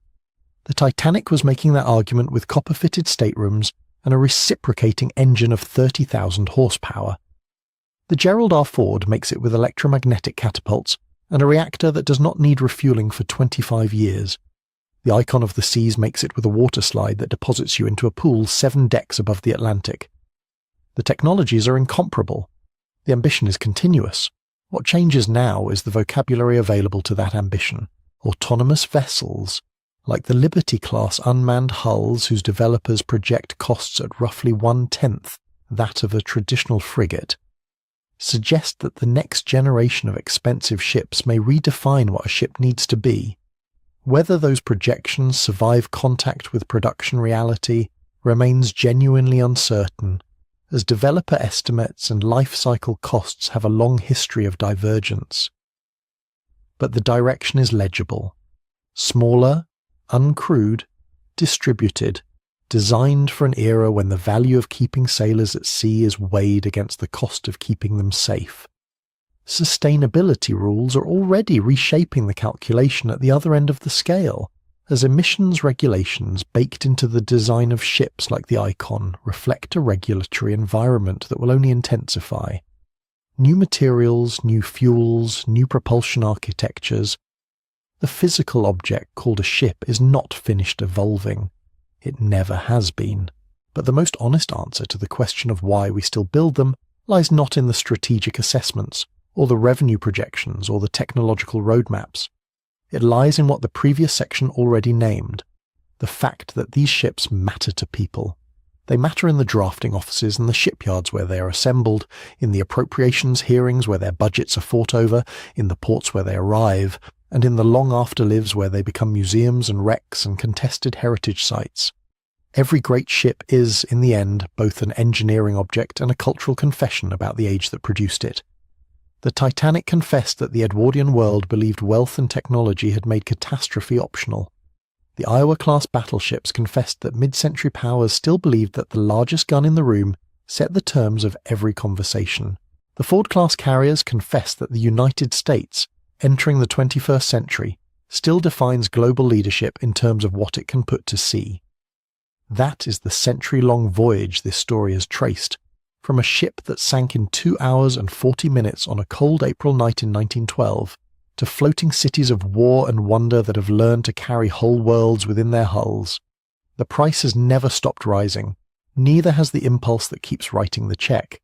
The Titanic was making that argument with copper-fitted staterooms and a reciprocating engine of 30,000 horsepower. The Gerald R. Ford makes it with electromagnetic catapults and a reactor that does not need refueling for 25 years. The Icon of the Seas makes it with a water slide that deposits you into a pool 7 decks above the Atlantic. The technologies are incomparable. The ambition is continuous. What changes now is the vocabulary available to that ambition. Autonomous vessels, like the Liberty-class unmanned hulls whose developers project costs at roughly 1/10 that of a traditional frigate, suggest that the next generation of expensive ships may redefine what a ship needs to be. Whether those projections survive contact with production reality remains genuinely uncertain, as developer estimates and life cycle costs have a long history of divergence. But the direction is legible. Smaller, uncrewed, distributed, designed for an era when the value of keeping sailors at sea is weighed against the cost of keeping them safe. Sustainability rules are already reshaping the calculation at the other end of the scale, as emissions regulations baked into the design of ships like the Icon reflect a regulatory environment that will only intensify. New materials, new fuels, new propulsion architectures. The physical object called a ship is not finished evolving. It never has been. But the most honest answer to the question of why we still build them lies not in the strategic assessments, or the revenue projections, or the technological roadmaps. It lies in what the previous section already named: the fact that these ships matter to people. They matter in the drafting offices and the shipyards where they are assembled, in the appropriations hearings where their budgets are fought over, in the ports where they arrive, and in the long afterlives where they become museums and wrecks and contested heritage sites. Every great ship is, in the end, both an engineering object and a cultural confession about the age that produced it. The Titanic confessed that the Edwardian world believed wealth and technology had made catastrophe optional. The Iowa-class battleships confessed that mid-century powers still believed that the largest gun in the room set the terms of every conversation. The Ford-class carriers confessed that the United States, entering the 21st century, still defines global leadership in terms of what it can put to sea. That is the century-long voyage this story has traced, from a ship that sank in 2 hours and 40 minutes on a cold April night in 1912, to floating cities of war and wonder that have learned to carry whole worlds within their hulls. The price has never stopped rising, neither has the impulse that keeps writing the check.